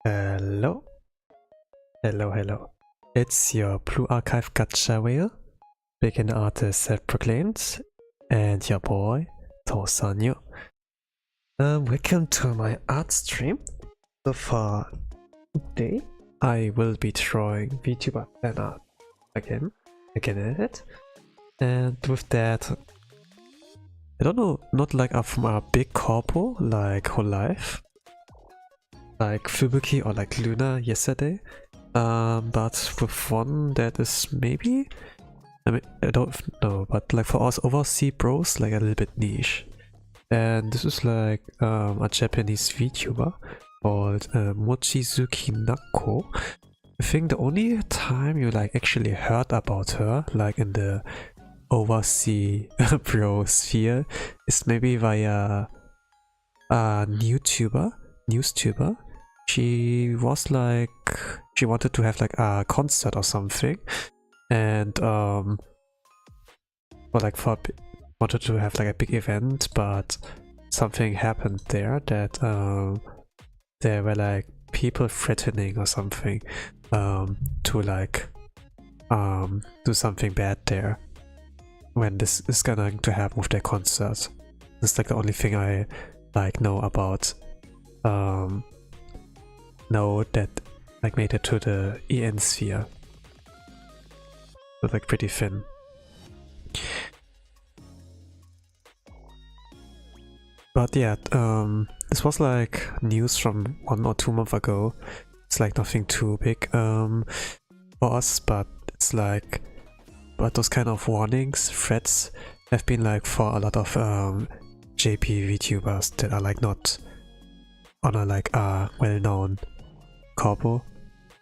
Hello. Hello. It's your Blue Archive Gacha whale, beginner artist self-proclaimed, and your boy, Tosanyo. Welcome to my art stream. So for today, I will be drawing VtuberFanart again at it. And with that, I don't know, not like from a big corpo like Whole Life, like Fubuki or like Luna yesterday, but with one that is maybe, I don't know, but like for us overseas bros, like a little bit niche. And this is like a Japanese VTuber called Mochizuki Naco. I think the only time you like actually heard about her, like in the overseas bro sphere, is maybe via a newstuber. She was like, she wanted to have like a concert or something, and wanted to have like a big event, but something happened there that there were like people threatening or something to like do something bad there when this is going to happen with their concert. It's like the only thing I like know about know that like made it to the EN sphere. So like pretty thin. But yeah, this was like news from 1 or 2 months ago. It's like nothing too big for us, but it's like, but those kind of warnings, threats have been like for a lot of JP VTubers that are like not on a like well-known corpo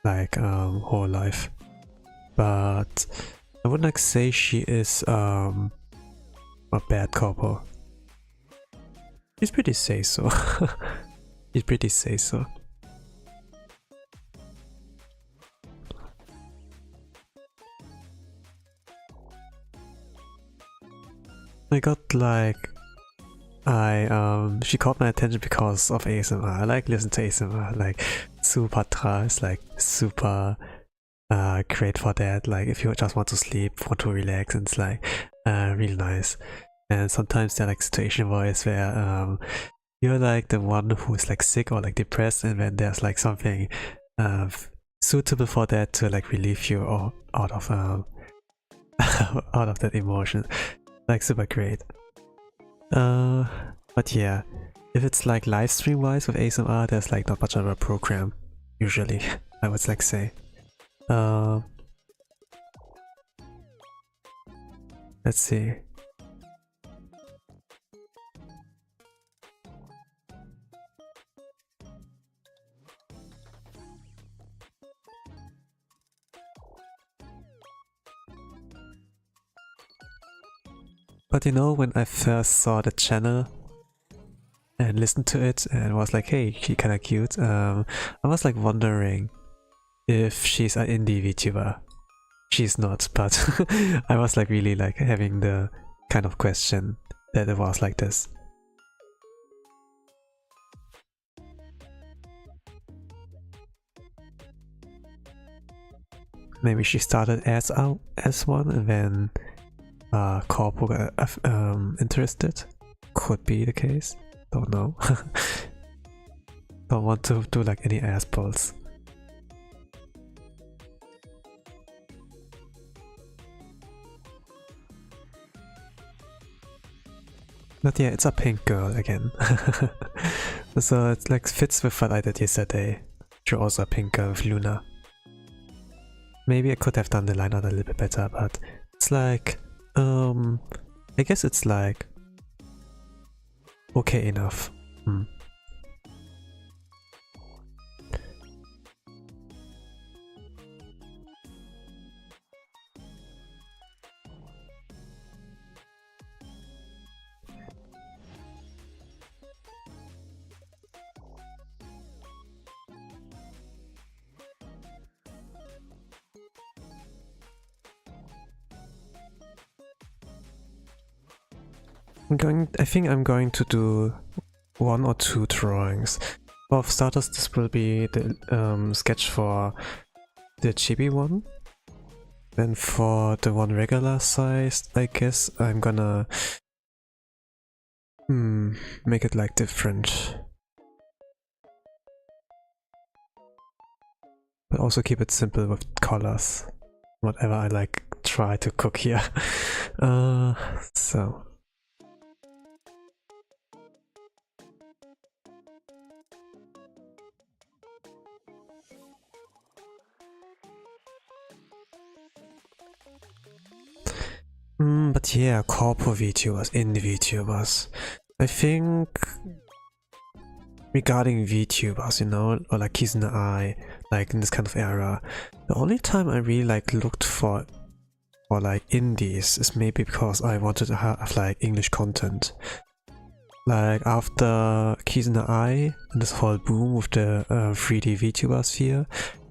like Whole Life. But I wouldn't like say she is a bad corpo. He's pretty say so. He's pretty say so. I got like she caught my attention because of ASMR. I like listen to ASMR, like Supatra is like super great for that. Like if you just want to sleep, want to relax, and it's like really nice. And sometimes there are like situation voice where you're like the one who's like sick or like depressed, and then there's like something suitable for that to like relieve you or out of out of that emotion. Like super great. But yeah, if it's like live stream wise with ASMR, there's like not much of a program usually. I would like say. Let's see. But you know, when I first saw the channel and listened to it and was like, hey, she's kinda cute, I was like wondering if she's an indie VTuber. She's not, but I was like really like having the kind of question that it was like this. Maybe she started as one and then corpo got interested. Could be the case. Don't know. Don't want to do like any ass pulls. But yeah, it's a pink girl again. So it like fits with what I did yesterday. Drew also a pink girl with Luna. Maybe I could have done the line art a little bit better, but it's like I guess it's like okay enough. I think I'm going to do 1 or 2 drawings. For starters, this will be the sketch for the chibi one. Then for the one regular size, I guess I'm gonna make it like different. But also keep it simple with colors. Whatever I like try to cook here. So. But yeah, corpo VTubers, indie VTubers. I think regarding VTubers, you know, or like Keys in the Eye, like in this kind of era, the only time I really like looked for like indies is maybe because I wanted to have like English content. Like after Keys in the Eye and this whole boom with the 3D VTuber sphere,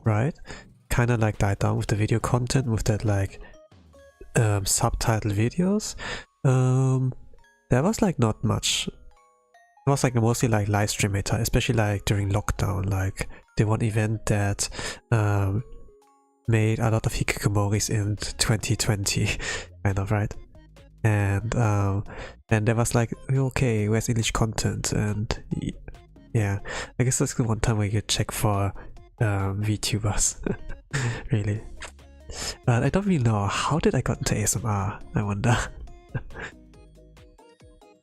right? Kinda like died down with the video content, with that like subtitle videos. There was like not much. It was like mostly like live stream meta, especially like during lockdown, like the one event that made a lot of hikikomoris in 2020, kind of, right? And there was like, okay, where's English content? And yeah, I guess that's the one time where you check for VTubers, really. But I don't really know, how did I got into ASMR, I wonder.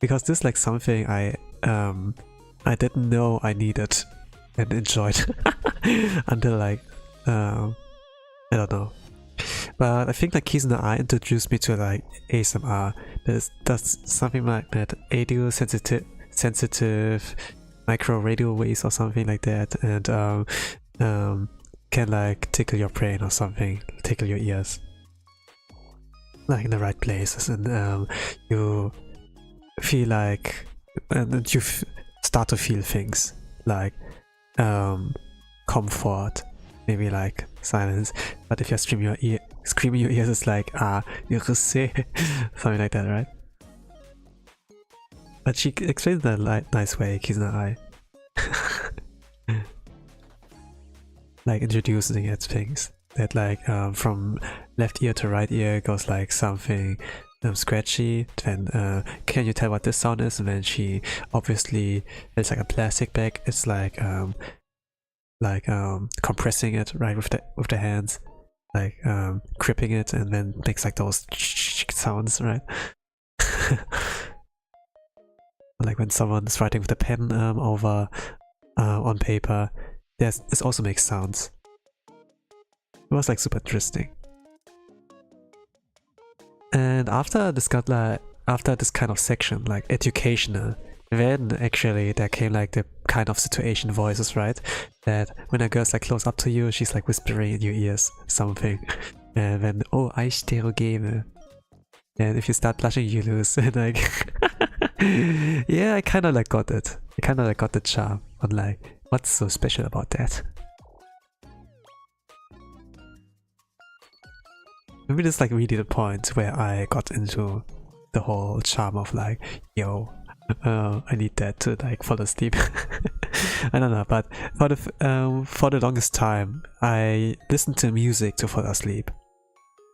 Because this is like something I didn't know I needed and enjoyed until like, I don't know. But I think like Keys in the Eye introduced me to like ASMR. That's something like that, audio sensitive micro radio waves or something like that, and can like tickle your brain or something, tickle your ears, like in the right places, and you feel like, and you start to feel things like comfort, maybe like silence. But if you're screaming your ears, it's like you say something like that, right? But she explained that like nice way, Keys in the Eye. Like introducing it things that like from left ear to right ear goes like something scratchy. Then can you tell what this sound is? And then she obviously, it's like a plastic bag. It's like compressing it right with the hands, like gripping it, and then makes like those sounds, right? Like when someone is writing with a pen over on paper, this also makes sounds. It was like super interesting. And after this kind of section, like educational, then actually there came like the kind of situation voices, right? That when a girl's like close up to you, she's like whispering in your ears something. And then, oh, Aishiteru. And if you start blushing, you lose. And like, yeah, I kind of like got it. I kind of like got the charm. But like, what's so special about that? Maybe that's like really the point where I got into the whole charm of like, yo, I need that to like fall asleep. I don't know, but for the longest time, I listened to music to fall asleep.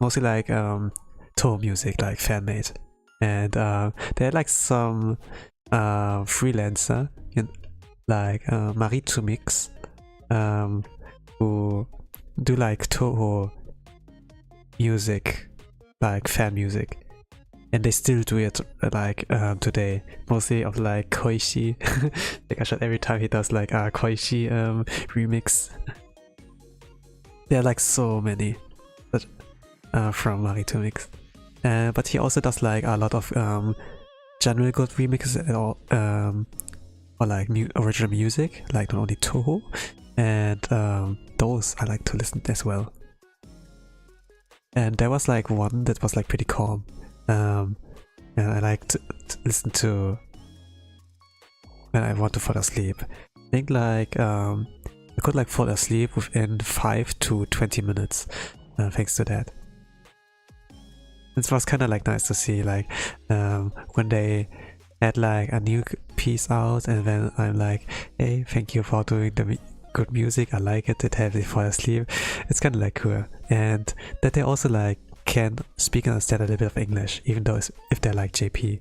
Mostly like Toho music, like fan-made. And they had like some freelancer, like Maritu Mix, who do like Toho music, like fan music, and they still do it like today, mostly of like Koishi. Like I shot every time he does like a Koishi remix. There are like so many, but from Maritu Mix. But he also does like a lot of general good remixes or like original music, like not only Toho, and those I like to listen as well. And there was like one that was like pretty calm, and I like to listen to when I want to fall asleep. I think like I could like fall asleep within 5 to 20 minutes, thanks to that. It was kind of like nice to see like when they add like a new piece out, and then I'm like, hey, thank you for doing the good music, I like it, it helps me fall asleep. It's kind of like cool. And that they also like can speak and understand a little bit of English, even though if they're like JP.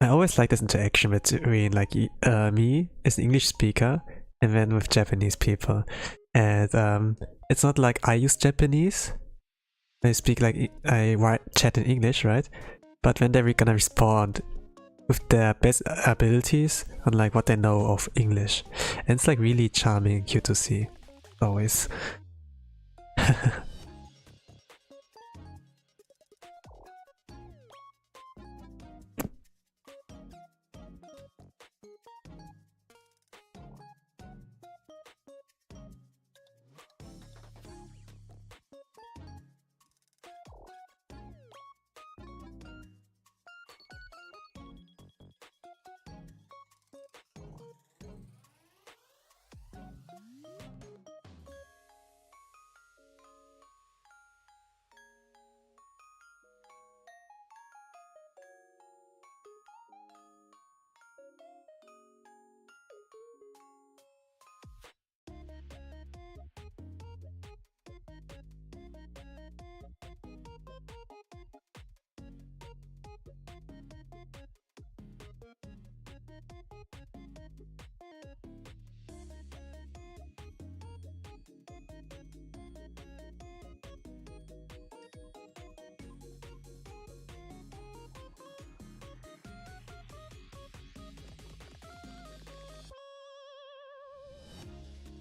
I always like this interaction between like me as an English speaker and then with Japanese people. And it's not like I use Japanese. I speak like I chat in English, right? But when they're gonna respond with their best abilities and like what they know of English. And it's like really charming and cute to see. Always.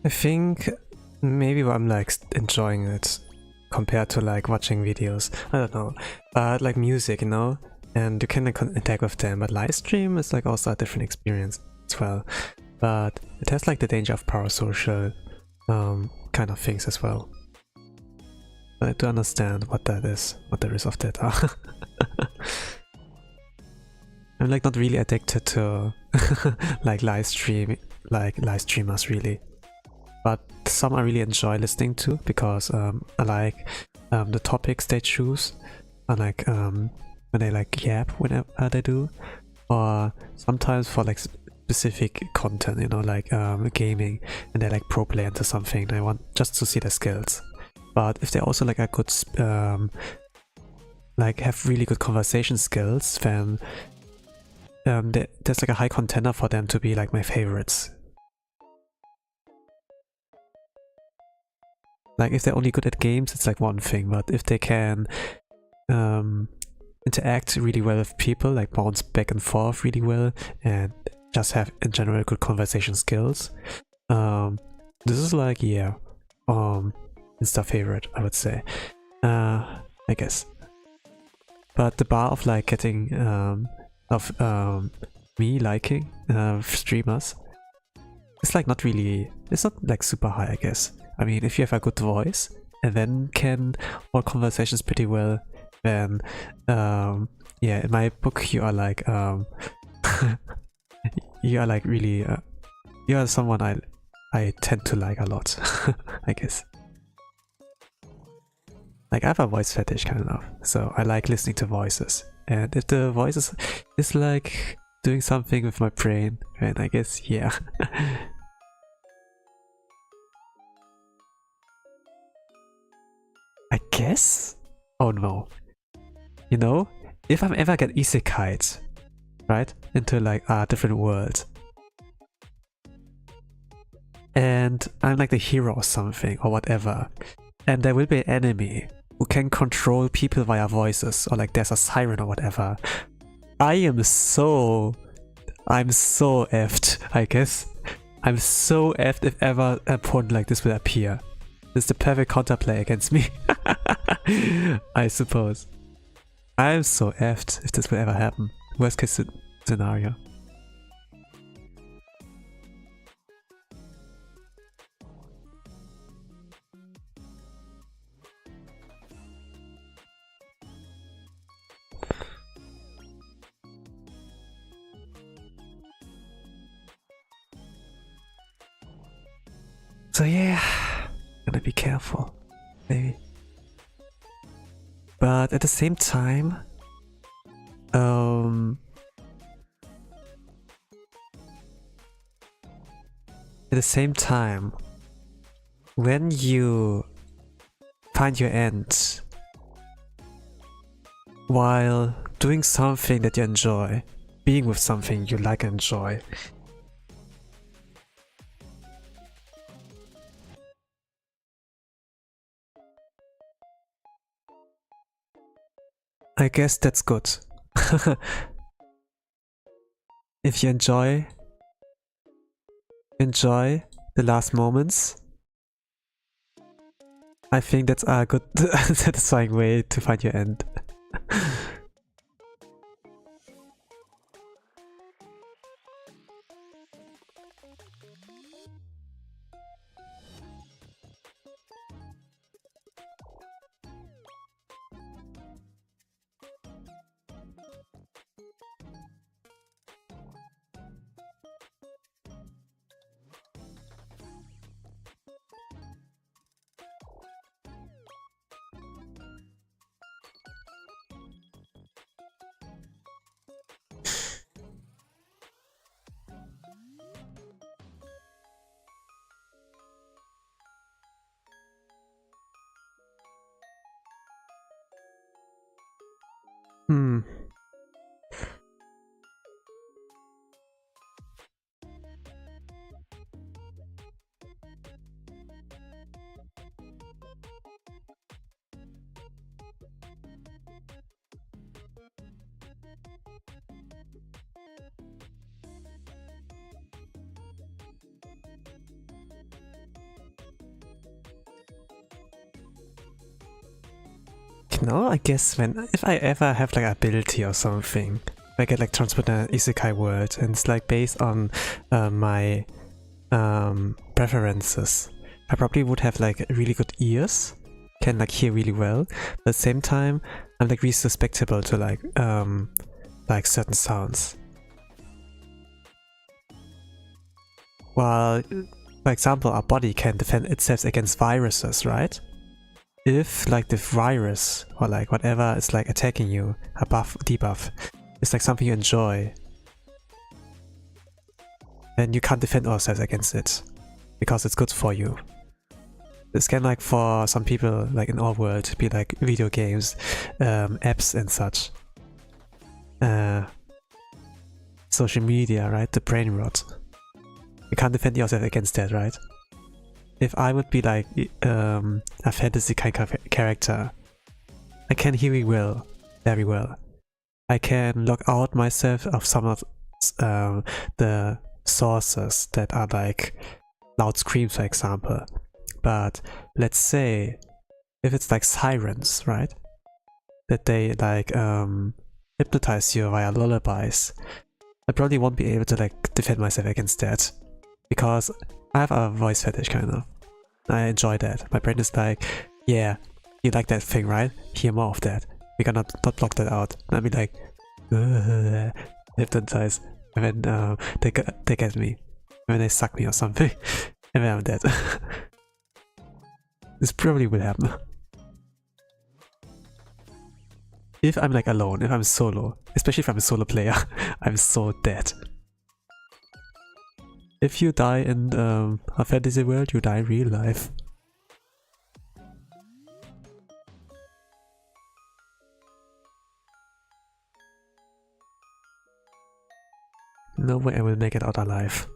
I think maybe I'm like enjoying it compared to like watching videos. I don't know, but like music, you know, and you can like interact with them. But live stream is like also a different experience as well. But it has like the danger of parasocial kind of things as well. But I do understand what that is, what the risks of that are. I'm like not really addicted to like live streamers really. But some I really enjoy listening to because I like the topics they choose. I like when they like yap whenever they do, or sometimes for like specific content, you know, like gaming, and they like pro play into something. And I want just to see the skills. But if they also like a good like have really good conversation skills, then there's like a high contender for them to be like my favorites. Like if they're only good at games, it's like one thing, but if they can interact really well with people, like bounce back and forth really well, and just have in general good conversation skills, this is like, yeah, it's their favorite, I would say, I guess. But the bar of like getting me liking streamers, it's like not really, it's not like super high, I guess. I mean, if you have a good voice and then can hold conversations pretty well, then yeah, in my book you are like you are like really you are someone I tend to like a lot. I guess. Like I have a voice fetish kind of, so I like listening to voices, and if the voice is like doing something with my brain, then I guess yeah. I guess? Oh no. You know, if I'm ever get isekai'd, right, into like a different world, and I'm like the hero or something or whatever, and there will be an enemy who can control people via voices, or like there's a siren or whatever, I'm so effed, I guess. I'm so effed if ever an opponent like this will appear. This is the perfect counterplay against me. I suppose. I'm so effed if this will ever happen. Worst case scenario. So yeah, gotta be careful, maybe. But at the same time, when you find your end while doing something that you enjoy, being with something you like and enjoy, I guess that's good. If you enjoy the last moments, I think that's a good satisfying way to find your end. No, I guess if I ever have like ability or something, I get like transported in an isekai world and it's like based on my preferences, I probably would have like really good ears, can like hear really well, but at the same time I'm like really susceptible to like certain sounds. While, for example, our body can defend itself against viruses, right? If like the virus or like whatever is like attacking you, a buff, debuff, is like something you enjoy, then you can't defend yourself against it because it's good for you. This can like for some people like in our world be like video games, apps and such. Social media, right? The brain rot. You can't defend yourself against that, right? If I would be like a fantasy kind of character, I can hear it well, very well. I can lock out myself of some of the sources that are like loud screams, for example. But let's say if it's like sirens, right? That they like hypnotize you via lullabies, I probably won't be able to like defend myself against that. Because I have a voice fetish kind of. I enjoy that. My brain is like, yeah, you like that thing, right? Hear more of that. We cannot not block that out. And I'll be like, hypnotize. And then they get me. And then they suck me or something. And then I'm dead. This probably will happen. If I'm like alone, if I'm solo, especially if I'm a solo player, I'm so dead. If you die in a fantasy world, you die in real life. No way I will make it out alive.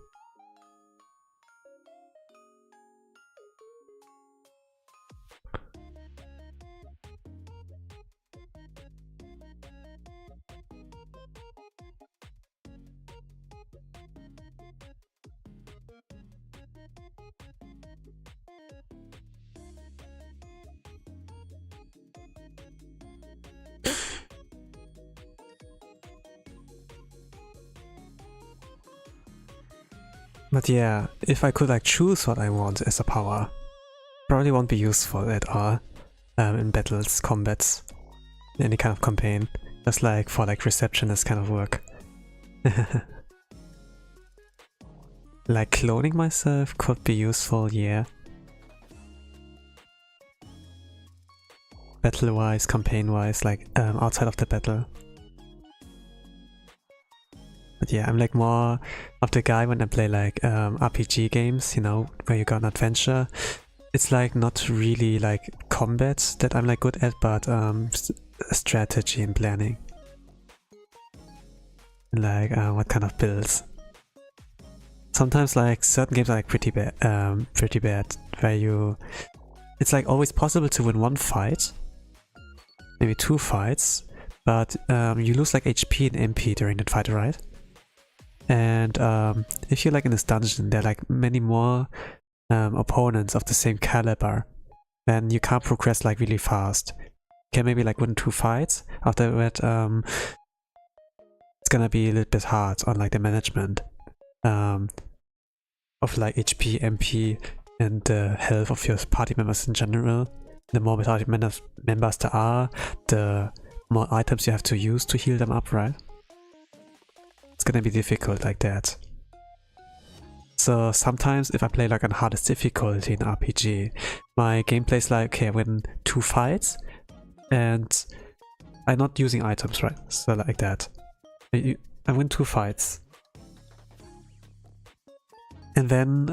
But yeah, if I could like choose what I want as a power, probably won't be useful at all in battles, combats, any kind of campaign. Just like for like receptionist kind of work. Like cloning myself could be useful, yeah. Battle-wise, campaign-wise, like outside of the battle. But yeah, I'm like more of the guy when I play like RPG games, you know, where you got an adventure. It's like not really like combat that I'm like good at, but strategy and planning. Like what kind of builds. Sometimes like certain games are like pretty bad, where you... It's like always possible to win one fight, maybe 2 fights, but you lose like HP and MP during that fight, right? And if you're like in this dungeon, there are like many more opponents of the same caliber, then you can't progress like really fast. You can maybe like win 2 fights, after that it's gonna be a little bit hard on like the management of like HP, MP and the health of your party members in general. The more party members there are, the more items you have to use to heal them up, right? It's gonna be difficult like that. So sometimes if I play like on hardest difficulty in RPG, my gameplay is like, okay, I win 2 fights and I'm not using items, right? So like that. I win 2 fights. And then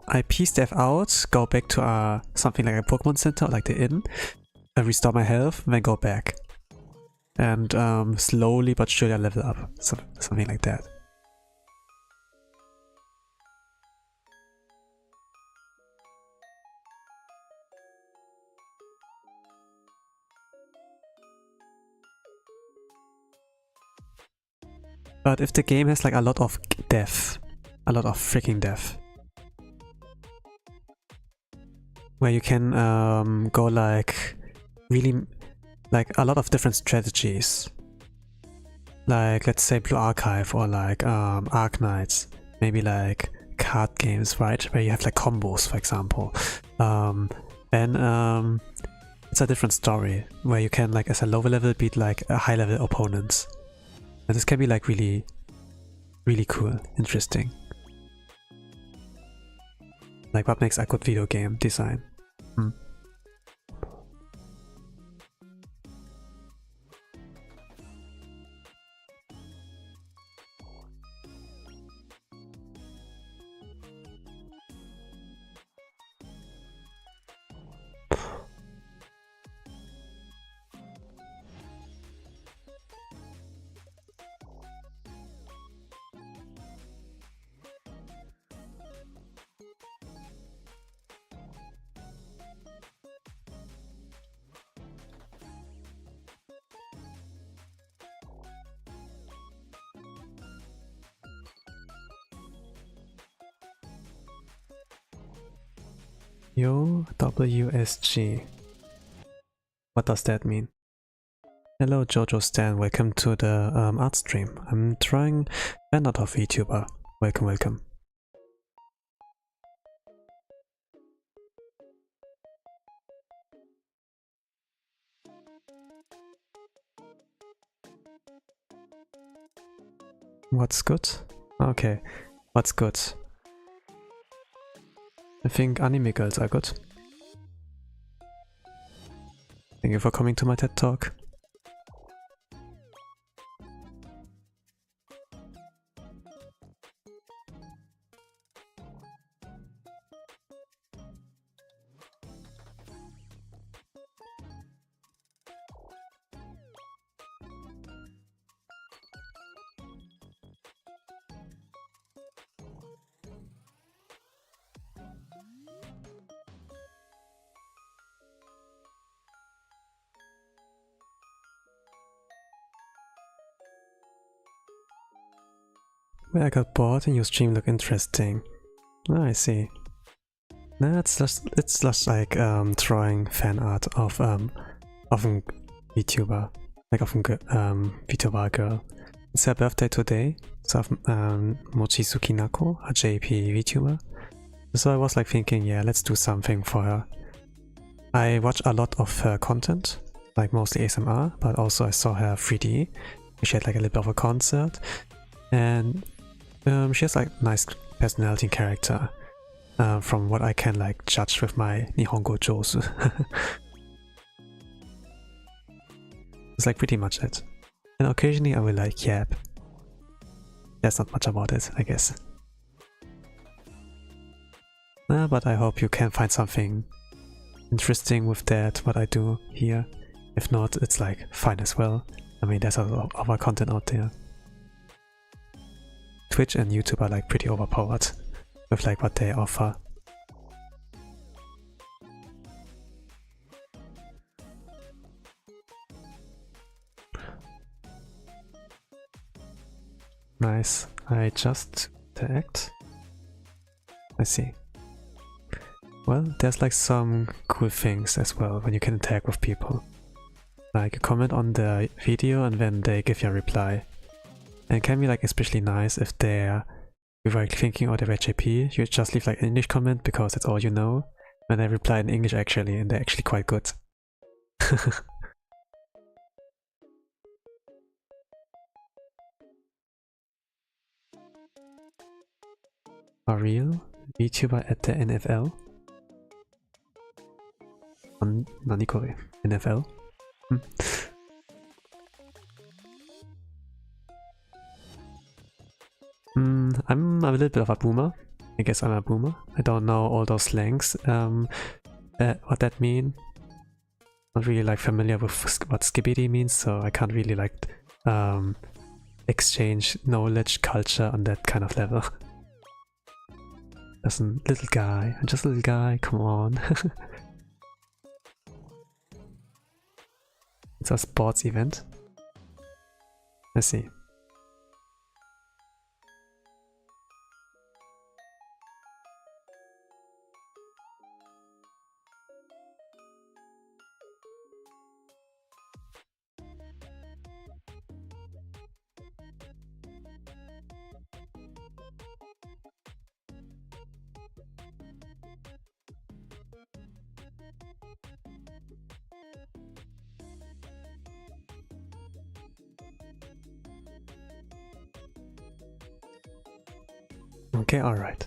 I P-step out, go back to something like a Pokemon Center, like the inn, restore my health, then go back. And slowly but surely I level up, something like that. But if the game has like a lot of death, a lot of freaking death, where you can go like really like a lot of different strategies, like let's say Blue Archive or like Arknights, maybe like card games, right, where you have like combos, for example, then it's a different story where you can like as a lower level beat like a high level opponents. And this can be like really cool, interesting. Like what makes a good video game design. Yo, WSG. What does that mean? Hello Jojo Stan, welcome to the art stream. I'm trying Fanart of VTuber. Welcome, welcome. What's good? Okay, what's good? I think anime girls are good. Thank you for coming to my TED Talk. Well, I got bored and your stream looked interesting. Oh, I see. Nah, it's just like drawing fan art of a VTuber, like of a VTuber girl. It's her birthday today, so Mochizuki Naco, a JP VTuber. So I was like thinking, yeah, let's do something for her. I watch a lot of her content, like mostly ASMR, but also I saw her 3D. She had like a little bit of a concert, and she has like nice personality and character, from what I can like judge with my Nihongo Josu. It's like pretty much it. And occasionally I will like yap. There's not much about it, I guess. But I hope you can find something interesting with that, what I do here. If not, it's like fine as well. I mean, there's a lot of other content out there. Twitch and YouTube are like pretty overpowered with like what they offer. Nice. I just tagged. I see. Well, there's like some cool things as well when you can interact with people. Like you comment on the video and then they give you a reply. And it can be like especially nice if they're like thinking out of HAP, you just leave like an English comment because that's all you know. When they reply in English actually, and they're actually quite good. For real? VTuber at the NFL? Nanikore. NFL? I'm a little bit of a boomer. I guess I'm a boomer. I don't know all those slangs, what that mean. Not really like familiar with what skibidi means, so I can't really like exchange knowledge, culture on that kind of level. Just a little guy. I'm just a little guy, come on. It's a sports event. I see. Okay, alright.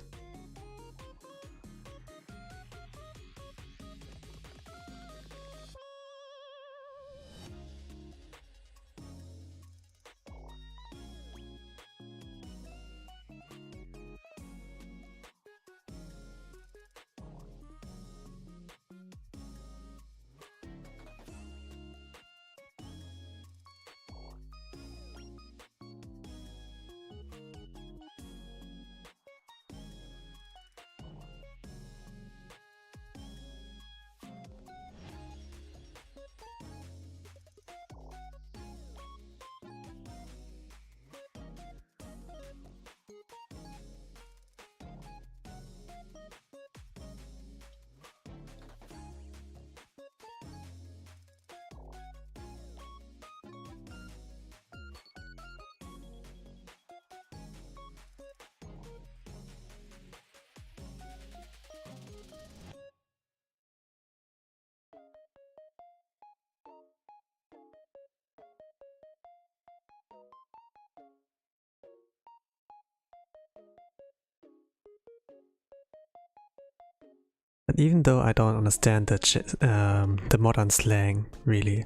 But even though I don't understand the modern slang really,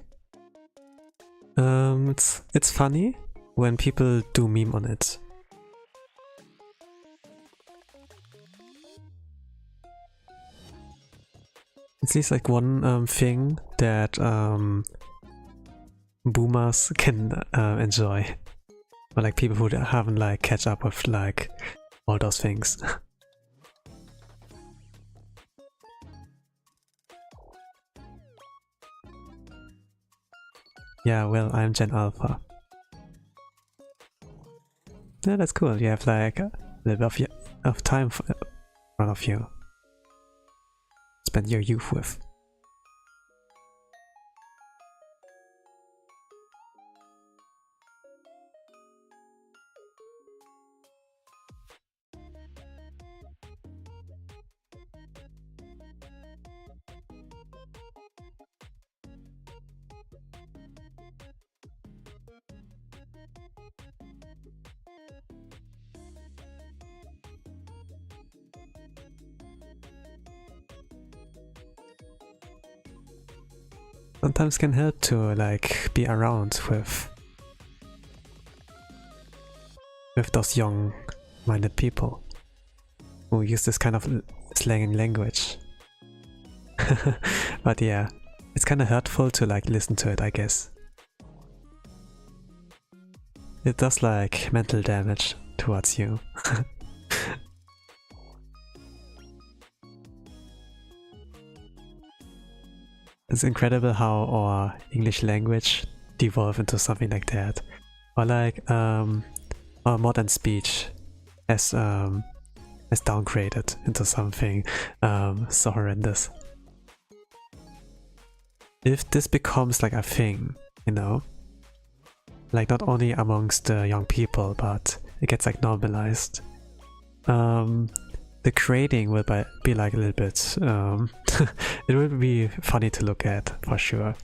it's funny when people do meme on it. It's at least like one thing that boomers can enjoy, or like people who haven't like catch up with like all those things. Yeah, well, I'm Gen Alpha. Yeah, that's cool. You have like a little bit of time in front of you. Spend your youth with. sometimes can help to like be around with those young-minded people who use this kind of slang language. But yeah, it's kind of hurtful to like listen to it, I guess. It does like mental damage towards you. It's incredible how our English language devolved into something like that. Or like our modern speech has downgraded into something so horrendous. If this becomes like a thing, you know, like not only amongst the young people, but it gets like normalized, the grading will be like a little bit, it will be funny to look at for sure.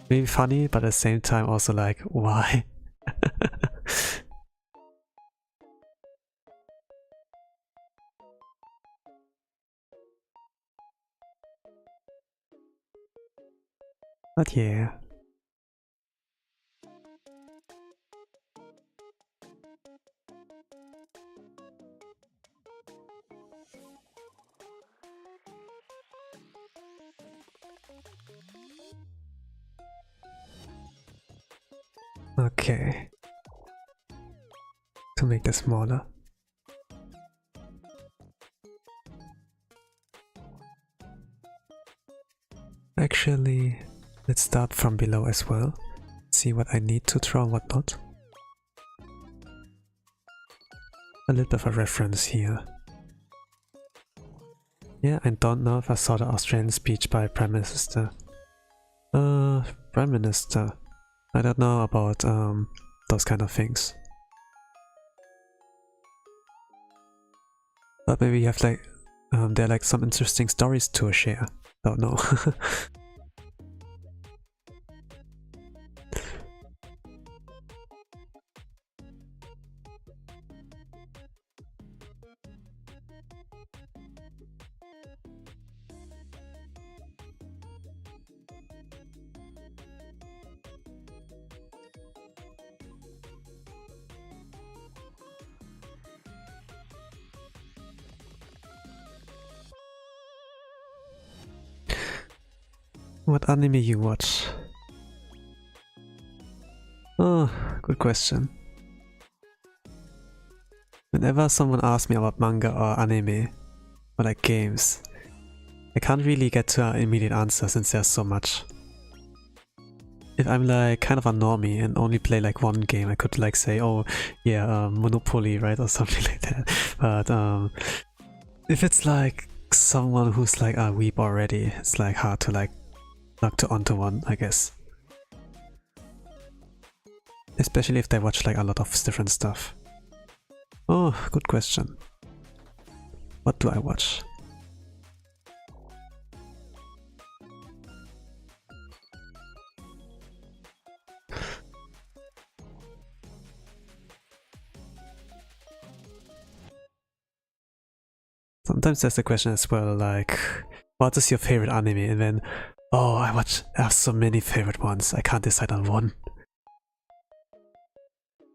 Maybe funny, but at the same time also like, why? But yeah. Okay. To make this smaller. Actually, let's start from below as well. See what I need to draw and what not. A little bit of a reference here. Yeah, I don't know if I saw the Australian speech by Prime Minister. Prime Minister. I don't know about those kind of things. But maybe you have like there are like some interesting stories to share. Don't know. What anime you watch? Oh, good question. Whenever someone asks me about manga or anime, or like games, I can't really get to an immediate answer since there's so much. If I'm like kind of a normie and only play like one game, I could like say, oh yeah, Monopoly, right, or something like that. But if it's like someone who's like a weeb already, it's like hard to like knock onto one, I guess. Especially if they watch like a lot of different stuff. Oh, good question. What do I watch? Sometimes there's the question as well, like, what is your favorite anime? And then, oh, I have so many favorite ones, I can't decide on one.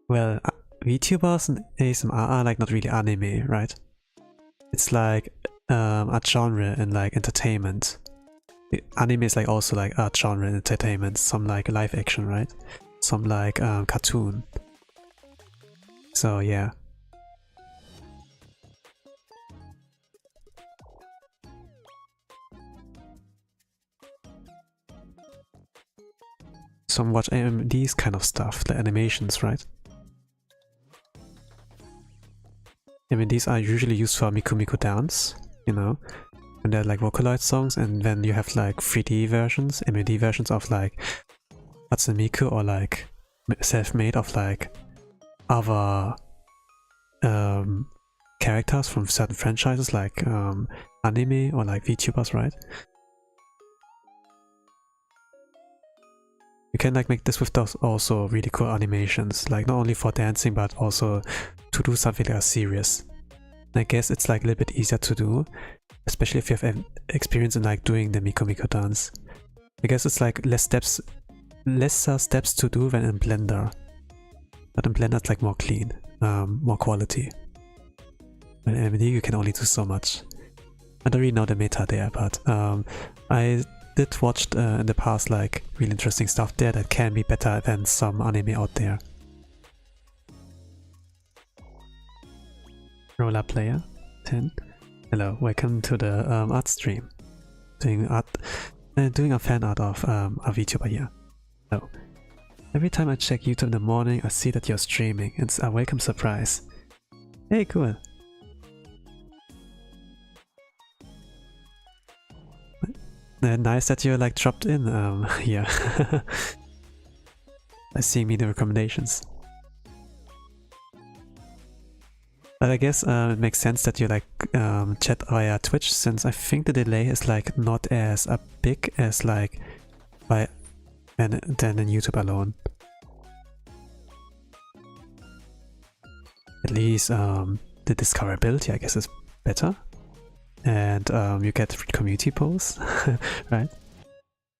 Well, VTubers and ASMR are like not really anime, right? It's like a genre in like entertainment. Anime is like also like art genre in entertainment, some like live action, right? Some like cartoon. So yeah. Some watch these kind of stuff, the animations, right? I mean, these are usually used for Miku Miku Dance, you know, and they're like Vocaloid songs, and then you have like 3D versions, MAD versions of like Hatsune Miku, or like self-made of like other characters from certain franchises, like anime or like VTubers, right? You can like make this with those also really cool animations, like not only for dancing but also to do something like serious. And I guess it's like a little bit easier to do, especially if you have experience in like doing the Miku Miku dance. I guess it's like lesser steps to do than in Blender. But in Blender it's like more clean, more quality. But in here you can only do so much. I don't really know the meta there, but I did watch in the past like really interesting stuff there that can be better than some anime out there. Roller Player 10. Hello, welcome to the art stream. Doing a fan art of a VTuber here. So, every time I check YouTube in the morning, I see that you're streaming. It's a welcome surprise. Hey, cool. Nice that you like dropped in here. By seeing me the recommendations. But I guess it makes sense that you like chat via Twitch, since I think the delay is like not as big as like than in YouTube alone. At least the discoverability I guess is better. And you get free community posts, right?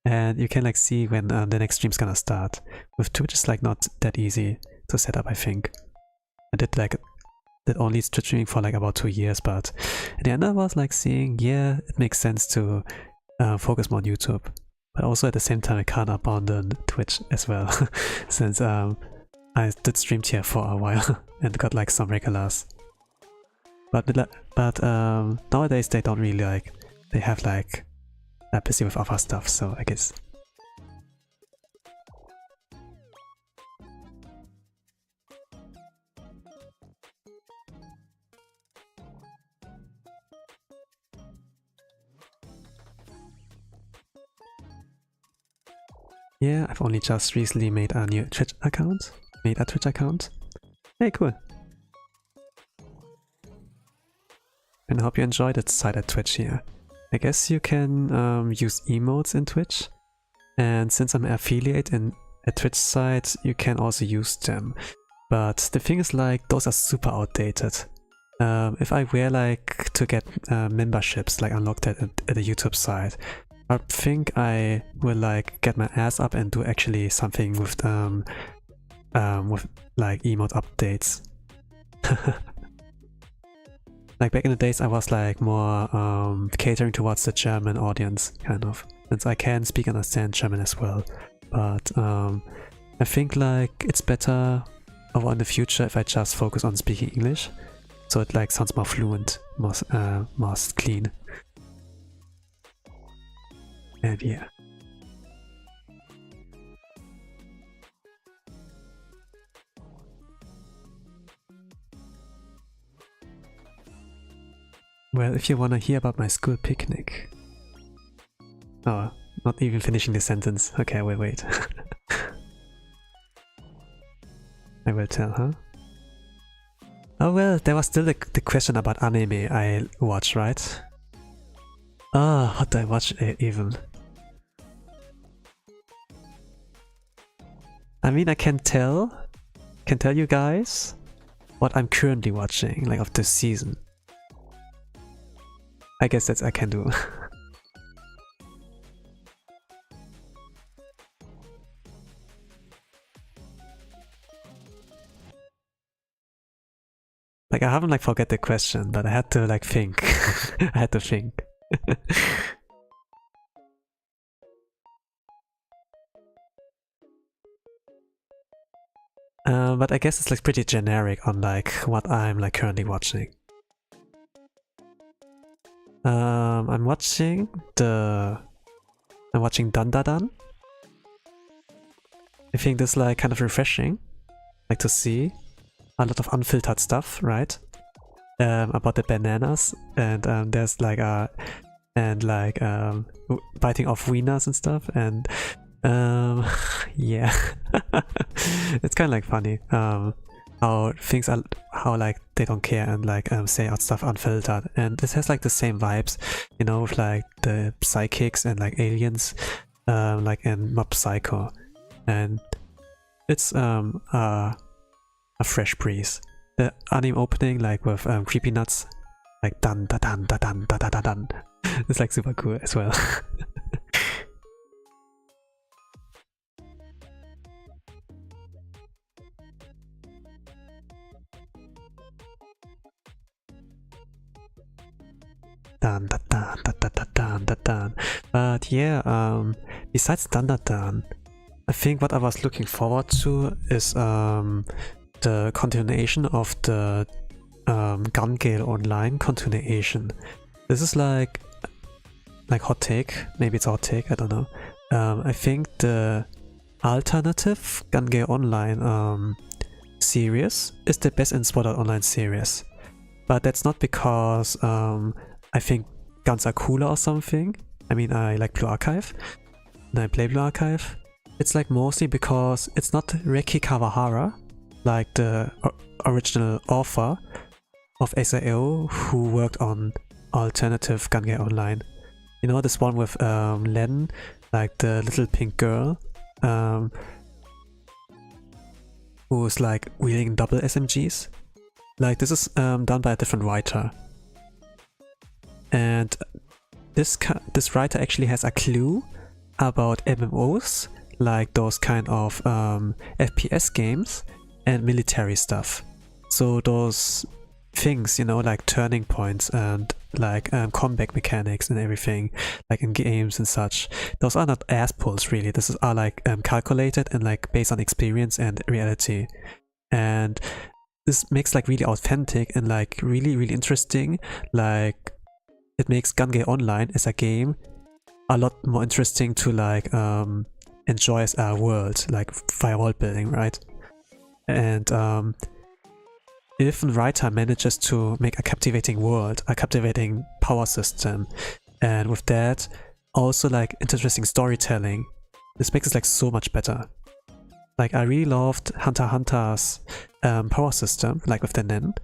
And you can like see when the next stream's gonna start. With Twitch it's like not that easy to set up, I think. I did only Twitch streaming for like about 2 years, but in the end I was like seeing, yeah, it makes sense to focus more on YouTube. But also at the same time I can't abandon Twitch as well, since I did stream here for a while and got like some regulars. But nowadays they don't really like, they have like, they're busy with other stuff, so I guess. Yeah, I've only just recently made a new Twitch account. Hey, cool. And I hope you enjoyed it side at Twitch here. I guess you can use emotes in Twitch. And since I'm an affiliate in a Twitch site, you can also use them. But the thing is like, those are super outdated. If I were like to get memberships like unlocked at the YouTube site, I think I will like get my ass up and do actually something with like emote updates. Like back in the days I was like more catering towards the German audience, kind of, since I can speak and understand German as well. But I think like it's better in the future if I just focus on speaking English, so it like sounds more fluent, more clean. And yeah. Well, if you wanna hear about my school picnic... Oh, not even finishing the sentence. Okay, I will wait. I will tell, huh? Oh well, there was still the question about anime I watch, right? Ah, what do I watch even? I mean, I can tell you guys what I'm currently watching, like of this season. I guess that's I can do. Like I haven't like forget the question, but I had to like think. I had to think. But I guess it's like pretty generic on like what I'm like currently watching. I'm watching Dan. I think this is like kind of refreshing, like to see a lot of unfiltered stuff, right? About the bananas, and there's like biting off wieners and stuff, and yeah. It's kind of like funny how things are, how like they don't care and like say out stuff unfiltered, and this has like the same vibes, you know, with like the psychics and like aliens, like in Mob Psycho, and it's a fresh breeze. The anime opening, like with creepy nuts, like dun da dun da dun da da da dun. It's like super cool as well. dun dun dun dun dun dun dun dun dun. But yeah, besides dun dun dun, I think what I was looking forward to is the continuation of the Gun Gale Online continuation. This is like hot take, maybe it's a hot take, I don't know. I think the alternative Gun Gale Online series is the best in Sword Art Online series. But that's not because I think guns are cooler or something. I mean, I like Blue Archive and I play Blue Archive. It's like mostly because it's not Reki Kawahara, like the original author of SAO who worked on alternative Gun Gale Online. You know, this one with Len, like the little pink girl, who's like wielding double SMGs. Like, this is done by a different writer. And this writer actually has a clue about MMOs, like those kind of FPS games and military stuff. So those things, you know, like turning points and like combat mechanics and everything, like in games and such, those are not ass pulls really. This is are like calculated and like based on experience and reality. And this makes like really authentic and like really interesting. Like, it makes Gun Gale Online as a game a lot more interesting to like enjoy as a world, like via world building, right? And if a writer manages to make a captivating world, a captivating power system, and with that also like interesting storytelling, this makes it like so much better. Like, I really loved Hunter x Hunter's power system, like with the Nen,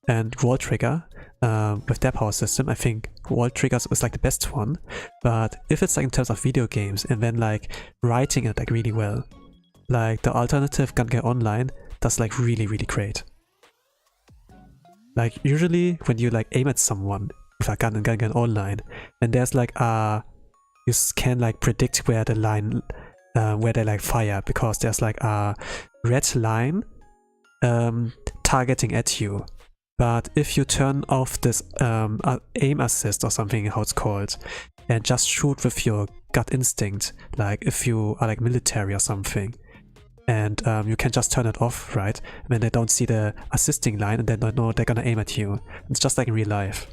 and Wall Trigger with their power system. I think Wall Triggers was like the best one. But if it's like in terms of video games and then like writing it like really well, like the alternative Gun Gale Online does like really great. Like, usually when you like aim at someone with a gun in Gun Gale Online, and there's like you can like predict where the line where they like fire, because there's like a red line targeting at you. But if you turn off this aim assist or something, how it's called, and just shoot with your gut instinct, like if you are like military or something, and you can just turn it off, right? And then they don't see the assisting line and they don't know they're gonna aim at you. It's just like in real life.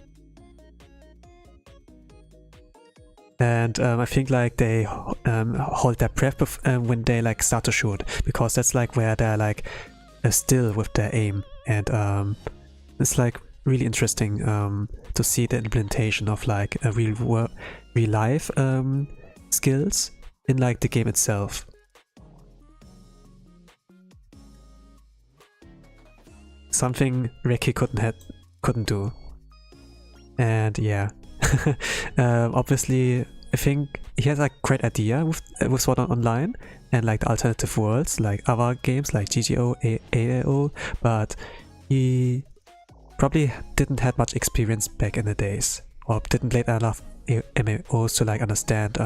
And I think like they hold their breath when they like start to shoot, because that's like where they're like still with their aim. And it's like really interesting to see the implementation of like a real life skills in like the game itself. Something Reki couldn't do. And yeah. Obviously, I think he has a great idea with Sword Art Online and like the alternative worlds, like other games like GGO, AAO, but he probably didn't have much experience back in the days, or didn't play enough MMOs to like understand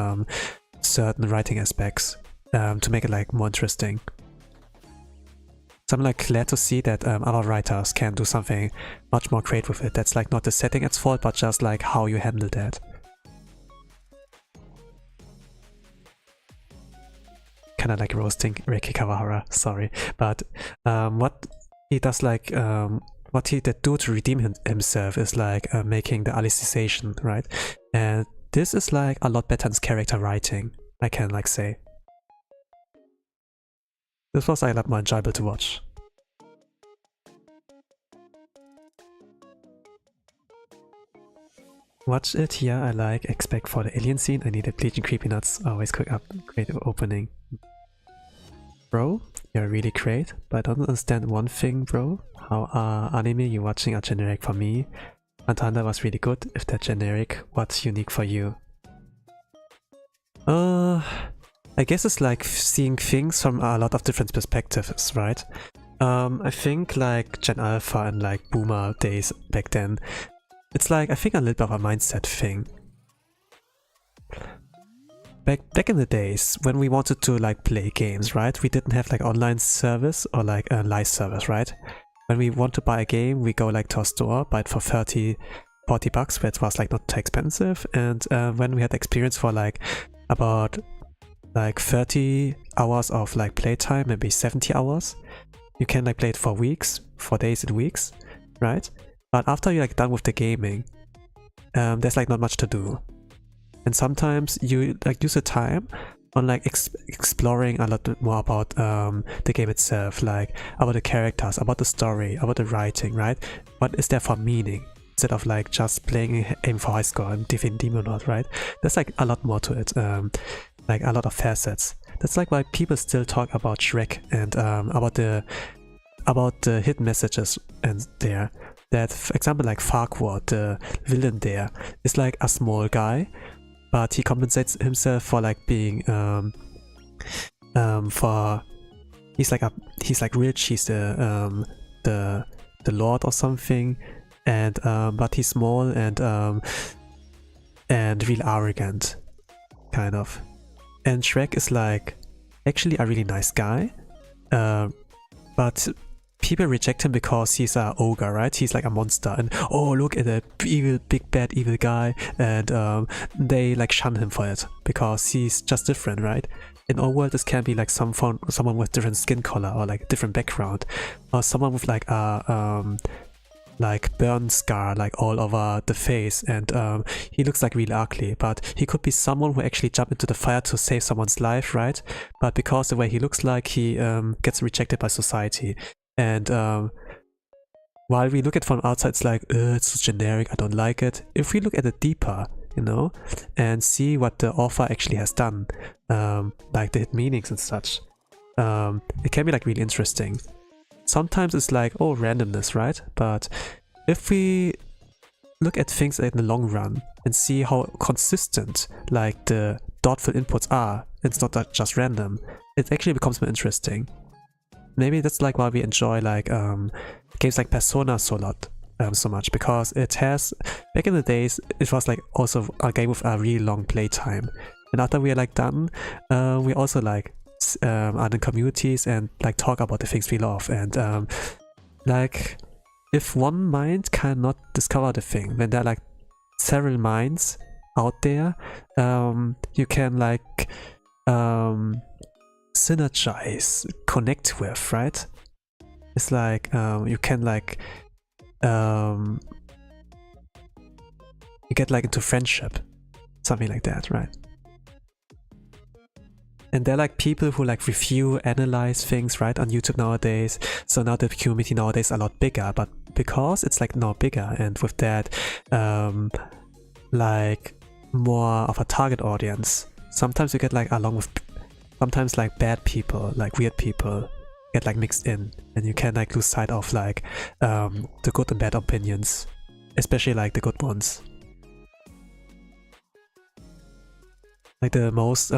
certain writing aspects to make it like more interesting. So I'm like glad to see that other writers can do something much more great with it. That's like not the setting at fault, but just like how you handle that. Kinda like roasting Reki Kawahara, sorry. But what he does like, what he did do to redeem himself is like making the alicization, right? And this is like a lot better than his character writing, I can like say. This was like a lot more enjoyable to watch. Watch it, yeah, I like. Expect for the alien scene, I needed bleaching creepy nuts. Always quick up, great opening. Bro, you're really great, but I don't understand one thing, bro. How anime you watching are generic for me. Hunter x Hunter was really good. If they're generic, what's unique for you? I guess it's like seeing things from a lot of different perspectives, right? I think like Gen Alpha and like Boomer days back then, it's like I think a little bit of a mindset thing. Back in the days when we wanted to like play games, right? We didn't have like online service or like a live service, right? When we want to buy a game, we go like to a store, buy it for 30 $40, which was like not too expensive. And when we had experience for like about like 30 hours of like playtime, maybe 70 hours, you can like play it for weeks, for days and weeks, right? But after you're like done with the gaming, there's like not much to do. And sometimes you like use the time on like exploring a lot more about the game itself, like about the characters, about the story, about the writing, right? What is there for meaning? Instead of like just playing aim for high score and defeat demon lord, right? There's like a lot more to it, like a lot of facets. That's like why people still talk about Shrek and about the hidden messages and there. That, for example, like Farquaad, the villain there, is like a small guy, but he compensates himself for like being he's like rich, he's the lord or something, and but he's small and really arrogant, kind of. And Shrek is like actually a really nice guy, but people reject him because he's an ogre, right? He's like a monster, and oh, look at the evil, big bad evil guy, and they like shun him for it because he's just different, right? In our world, this can be like someone with different skin color or like different background, or someone with like a like burn scar like all over the face, and he looks like really ugly, but he could be someone who actually jumped into the fire to save someone's life, right? But because the way he looks like, he gets rejected by society. And while we look at it from outside, it's like, it's so generic, I don't like it. If we look at it deeper, you know, and see what the author actually has done, like the hidden meanings and such, it can be like really interesting. Sometimes it's like, oh, randomness, right? But if we look at things in the long run and see how consistent like the thoughtful inputs are, it's not just random, it actually becomes more interesting. Maybe that's like why we enjoy like games like Persona so much, because it has, back in the days, it was like also a game with a really long playtime, and after we are like done, we also like are in communities and like talk about the things we love, and like if one mind cannot discover the thing, when there are like several minds out there, you can like synergize, connect with, right? It's like you can like you get like into friendship, something like that, right? And they're like people who like review, analyze things, right, on YouTube nowadays. So now the community nowadays is a lot bigger, but because it's like now bigger, and with that like more of a target audience, sometimes you get like along with sometimes like bad people, like weird people get like mixed in, and you can like lose sight of like the good and bad opinions, especially like the good ones. Like the most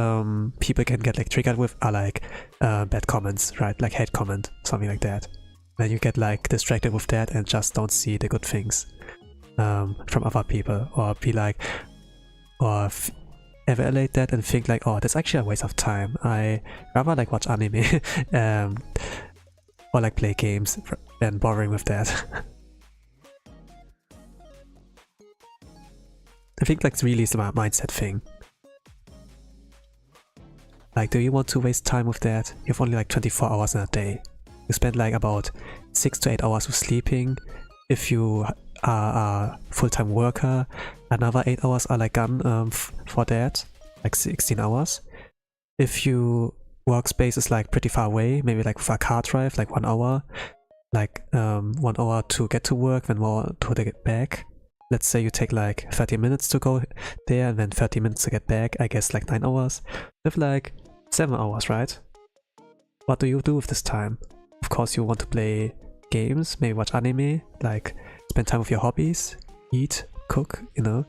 people can get like triggered with are like bad comments, right? Like hate comment, something like that. Then you get like distracted with that and just don't see the good things from other people, or be like, or evaluate that and think like, oh, that's actually a waste of time. I rather like watch anime or like play games than bothering with that. I think like really is a mindset thing. Like, do you want to waste time with that? You have only like 24 hours in a day. You spend like about 6 to 8 hours with sleeping. If you are a full-time worker, another 8 hours are like gone for that, like 16 hours. If your workspace is like pretty far away, maybe like with a car drive, like 1 hour, like 1 hour to get to work, then 1 hour to get back. Let's say you take like 30 minutes to go there and then 30 minutes to get back, I guess like 9 hours. You have like 7 hours, right? What do you do with this time? Of course you want to play games, maybe watch anime, like spend time with your hobbies, eat, cook, you know?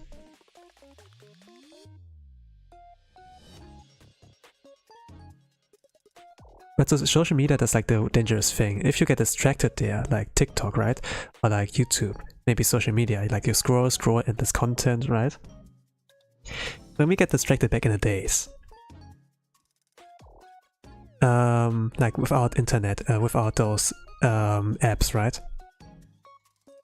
But so social media, that's like the dangerous thing. If you get distracted there, like TikTok, right? Or like YouTube, maybe social media, like you scroll and this content, right? When we get distracted back in the days, like without internet, without those apps, right?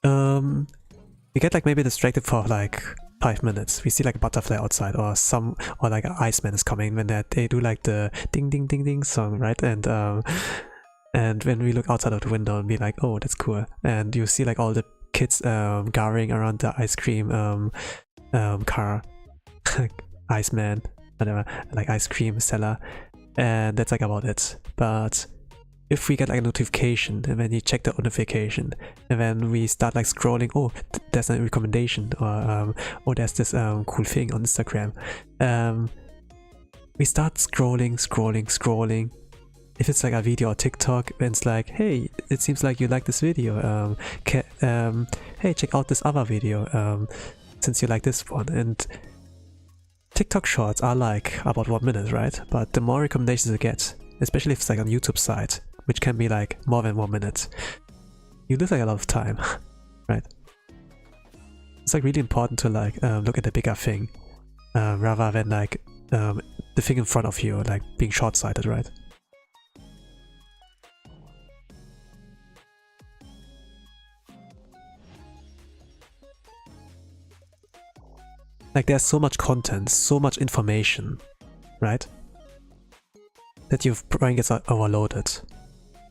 You we get like maybe distracted for like 5 minutes. We see like a butterfly outside, or like an Iceman is coming when they do like the ding ding ding ding song, right? And when we look outside of the window and be like, oh, that's cool. And you see like all the kids gathering around the ice cream car, Iceman, whatever, like ice cream seller, and that's like about it. But if we get like a notification and then you check the notification and then we start like scrolling, oh, there's a recommendation, or oh, there's this cool thing on Instagram, we start scrolling. If it's like a video or TikTok, and it's like, hey, it seems like you like this video, hey, check out this other video, since you like this one. And TikTok shorts are like about 1 minute, right? But the more recommendations you get, especially if it's like on YouTube side, which can be like more than 1 minute, you lose like a lot of time, right? It's like really important to like look at the bigger thing, rather than like the thing in front of you, like being short-sighted, right? Like there's so much content, so much information, right? That your brain gets overloaded.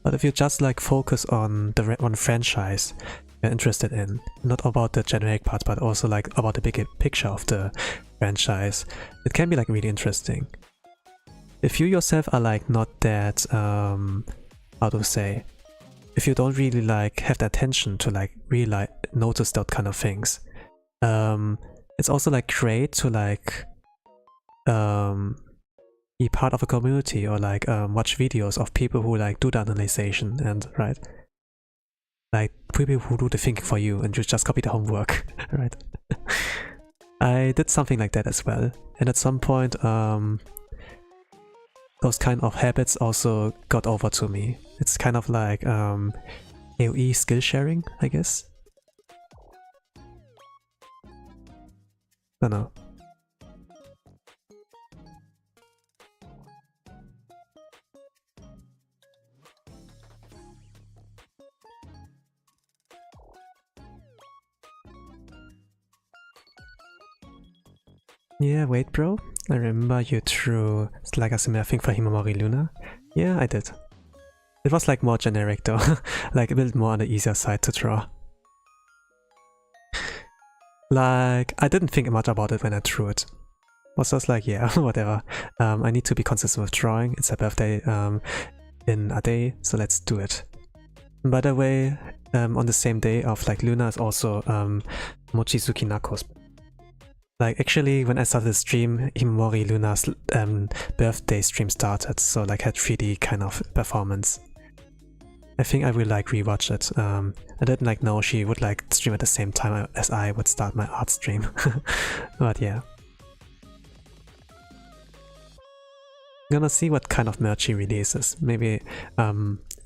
But if you just like focus on the one franchise you're interested in, not about the generic parts, but also like about the bigger picture of the franchise, it can be like really interesting. If you yourself are like not that, how to say, if you don't really like have the attention to like really like notice that kind of things, it's also like great to like be part of a community, or like watch videos of people who like do the analyzation, and right, like people who do the thinking for you and you just copy the homework, right? I did something like that as well, and at some point those kind of habits also got over to me. It's kind of like AoE skill sharing, I guess. Don't know. Yeah, wait bro, I remember you drew like a similar thing for Himamori Luna. Yeah, I did. It was like more generic though, like a bit more on the easier side to draw. Like, I didn't think much about it when I drew it. I was just like, yeah, whatever. I need to be consistent with drawing. It's her birthday in a day, so let's do it. By the way, on the same day of like Luna is also Mochizuki Naco's. Like actually, when I started the stream, Himamori Luna's birthday stream started, so like had 3D kind of performance. I think I will like rewatch it. I didn't like know she would like stream at the same time as I would start my art stream. But yeah. Gonna see what kind of merch she releases. Maybe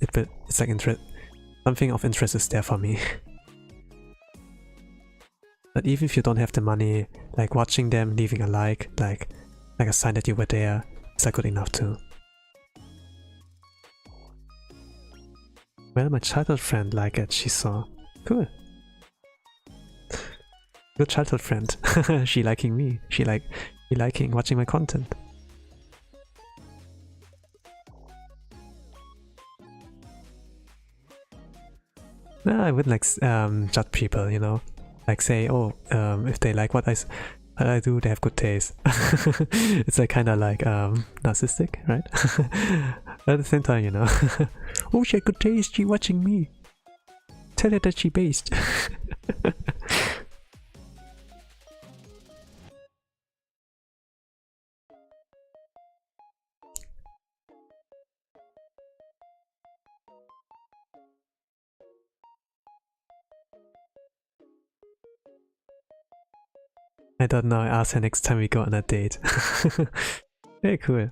it's like something of interest is there for me. But even if you don't have the money, like watching them, leaving a like a sign that you were there, is like good enough too. Well, my childhood friend liked it, she saw. Cool. Good childhood friend. She liking me. She liking watching my content. Nah, I wouldn't like judge people, you know? Like say, oh, if they like what I do, they have good taste. It's like kinda like narcissistic, right? At the same time, you know. Oh, she had good taste, she watching me. Tell her that she based. I don't know, I ask her next time we go on a date. Very cool.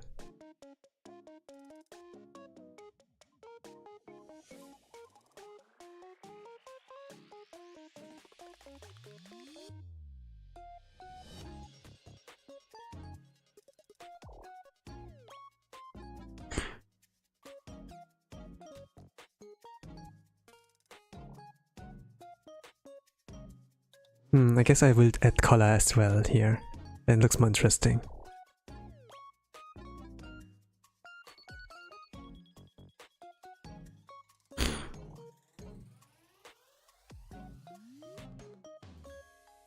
I guess I will add color as well here. Then it looks more interesting.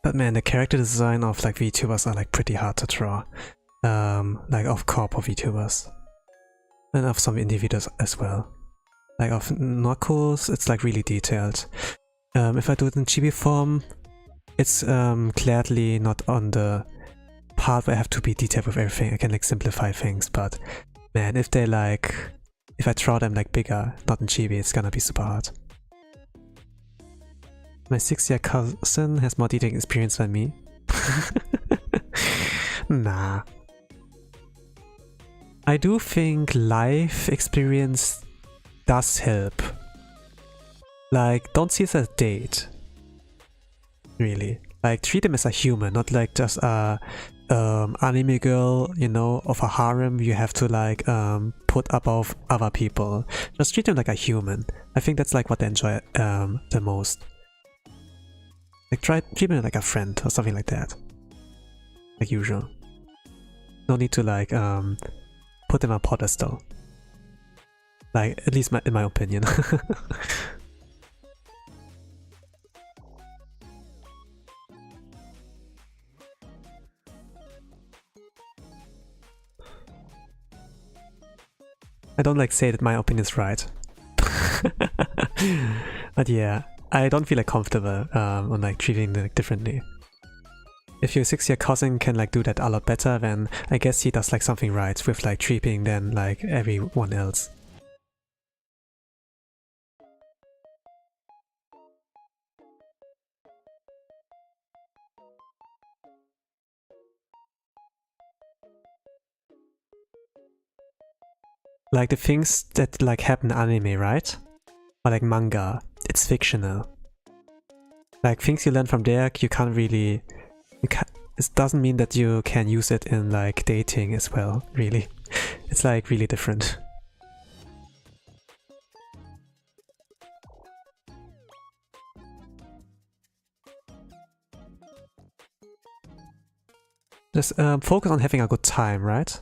But man, the character design of like VTubers are like pretty hard to draw. Like of corpo VTubers. And of some individuals as well. Like of Naco's, it's like really detailed. If I do it in chibi form, it's clearly not on the part where I have to be detailed with everything. I can like simplify things, but man, if they like, if I draw them like bigger, not in chibi, it's gonna be super hard. My 6-year cousin has more detailing experience than me. Nah. I do think life experience does help. Like, don't see it as a date. Really. Like, treat him as a human, not like just a anime girl, you know, of a harem you have to like put above other people. Just treat him like a human. I think that's like what they enjoy the most. Like treat him like a friend or something like that. Like usual. No need to like put him on a pedestal. Like, at least in my opinion. I don't like say that my opinion's right. But yeah, I don't feel like comfortable on like treating them like, differently. If your 6-year cousin can like do that a lot better, then I guess he does like something right with like treating them like everyone else. Like the things that like happen in anime, right? Or like manga, it's fictional. Like things you learn from there, you can't really... it doesn't mean that you can use it in like dating as well, really. It's like really different. Just focus on having a good time, right?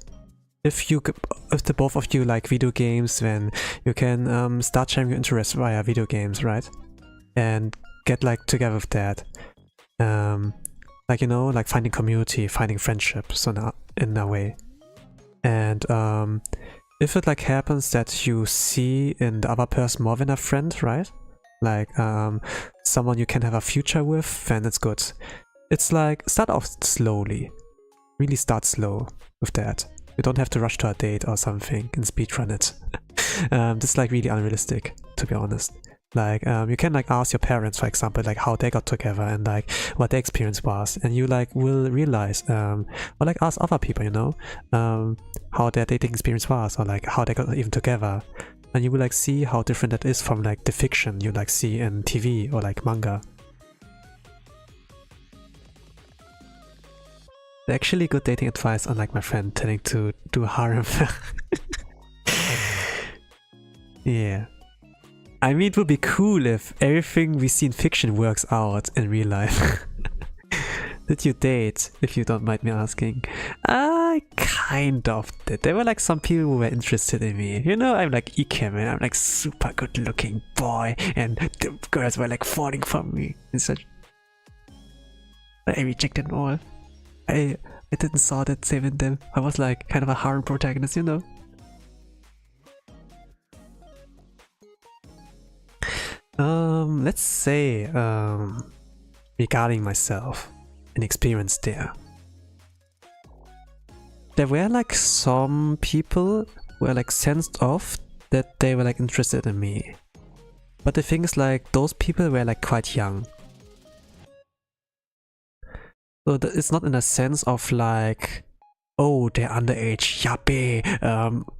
If the both of you like video games, then you can start sharing your interests via video games, right? And get like together with that. Like, you know, like finding community, finding friendships in a way. And if it like happens that you see in the other person more than a friend, right? Like someone you can have a future with, then it's good. It's like, start off slowly. Really start slow with that. You don't have to rush to a date or something and speedrun it. This is like really unrealistic, to be honest. Like you can like ask your parents, for example, like how they got together and like what their experience was, and you like will realize, or like ask other people, you know, how their dating experience was, or like how they got even together, and you will like see how different that is from like the fiction you like see in TV or like manga. Actually, good dating advice, unlike my friend telling to do a harem. Yeah. I mean, it would be cool if everything we see in fiction works out in real life. Did you date, if you don't mind me asking? I kind of did. There were like some people who were interested in me. You know, I'm like Ike, man. I'm like super good looking boy, and the girls were like falling for me and such. But I rejected them all. I didn't saw that saving them. I was like kind of a harem protagonist, you know? Let's say, regarding myself and experience there. There were like some people who were like sensed off that they were like interested in me. But the thing is like, those people were like quite young. So it's not in a sense of like, oh, they're underage, yappy,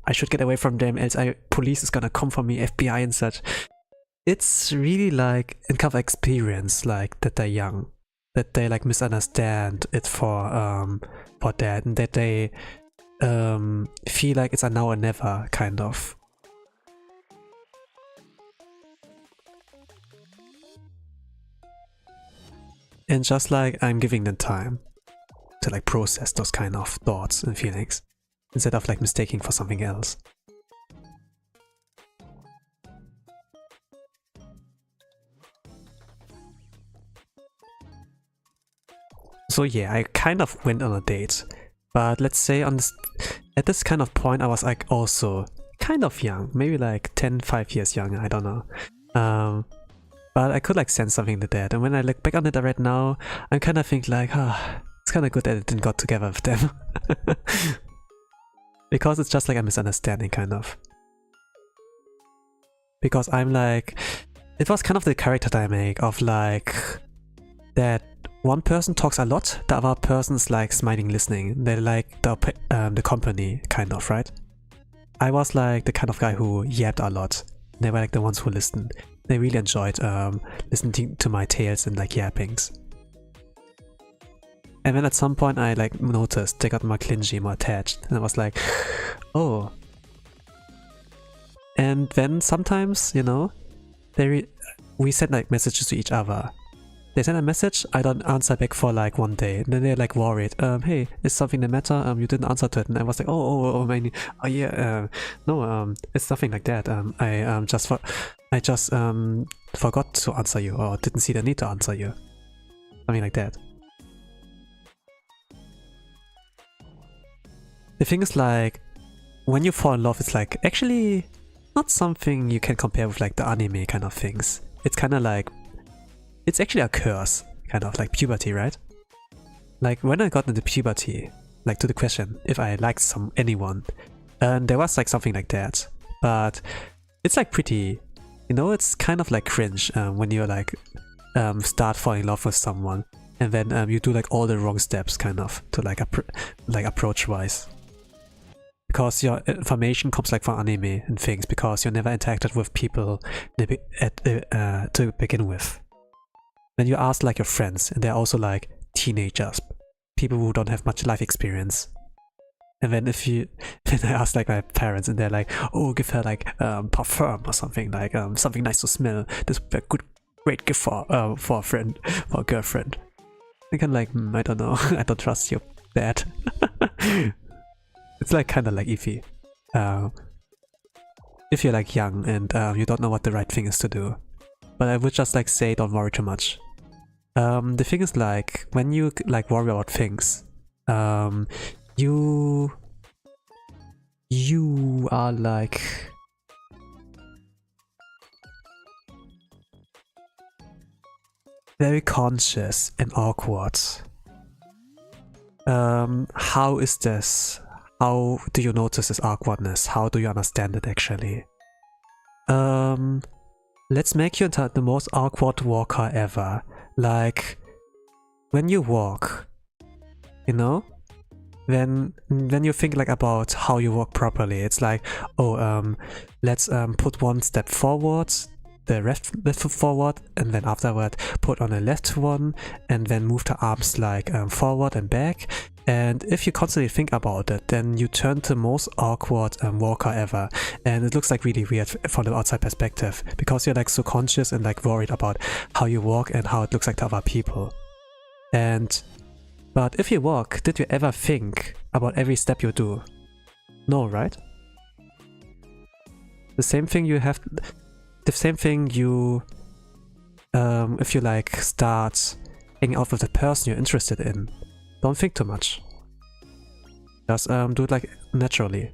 I should get away from them, else police is gonna come for me, FBI and such. It's really like in kind of experience, like that they're young, that they like misunderstand it for that, and that they feel like it's a now or never kind of. and just like I'm giving them time to like process those kind of thoughts and feelings instead of like mistaking for something else. So yeah, I kind of went on a date, but let's say on this, at this kind of point I was like also kind of young, maybe like 5 years younger, I don't know. But I could like sense something to that, and when I look back on it right now, I kind of think like, it's kind of good that it didn't got together with them. Because it's just like a misunderstanding kind of. Because I'm like, it was kind of the character dynamic of like, that one person talks a lot, the other person's like smiling, listening. They're like the company, kind of, right? I was like the kind of guy who yapped a lot. They were like the ones who listened. They really enjoyed listening to my tales and like yappings. And then at some point I like noticed they got more clingy, more attached, and I was like, oh. And then sometimes, you know, we send like messages to each other. They send a message, I don't answer back for like 1 day, and then they're like worried. Hey, is something the matter? You didn't answer to it, and I was like, oh, yeah, no, it's nothing like that. I just forgot to answer you, or didn't see the need to answer you, something like that. The thing is like, when you fall in love, it's like actually not something you can compare with like the anime kind of things. It's kind of like, it's actually a curse, kind of like puberty, right? Like when I got into puberty, like to the question if I liked anyone, and there was like something like that, but it's like pretty, you know, it's kind of like cringe when you like start falling in love with someone, and then you do like all the wrong steps, kind of, to like approach wise. Because your information comes like from anime and things, because you never interacted with people to begin with. Then you ask like your friends, and they're also like teenagers, people who don't have much life experience. And then then I ask like my parents, and they're like, oh, give her like parfum or something, like something nice to smell. This would be a great gift for a friend, for a girlfriend. I kind of like, I don't know, I don't trust you that. It's like kind of like iffy. If you're like young and you don't know what the right thing is to do. But I would just like say, don't worry too much. The thing is like, when you like worry about things, you are like very conscious and awkward. How is this? How do you notice this awkwardness? How do you understand it actually? Let's make you the most awkward walker ever. Like, when you walk, you know, when you think like about how you walk properly, it's like, oh, let's put one step forward, the left foot forward, and then afterward put on the left one, and then move the arms like forward and back. And if you constantly think about it, then you turn to the most awkward walker ever, and it looks like really weird from the outside perspective, because you're like so conscious and like worried about how you walk and how it looks like to other people. But if you walk, did you ever think about every step you do? No, right? The same thing you have, the same thing you, if you like start hanging out with the person you're interested in, don't think too much. Just do it like naturally.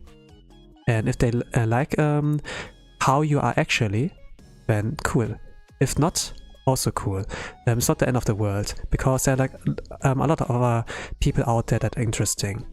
And if they like how you are actually, then cool. If not, also cool. It's not the end of the world, because there are like a lot of other people out there that are interesting.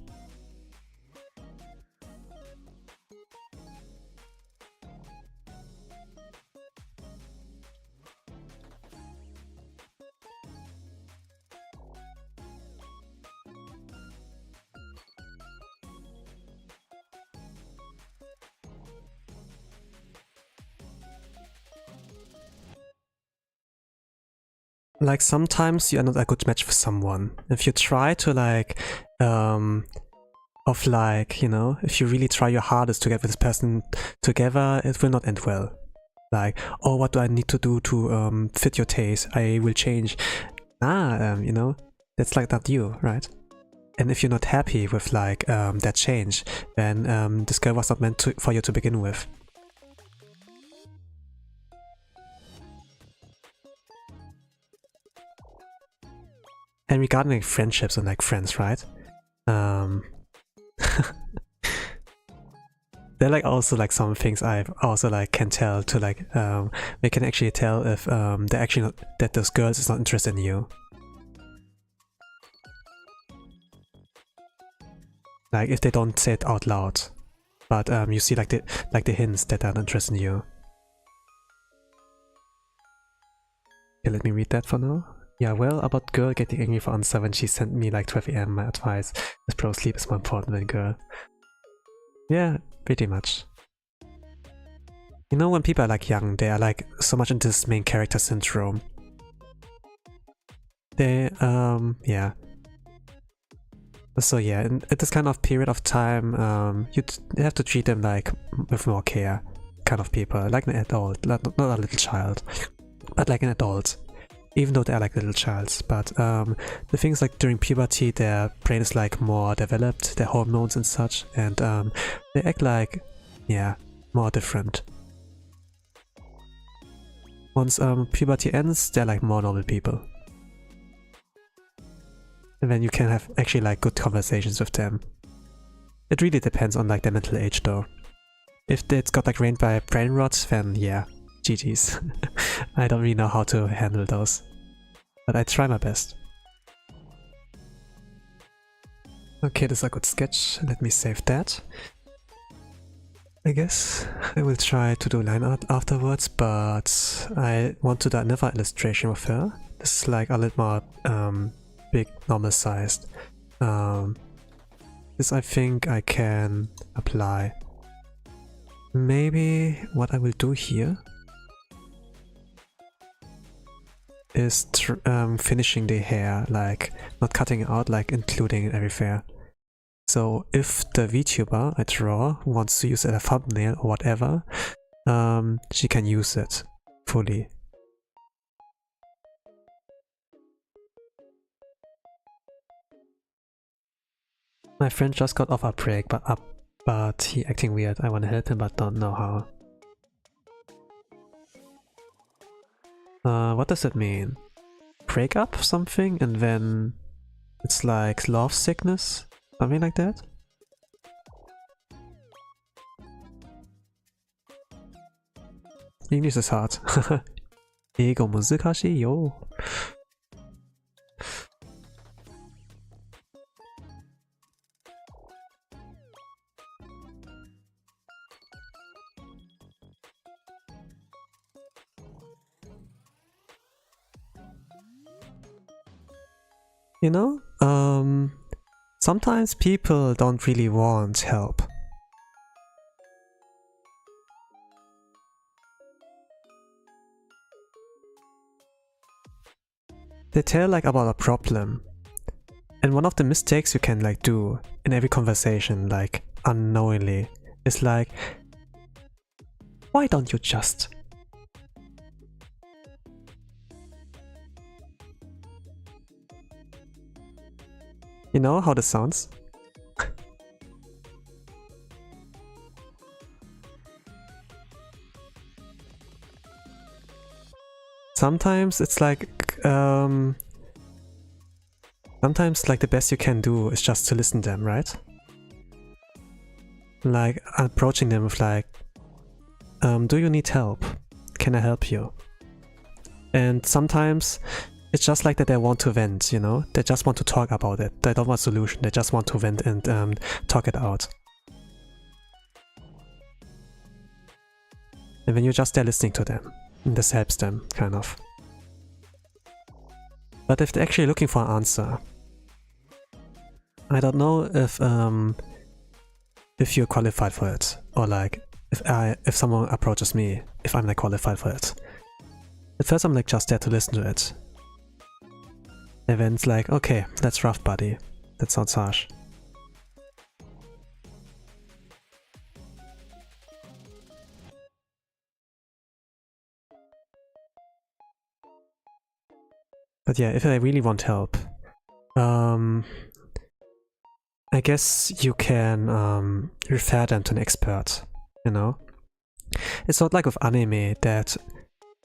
Like sometimes you are not a good match for someone. If you try to like, you know, if you really try your hardest to get with this person together, it will not end well. Like, oh, what do I need to do to fit your taste? I will change. you know, that's like not you, right? And if you're not happy with like that change, then this girl was not meant for you to begin with. And regarding like friendships and like friends, right? There are like also like some things I also like can tell to like they can actually tell if they're actually not, that those girls is not interested in you. Like if they don't say it out loud, but you see like the hints that are not interested in you. Okay, let me read that for now. Yeah, well, about girl getting angry for answer when she sent me like 12 AM my advice. This pro sleep is more important than girl. Yeah, pretty much. You know, when people are like young, they are like so much into this main character syndrome. They, yeah. So yeah, at this kind of period of time, you have to treat them like with more care, kind of people, like an adult, not a little child, but like an adult. Even though they're like little childs, but the things like during puberty, their brain is like more developed, their hormones and such, and they act like, yeah, more different. Once puberty ends, they're like more normal people. And then you can have actually like good conversations with them. It really depends on like their mental age though. If it's got like rained by brain rot, then yeah, GG's. I don't really know how to handle those. But I try my best. Okay, this is a good sketch. Let me save that. I guess I will try to do line art afterwards, but I want to do another illustration with her. This is like a little more big, normal sized. This I think I can apply. Maybe what I will do here is finishing the hair, like not cutting it out, like including it everywhere. So if the VTuber I draw wants to use it as a thumbnail or whatever, she can use it fully. My friend just got off a break, but he acting weird. I wanna help him but don't know how. What does it mean? Break up something and then it's like love sickness? Something like that? English is hard. Ego muzukashi yo. You know, sometimes people don't really want help. They tell like about a problem. And one of the mistakes you can like do in every conversation, like unknowingly, is like, why don't you just? You know how this sounds? Sometimes it's like, sometimes like the best you can do is just to listen to them, right? Like approaching them with like, do you need help? Can I help you? And sometimes it's just like that they want to vent, you know? They just want to talk about it. They don't want a solution, they just want to vent and talk it out. And when you're just there listening to them, this helps them, kind of. But if they're actually looking for an answer, I don't know if you're qualified for it, or like if someone approaches me, if I'm like qualified for it. At first I'm like just there to listen to it. And then it's like, okay, that's rough, buddy. That sounds harsh. But yeah, if I really want help, I guess you can refer them to an expert, you know? It's not like with anime that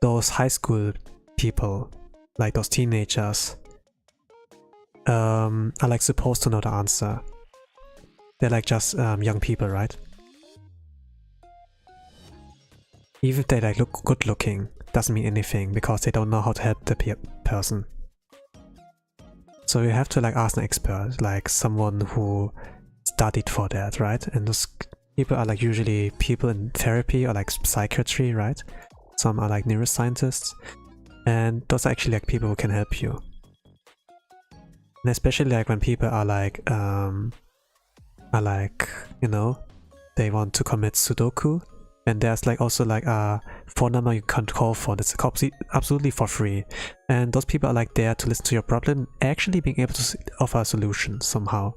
those high school people, like those teenagers, are like supposed to know the answer. They're like just young people, right? Even if they like look good looking, doesn't mean anything because they don't know how to help the person. So you have to like ask an expert, like someone who studied for that, right? And those people are like usually people in therapy or like psychiatry, right? Some are like neuroscientists, and those are actually like people who can help you. And especially like when people are like, you know, they want to commit Sudoku, and there's like also like a phone number you can call for that's absolutely for free. And those people are like there to listen to your problem, actually being able to offer a solution somehow.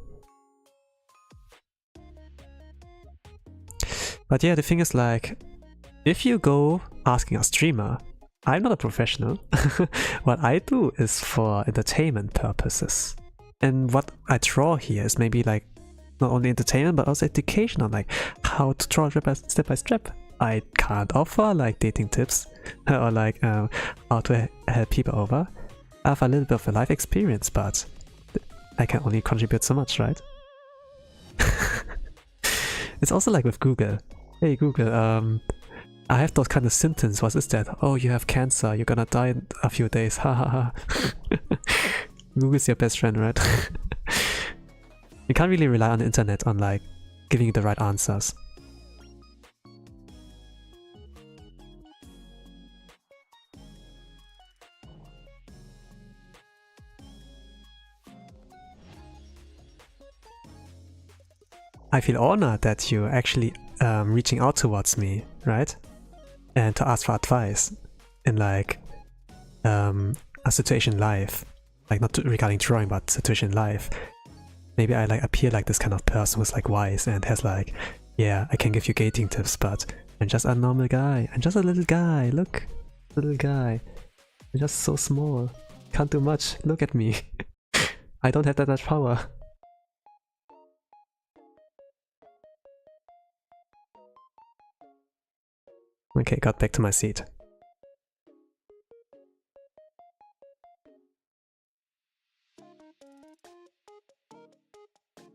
But yeah, the thing is like, if you go asking a streamer, I'm not a professional. What I do is for entertainment purposes. And what I draw here is maybe like not only entertainment but also educational, like how to draw step by step. I can't offer like dating tips or like how to help people over. I have a little bit of a life experience, but I can only contribute so much, right? It's also like with Google. Hey Google, I have those kind of symptoms. What is that? Oh, you have cancer. You're gonna die in a few days. Ha ha ha. Google's your best friend, right? You can't really rely on the internet on like giving you the right answers. I feel honored that you're actually reaching out towards me, right? And to ask for advice in like a situation in life. Like not regarding drawing, but situation in life. Maybe I like appear like this kind of person who's like wise and has like, yeah, I can give you dating tips, but I'm just a normal guy. I'm just a little guy. Look, little guy. I'm just so small. Can't do much. Look at me. I don't have that much power. Okay, got back to my seat.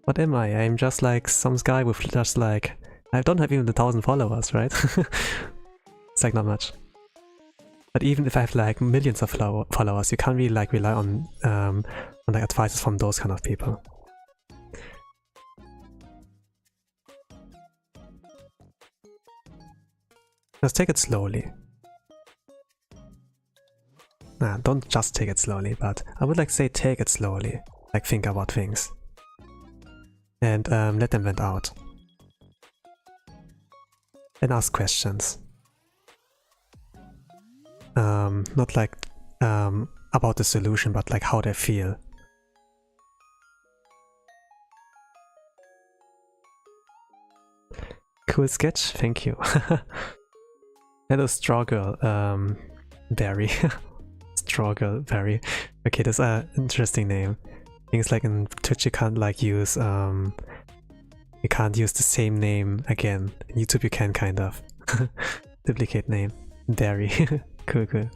What am I? I'm just like some guy with just like... I don't have even 1,000 followers, right? It's like not much. But even if I have like millions of followers, you can't really like rely on like advices from those kind of people. Just take it slowly. Nah, don't just take it slowly, but I would like say take it slowly. Like think about things. And let them vent out. And ask questions. Not like about the solution, but like how they feel. Cool sketch, thank you. Hello Straw Girl, Barry. Straw Girl, Barry. Okay, that's an interesting name. Things like in Twitch you can't like use you can't use the same name again. In YouTube you can kind of. Duplicate name. Barry. Cool, cool.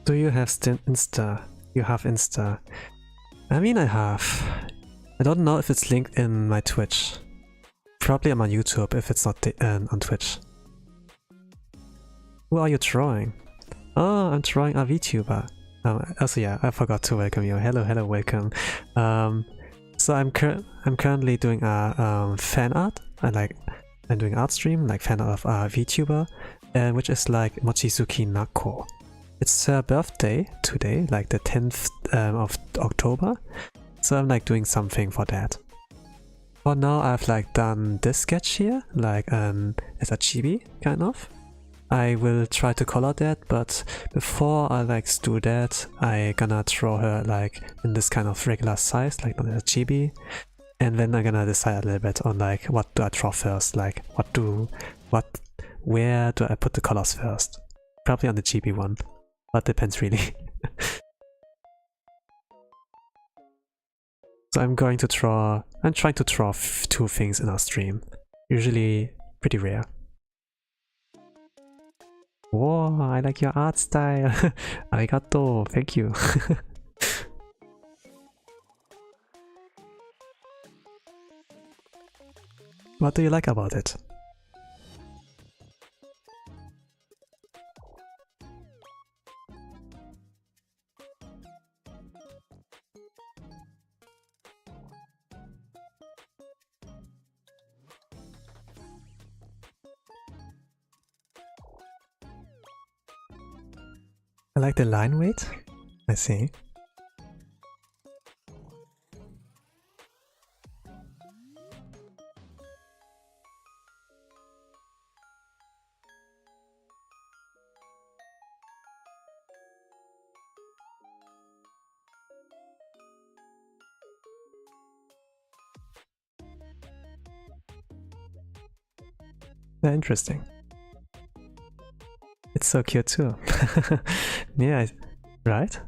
Do you have Insta? You have Insta. I mean, I have. I don't know if it's linked in my Twitch. Probably I'm on YouTube if it's not on Twitch. Who are you drawing? Oh, I'm drawing a VTuber. Also, yeah, I forgot to welcome you. Hello, hello, welcome. So I'm currently doing a fan art. I'm doing art stream, like fan art of a VTuber, which is like Mochizuki Naco. It's her birthday today, like the 10th of October. So I'm like doing something for that. For now I've like done this sketch here, like as a chibi, kind of. I will try to color that, but before I like do that, I gonna draw her like in this kind of regular size, like on a chibi, and then I'm gonna decide a little bit on like what do I draw first, like where do I put the colors first? Probably on the chibi one, but depends really. So I'm trying to draw two things in our stream, usually pretty rare. Whoa, I like your art style. Arigato, thank you. What do you like about it? I like the line weight. I see. Yeah, interesting. It's so cute too. Yeah, right?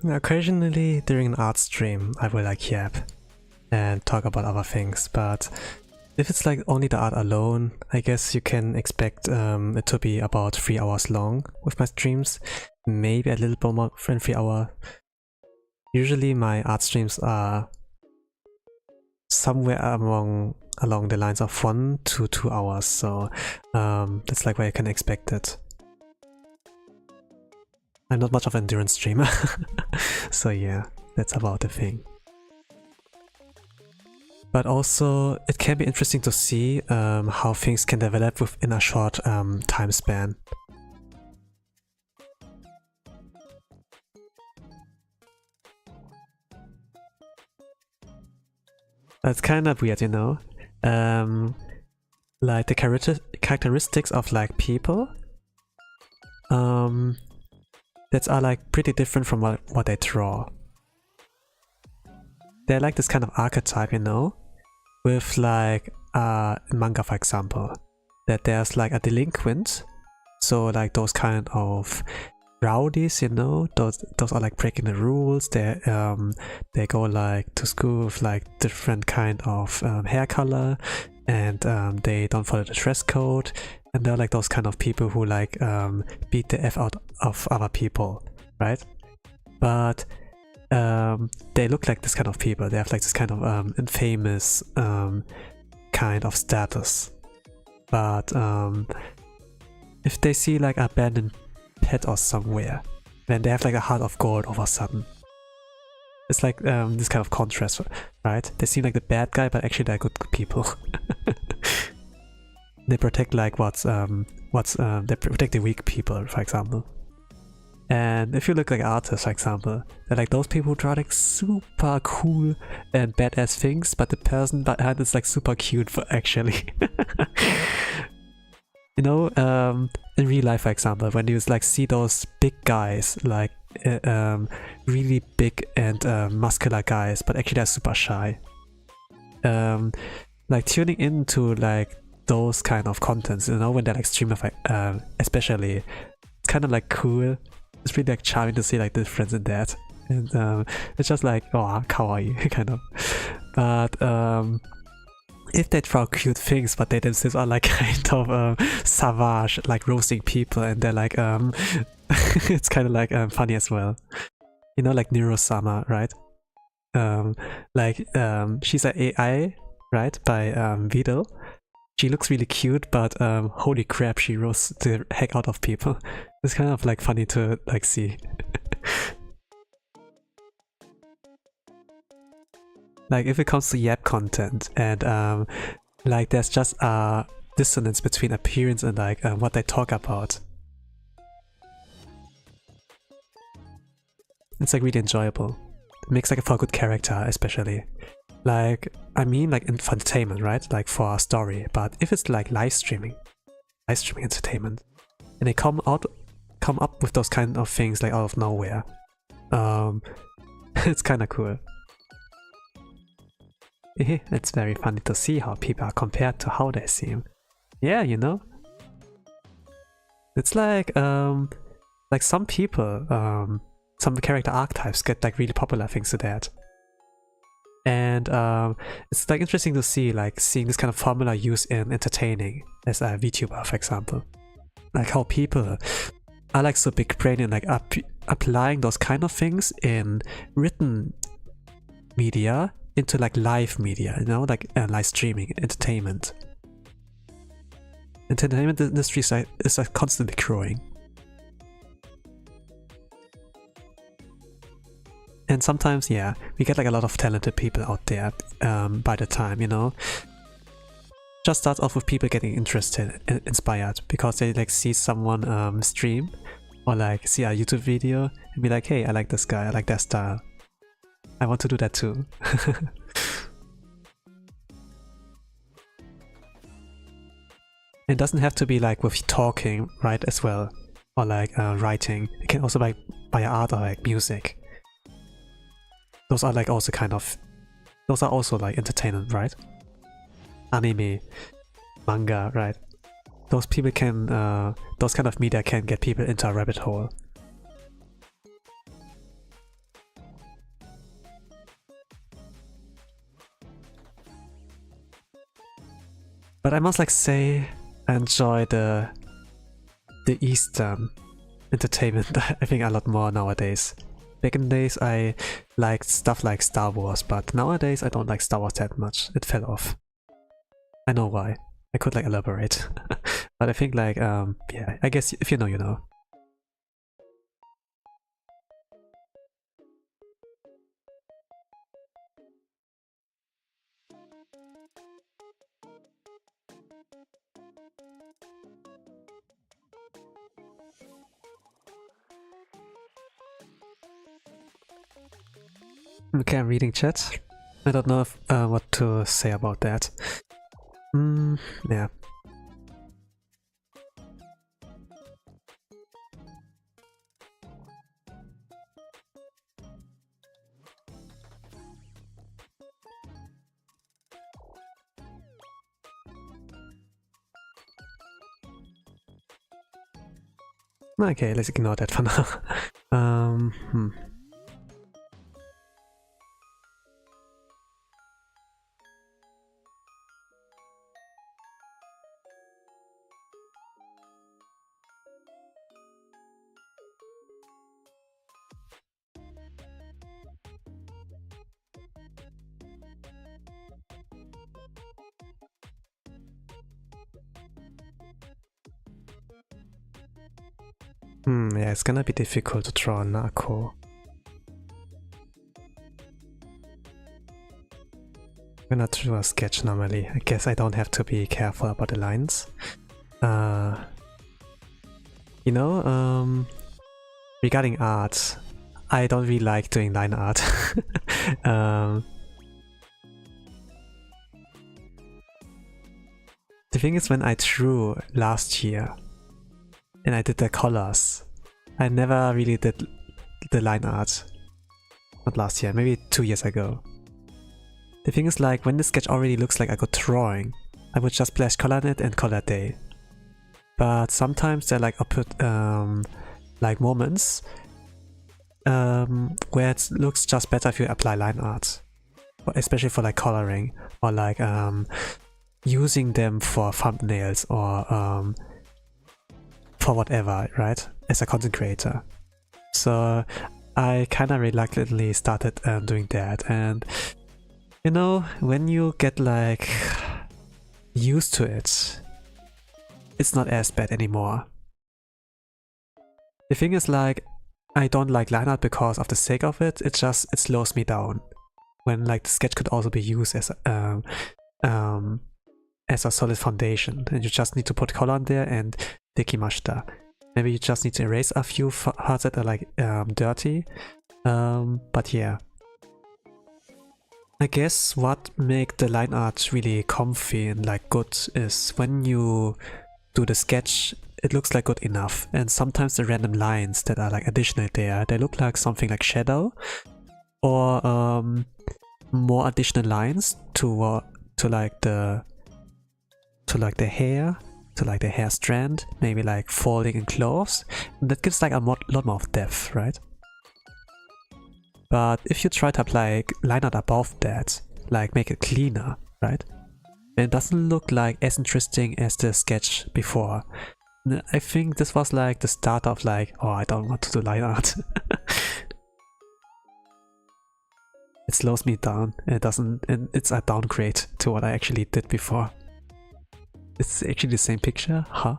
Occasionally during an art stream I will like yap and talk about other things, but if it's like only the art alone, I guess you can expect it to be about 3 hours long with my streams, maybe a little bit more than 3 hours. Usually my art streams are somewhere along the lines of 1 to 2 hours, so that's like where you can expect it. I'm not much of an endurance streamer, so yeah, that's about the thing. But also, it can be interesting to see how things can develop within a short time span. That's kind of weird, you know? Like the characteristics of like people that are like pretty different from what they draw. They're like this kind of archetype, you know? With like manga, for example, that there's like a delinquent, so like those kind of rowdies, you know, those are like breaking the rules. They go like to school with like different kind of hair color, and they don't follow the dress code, and they're like those kind of people who like beat the F out of other people, right? But they look like this kind of people. They have like this kind of infamous kind of status. But if they see like an abandoned pet or somewhere, then they have like a heart of gold all of a sudden. It's like this kind of contrast, right? They seem like the bad guy, but actually they're good people. They protect like they protect the weak people, for example. And if you look like artists, for example, they're like those people who draw like super cool and badass things, but the person behind is like super cute actually. You know, in real life, for example, when you like see those big guys like really big and muscular guys, but actually they're super shy. Like tuning into like those kind of contents, you know, when they're like streaming, especially, it's kind of like cool. It's really like charming to see like the difference in that, and it's just like, oh, kawaii kind of. But if they draw cute things, but they themselves are like kind of savage, like roasting people, and they're like it's kind of like funny as well. You know, like Nero-sama, right? She's an AI, right, by Videl. She looks really cute, but holy crap, she roasts the heck out of people. It's kind of like funny to like see. Like if it comes to Yap content, and like there's just a dissonance between appearance and like what they talk about. It's like really enjoyable. It makes like for a good character, especially. Like, I mean like in entertainment, right? Like for a story. But if it's like live streaming entertainment, and they come up with those kind of things like out of nowhere, it's kind of cool. It's very funny to see how people are compared to how they seem. Yeah, you know? It's like some people, some character archetypes get like really popular thanks to that. And it's like interesting to see, like seeing this kind of formula used in entertaining as a VTuber, for example. Like how people are like so big brain and like applying those kind of things in written media into like live media, you know, like live streaming, entertainment. Entertainment industry is like constantly growing. And sometimes, yeah, we get like a lot of talented people out there by the time, you know. Just starts off with people getting interested and inspired because they like see someone stream or like see a YouTube video and be like, hey, I like this guy, I like that style. I want to do that too. It doesn't have to be like with talking, right, as well, or like writing. It can also be by art or like music. Those are like also kind of, those are also like entertainment, right? Anime, manga, right? Those people can, those kind of media can get people into a rabbit hole. But I must like say, I enjoy the Eastern entertainment I think a lot more nowadays. Back in the days I liked stuff like Star Wars, but nowadays I don't like Star Wars that much. It fell off. I know why. I could like elaborate. But I think like, yeah, I guess if you know, you know. Okay, I'm reading chat. I don't know if, what to say about that. Yeah. Okay, let's ignore that for now. Yeah, it's gonna be difficult to draw Naco. I'm gonna draw a sketch normally. I guess I don't have to be careful about the lines. You know, regarding art, I don't really like doing line art. The thing is, when I drew last year and I did the colors, I never really did the line art. Not last year, maybe 2 years ago. The thing is, like, when the sketch already looks like a good drawing, I would just splash color in it and call it a day. But sometimes there are like moments where it looks just better if you apply line art, especially for like coloring or like using them for thumbnails or for whatever, right? As a content creator. So I kind of reluctantly started doing that, and you know, when you get like used to it, it's not as bad anymore. The thing is, like, I don't like line art because of the sake of it. It slows me down when like the sketch could also be used as a solid foundation, and you just need to put color on there and dekimashita. Maybe you just need to erase a few parts that are like dirty, but yeah. I guess what makes the line art really comfy and like good is when you do the sketch, it looks like good enough, and sometimes the random lines that are like additional there, they look like something like shadow or more additional lines to like the hair strand, maybe like folding in clothes, and that gives like a lot more of depth, right? But if you try to apply line art above that, like make it cleaner, right? Then it doesn't look like as interesting as the sketch before. I think this was like the start of like, oh, I don't want to do line art. It slows me down. It's a downgrade to what I actually did before. It's actually the same picture, huh?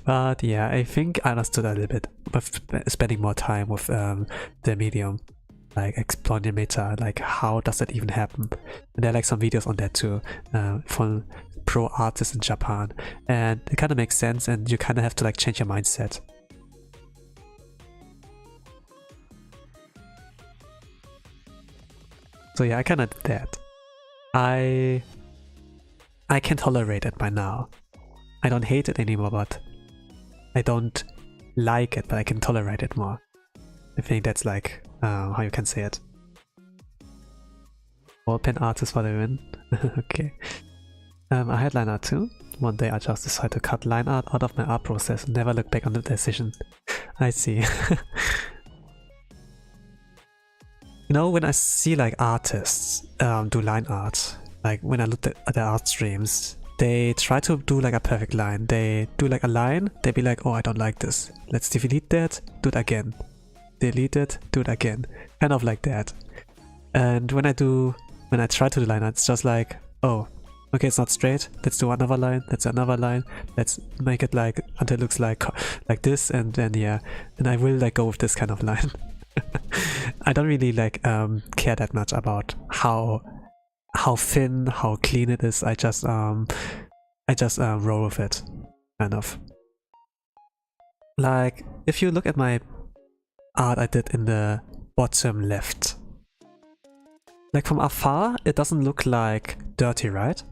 But yeah, I think I understood a little bit with spending more time with the medium, like exploring the meta, like how does that even happen? And there are like some videos on that too, from pro artists in Japan, and it kind of makes sense, and you kind of have to like change your mindset. So yeah, I kind of did that. I can tolerate it by now. I don't hate it anymore, but I don't like it, but I can tolerate it more. I think that's like how you can say it. All pen artist for the win. Okay. I had line art too. One day I just decided to cut line art out of my art process and never look back on the decision. I see. You know, when I see like artists do line art, like when I looked at their art streams, they try to do like a perfect line. They do like a line, they be like, oh, I don't like this. Let's delete that, do it again. Delete it, do it again. Kind of like that. And when I try to do line art, it's just like, oh, okay, it's not straight. Let's do another line. Let's do another line. Let's make it like until it looks like this, and then yeah, and I will like go with this kind of line. I don't really like care that much about how thin, how clean it is. I just roll with it, kind of. Like if you look at my art I did in the bottom left, like from afar, it doesn't look like dirty, right?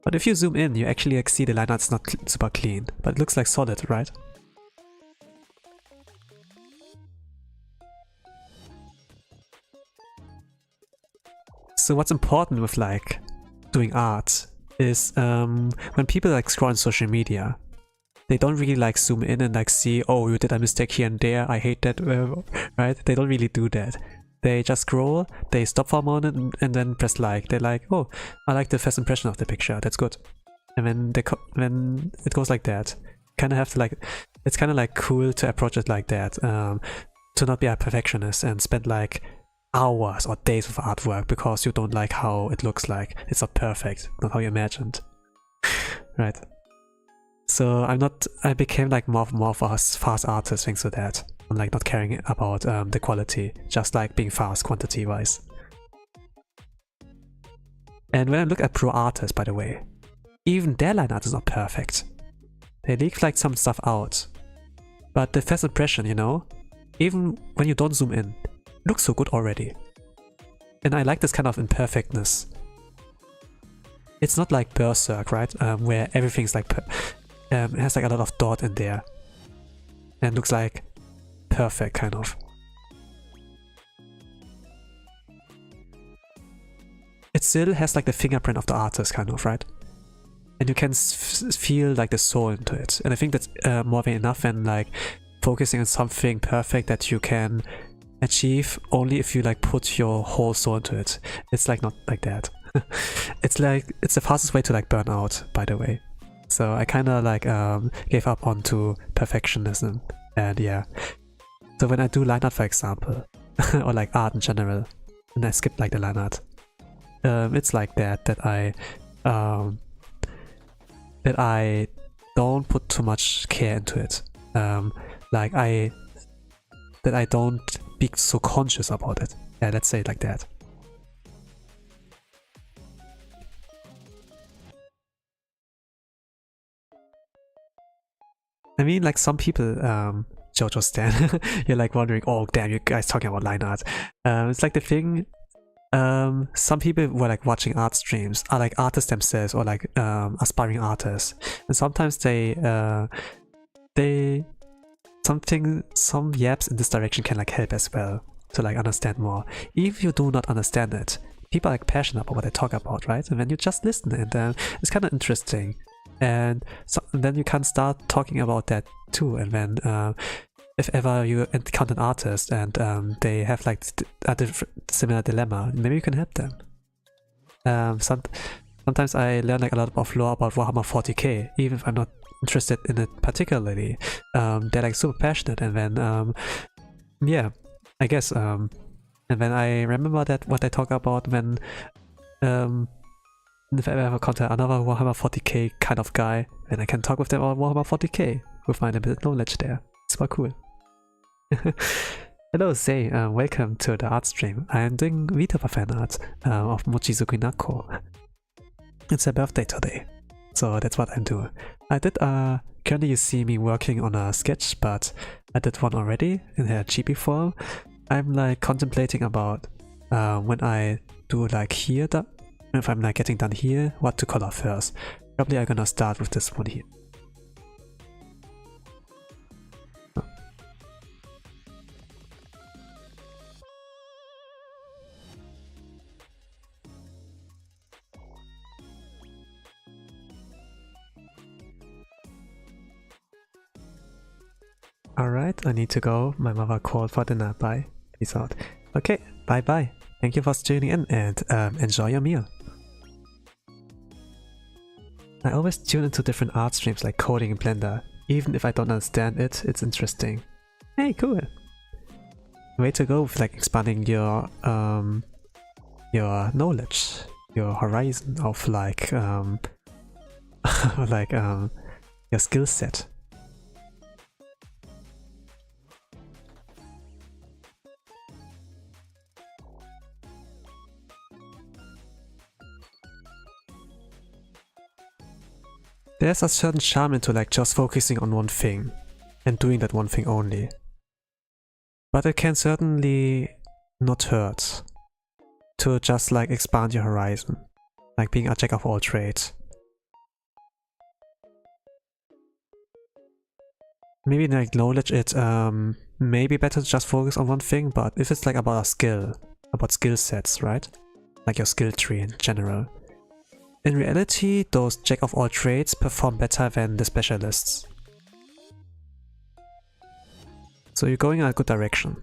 But if you zoom in, you actually like see the line art's not super clean, but it looks like solid, right? So what's important with like doing art is when people like scroll on social media, they don't really like zoom in and like see, oh, you did a mistake here and there, I hate that, right? They don't really do that. They just scroll, they stop for a moment and then press like. They're like, oh, I like the first impression of the picture, that's good. And then it goes like that. Kind of have to like, it's kind of like cool to approach it like that, to not be a perfectionist and spend like hours or days of artwork because you don't like how it looks like. It's not perfect, not how you imagined, right? So I became like more of a fast artist thanks to that. I'm like not caring about the quality, just like being fast quantity wise. And when I look at pro artists, by the way, even their line art is not perfect. They leave like some stuff out. But the first impression, you know, even when you don't zoom in, it looks so good already. And I like this kind of imperfectness. It's not like Berserk, right? Where everything's like it has like a lot of dot in there and looks like perfect, kind of. it still has like the fingerprint of the artist kind of, right? And you can feel like the soul into it. And I think that's more than enough than like focusing on something perfect that you can achieve only if you like put your whole soul into it. It's like not like that. It's like, it's the fastest way to like burn out, by the way. So I kind of like gave up onto perfectionism, and yeah. So when I do line art, for example, or like art in general, and I skip like the line art, it's like that I don't put too much care into it. Like I don't be so conscious about it. Yeah, let's say it like that. I mean, like some people, Jojo Stan, you're like wondering, oh damn, you guys talking about line art. It's like the thing, some people who are like watching art streams are like artists themselves or like aspiring artists. And sometimes some yaps in this direction can like help as well to like understand more. If you do not understand it, people are like passionate about what they talk about, right? And then you just listen, and it's kind of interesting. And then you can start talking about that too. And then if ever you encounter an artist and they have like a similar dilemma, maybe you can help them. Sometimes I learn like a lot of lore about Warhammer 40k, even if I'm not interested in it particularly. They're like super passionate, and then yeah, I guess and then I remember that what I talk about when if I ever encounter another Warhammer 40k kind of guy, then I can talk with them about Warhammer 40k with my limited knowledge there. It's super cool. Hello Zay, welcome to the art stream. I am doing VtuberFanart of Mochizuki Naco. It's her birthday today, so that's what I'm doing. I did currently you see me working on a sketch, but I did one already in her chibi form. I'm like contemplating about when I do like here, if I'm like getting done here, what to color first. Probably I'm gonna start with this one here. Alright, I need to go. My mother called for dinner. Bye. Peace out. Okay, bye bye. Thank you for tuning in, and enjoy your meal. I always tune into different art streams like coding in Blender. Even if I don't understand it, it's interesting. Hey, cool! Way to go with like expanding your knowledge, your horizon of like like your skill set. There's a certain charm into like just focusing on one thing and doing that one thing only. But it can certainly not hurt to just like expand your horizon, like being a jack of all trades. Maybe like knowledge it may be better to just focus on one thing, but if it's like about a skill, about skill sets, right? Like your skill tree in general. In reality, those jack of all trades perform better than the specialists. So you're going in a good direction.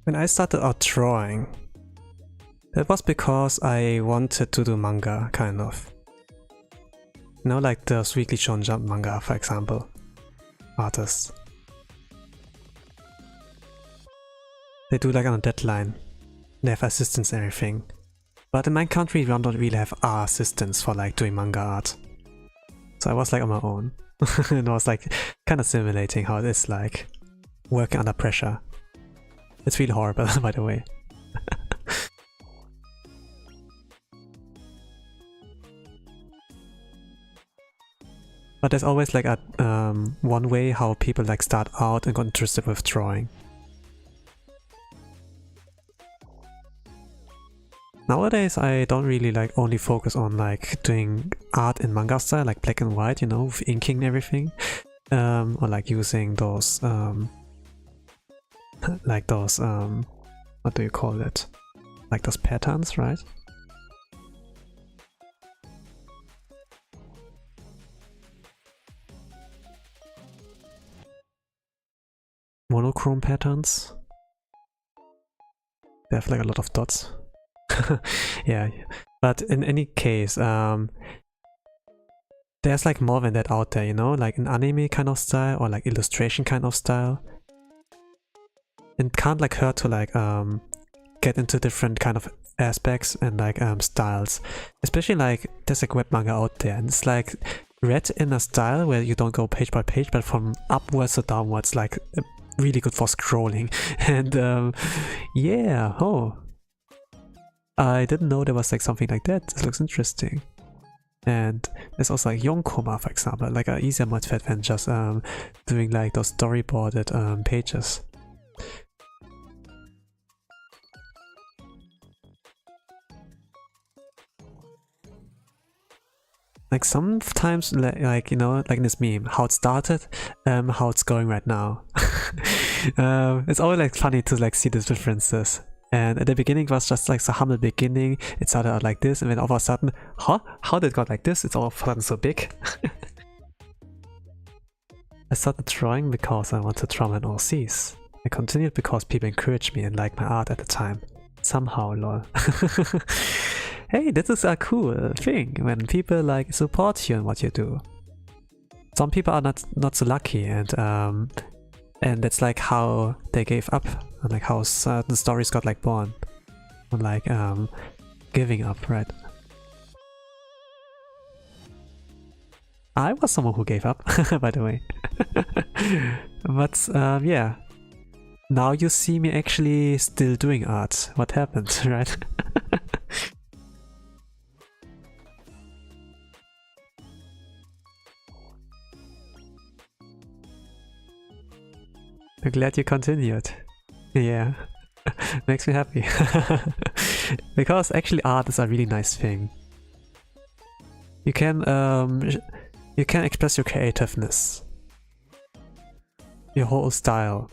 When I started out drawing, that was because I wanted to do manga, kind of. You know, like those Weekly Shonen Jump manga, for example. Artists. They do like on a deadline. They have assistants and everything. But in my country, we don't really have our assistants for like doing manga art. So I was like on my own. And I was like kind of simulating how it is like working under pressure. It's really horrible, by the way. But there's always like a one way how people like start out and got interested with drawing. Nowadays I don't really like only focus on like doing art in manga style, like black and white, you know, with inking and everything. Or like using those like those what do you call it? Like those patterns, right? Monochrome patterns. They have like a lot of dots. Yeah, but in any case, there's like more than that out there, you know, like an anime kind of style or like illustration kind of style. It can't like hurt to like get into different kind of aspects and like styles. Especially like there's like web manga out there and it's like read in a style where you don't go page by page, but from upwards to downwards, like really good for scrolling. And yeah, oh, I didn't know there was like something like that. This looks interesting. And there's also like Yonkoma, for example, like an easier mode than just doing like those storyboarded pages. Like sometimes, like, you know, like in this meme, how it started, how it's going right now. It's always like funny to like see the differences. And at the beginning it was just like a humble beginning. It started out like this, and then all of a sudden, huh? How did it got like this? It's all of a sudden so big. I started drawing because I wanted to draw my OCs. I continued because people encouraged me and liked my art at the time. Somehow, lol. Hey, this is a cool thing when people like support you in what you do. Some people are not so lucky, and that's like how they gave up, and like how certain stories got like born, and like giving up, right? I was someone who gave up, by the way. But yeah, now you see me actually still doing art. What happened, right? I'm glad you continued. Yeah, makes me happy. Because actually art is a really nice thing. You can express your creativeness, your whole style,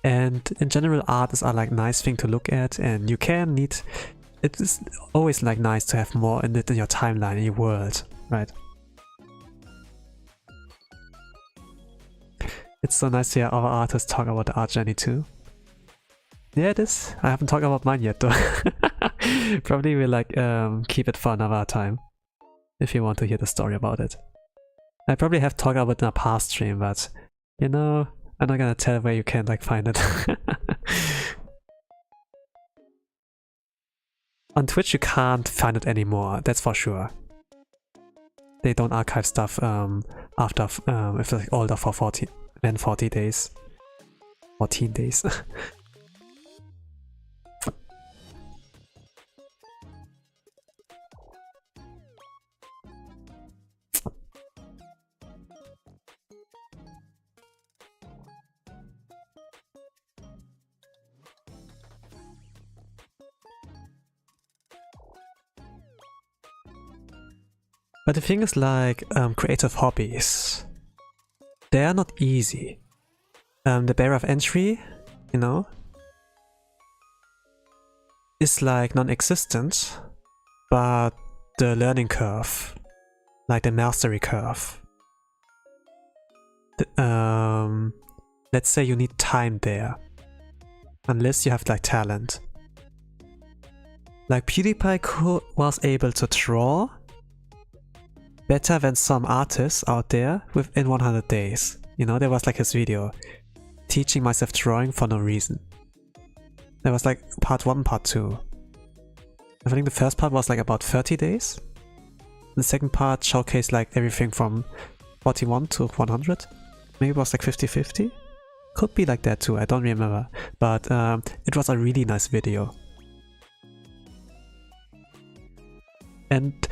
and in general art is a like nice thing to look at, and you can need. It is always like nice to have more in it in your timeline, in your world, right? It's so nice to hear other artists talk about the art journey too. Yeah, it is. I haven't talked about mine yet though. Probably we'll like keep it for another time, if you want to hear the story about it. I probably have talked about it in a past stream, but you know, I'm not gonna tell where you can like find it. On Twitch you can't find it anymore, that's for sure. They don't archive stuff after if it's like older for 40 days. 14 days. But the thing is like creative hobbies, they are not easy. The barrier of entry, you know, is like non-existent, but the learning curve, like the mastery curve, let's say you need time there, unless you have like talent. Like PewDiePie was able to draw better than some artists out there within 100 days. You know, there was like his video, teaching myself drawing for no reason. There was like part 1, part 2. I think the first part was like about 30 days. The second part showcased like everything from 41 to 100. Maybe it was like 50-50. Could be like that too, I don't remember. But it was a really nice video. And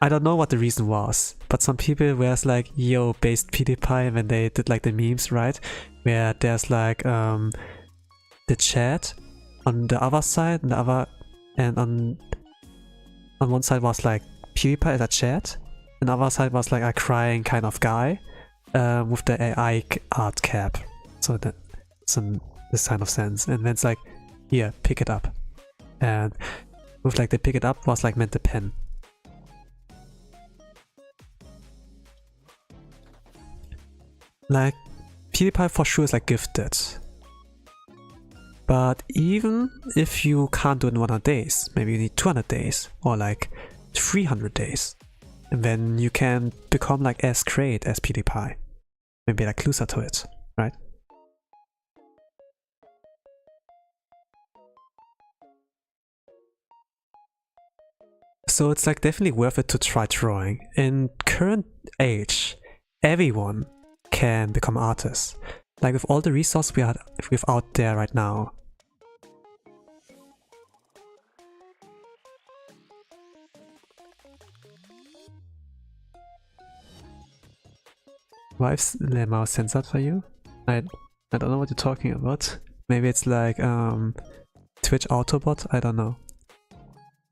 I don't know what the reason was, but some people were like, yo, based PewDiePie when they did like the memes, right? Where there's like the chat on the other side, and on one side was like PewDiePie as a chat, and the other side was like a crying kind of guy with the AI art cap. So that's this kind of sense. And then it's like, here, pick it up. And with like the pick it up was like meant the pen. Like, PewDiePie for sure is like gifted. But even if you can't do it in 100 days, maybe you need 200 days or like 300 days. And then you can become like as great as PewDiePie. Maybe like closer to it, right? So it's like definitely worth it to try drawing. In current age, everyone can become artists. Like with all the resources we have out there right now. Why is the mouse censored for you? I don't know what you're talking about. Maybe it's like Twitch Autobot, I don't know.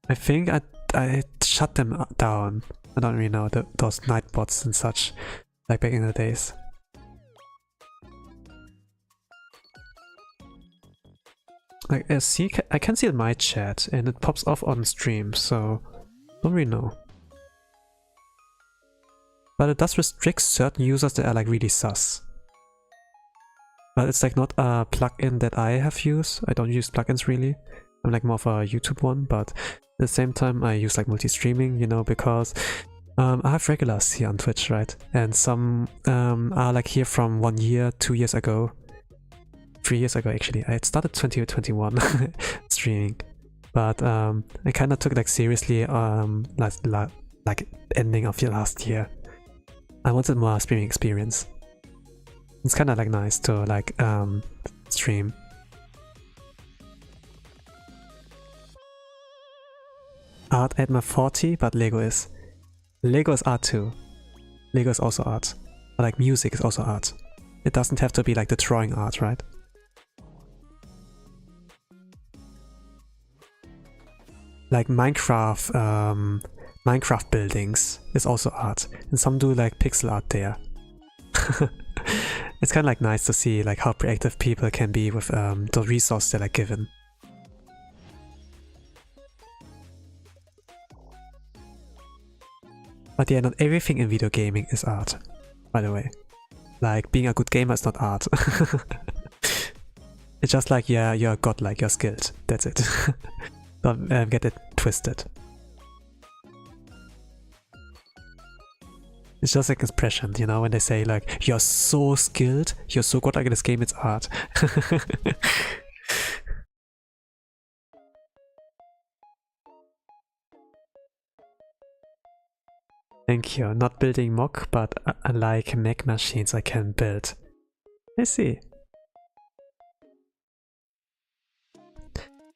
I think I shut them down. I don't really know, those nightbots and such, like back in the days. Like, I can see it in my chat and it pops off on stream, so don't really know. But it does restrict certain users that are like really sus. But it's like not a plugin that I have used. I don't use plugins really. I'm like more of a YouTube one, but at the same time I use like multi-streaming, you know, because I have regulars here on Twitch, right? And some are like here from 1 year, 2 years ago. 3 years ago actually. I had started 2021 streaming, but I kind of took it like seriously like ending of the last year. I wanted more streaming experience. It's kind of like nice to like stream. Art at my 40, but Lego is art too. Lego is also art. But like music is also art. It doesn't have to be like the drawing art, right? Like Minecraft buildings is also art, and some do like pixel art there. It's kind of like nice to see like how creative people can be with the resources that are given. But yeah, not everything in video gaming is art, by the way. Like being a good gamer is not art. It's just like, yeah, you're godlike, you're skilled, that's it. Don't get it twisted. It's just like expression, you know, when they say like, you're so skilled, you're so good like in this game, it's art. Thank you. Not building mock, but like Mac machines I can build. I see.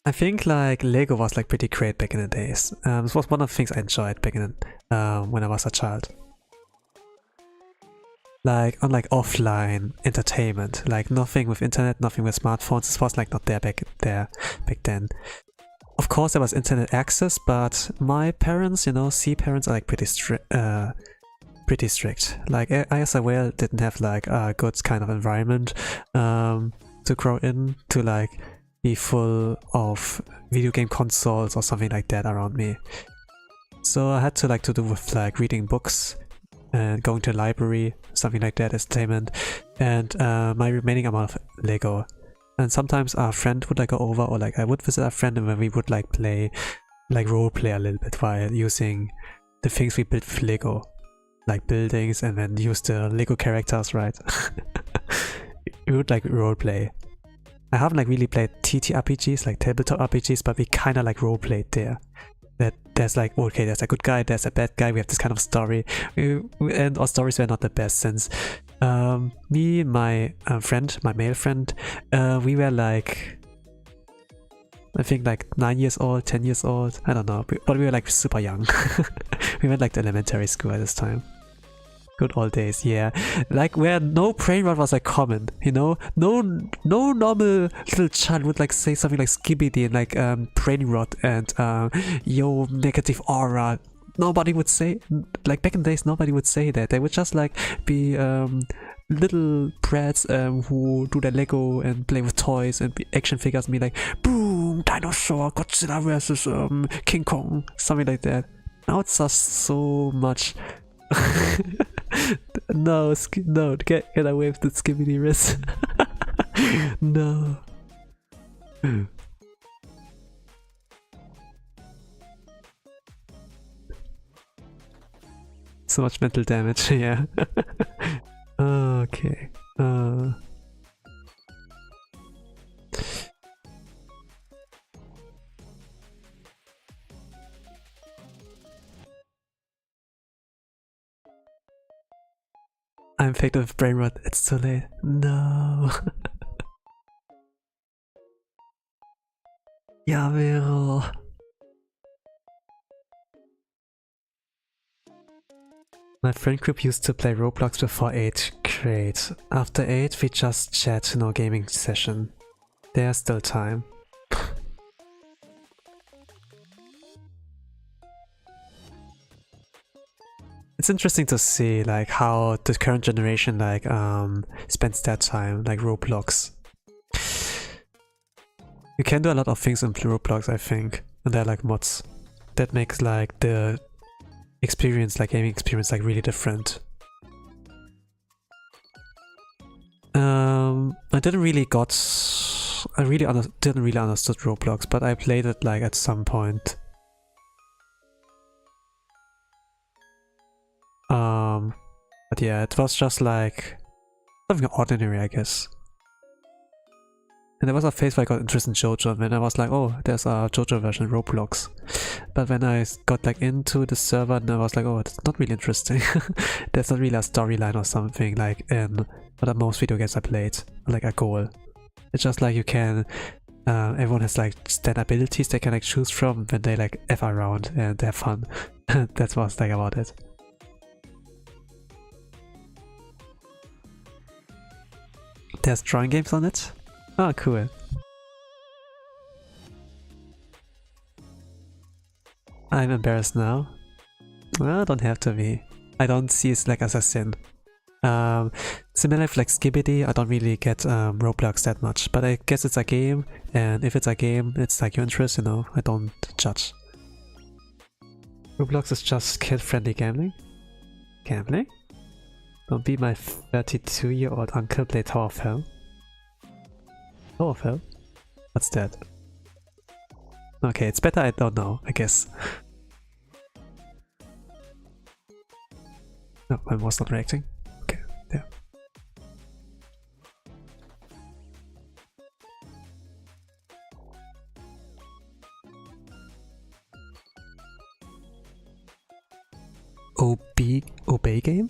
I think like Lego was like pretty great back in the days. This was one of the things I enjoyed back in when I was a child. Like on like offline entertainment, like nothing with internet, nothing with smartphones. This was like not there back then. Of course there was internet access, but my parents, you know, parents are like pretty strict. Like I as well didn't have like a good kind of environment to grow in, to like be full of video game consoles or something like that around me. So I had to like to do with like reading books and going to the library, something like that, entertainment, and my remaining amount of Lego. And sometimes our friend would like go over, or like I would visit a friend, and then we would like play, like role play a little bit while using the things we built with Lego, like buildings, and then use the Lego characters, right? We would like role play. I haven't like really played TTRPGs, like tabletop RPGs, but we kind of like roleplayed there. That there's like, okay, there's a good guy, there's a bad guy, we have this kind of story. And our stories were not the best since me, my friend, my male friend, we were like, I think like 9 years old, 10 years old, I don't know, but we were like super young. We went like to elementary school at this time. Good old days, yeah. Like where no brain rot was like common, you know? No normal little child would like say something like skibbity and like brain rot and yo negative aura. Nobody would say, like back in the days, nobody would say that. They would just like be little brats who do their Lego and play with toys and be action figures and be like, boom, dinosaur, Godzilla versus King Kong, something like that. Now it's just so much. No, no, get away with the skibbity wrist. No. So much mental damage, yeah. Okay. I'm infected with brain rot. It's too late. No. Ja, Vero. My friend group used to play Roblox before 8th grade. After 8, we just chat, no gaming session. There's still time. It's interesting to see like how the current generation like spends their time, like Roblox. You can do a lot of things in Roblox, I think, and they're like mods that makes like the experience, like gaming experience, like really different. I didn't really understood Roblox, but I played it like at some point. But yeah, it was just like something ordinary, I guess. And there was a phase where I got interested in JoJo, and then I was like, oh, there's a JoJo version of Roblox. But when I got like into the server, and I was like, oh, it's not really interesting. There's not really a storyline or something like in other most video games I played, like a goal. It's just like you can, everyone has like stand abilities they can like choose from when they like F around and have fun. That's what's like about it. There's drawing games on it? Oh, cool. I'm embarrassed now. Well, don't have to be. I don't see it like as a sin. Similar with like Skibbity, I don't really get Roblox that much, but I guess it's a game, and if it's a game, it's like your interest, you know, I don't judge. Roblox is just kid-friendly gambling? Gambling? Don't be my 32-year-old uncle play Tower of Hell. Tower of Hell? What's that? Okay, it's better I don't know, I guess. No, I was not reacting. Okay, there. Obey game?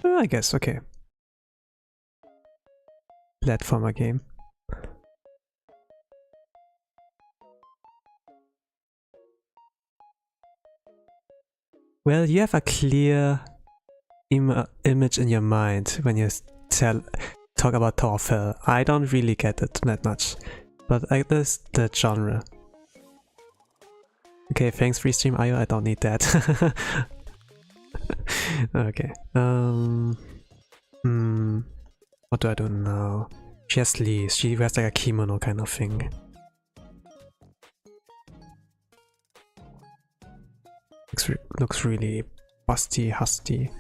I guess, okay. Platformer game. Well, you have a clear image in your mind when you talk about Tower of Hell. I don't really get it that much, but I guess the genre. Okay, thanks Freestream IO, I don't need that. Okay. What do I do now? She has sleeves. She wears like a kimono kind of thing. Looks really busty, husty.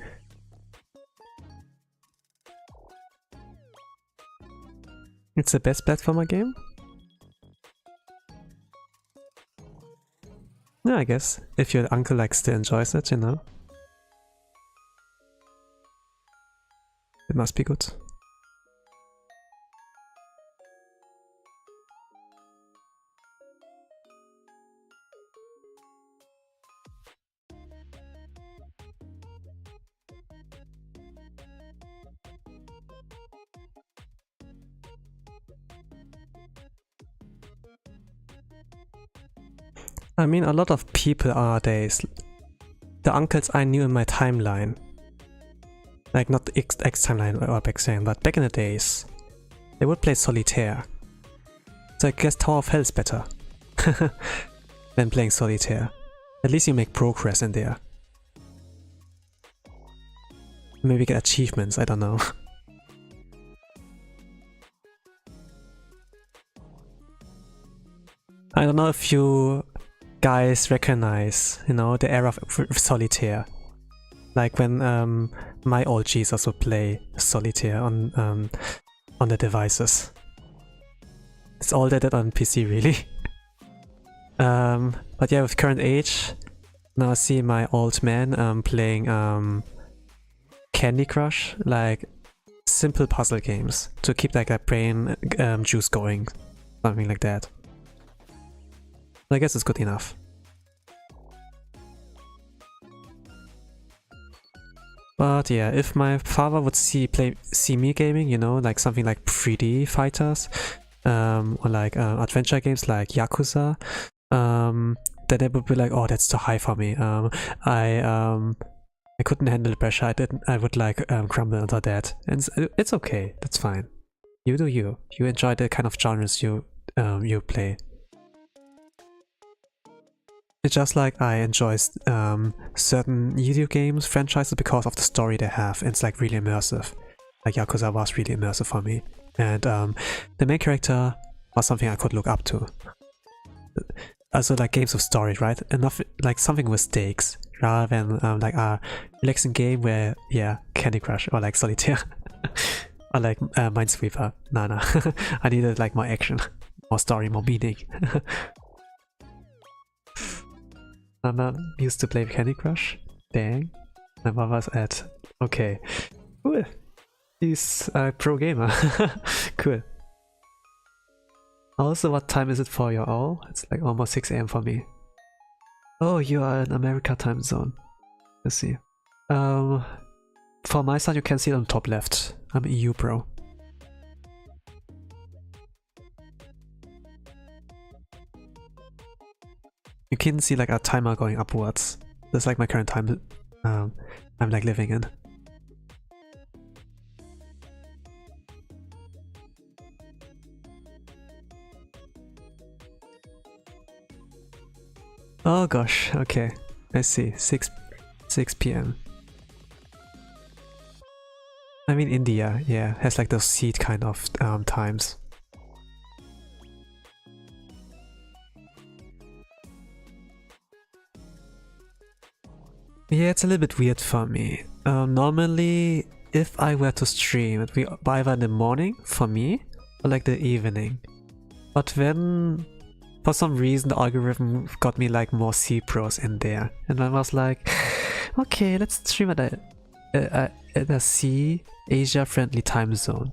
It's the best platformer game? Yeah, I guess. If your uncle like still enjoys it, you know. It must be good. I mean, a lot of people nowadays, the uncles I knew in my timeline, like not X timeline or back then, but back in the days, they would play solitaire. So I guess Tower of Hell is better than playing solitaire. At least you make progress in there. Maybe get achievements, I don't know. I don't know if you guys recognize, you know, the era of solitaire. Like when my old Jesus would play solitaire on the devices. It's all they did on PC, really. But yeah, with current age, now I see my old man playing Candy Crush, like simple puzzle games to keep like that brain juice going, something like that. I guess it's good enough. But yeah, if my father would see me gaming, you know, like something like 3D fighters, or like adventure games like Yakuza, then it would be like, oh, that's too high for me. I couldn't handle the pressure. I would like crumble under that, and it's okay. That's fine. You do you. You enjoy the kind of genres you play. It's just like I enjoy certain video games franchises because of the story they have, and it's like really immersive. Like Yakuza was really immersive for me, and the main character was something I could look up to. Also like games with story, right? Enough like something with stakes, rather than like a relaxing game where, yeah, Candy Crush or like Solitaire or like Minesweeper. Nah. I needed like more action, more story, more meaning. I'm not used to play Candy Crush. Dang. My mother's at. Okay. Cool. He's a pro gamer. Cool. Also, what time is it for you all? It's like almost 6 AM for me. Oh, you are in America time zone. Let's see. For my side, you can see it on top left. I'm EU pro. You can see like a timer going upwards. That's like my current time I'm like living in. Oh gosh, okay. I see. 6 PM. I mean India, yeah, has like those seed kind of times. Yeah, it's a little bit weird for me. Normally, if I were to stream, it would be either in the morning for me or like the evening. But then, for some reason, the algorithm got me like more C-pros in there, and I was like, okay, let's stream at a C Asia-friendly time zone.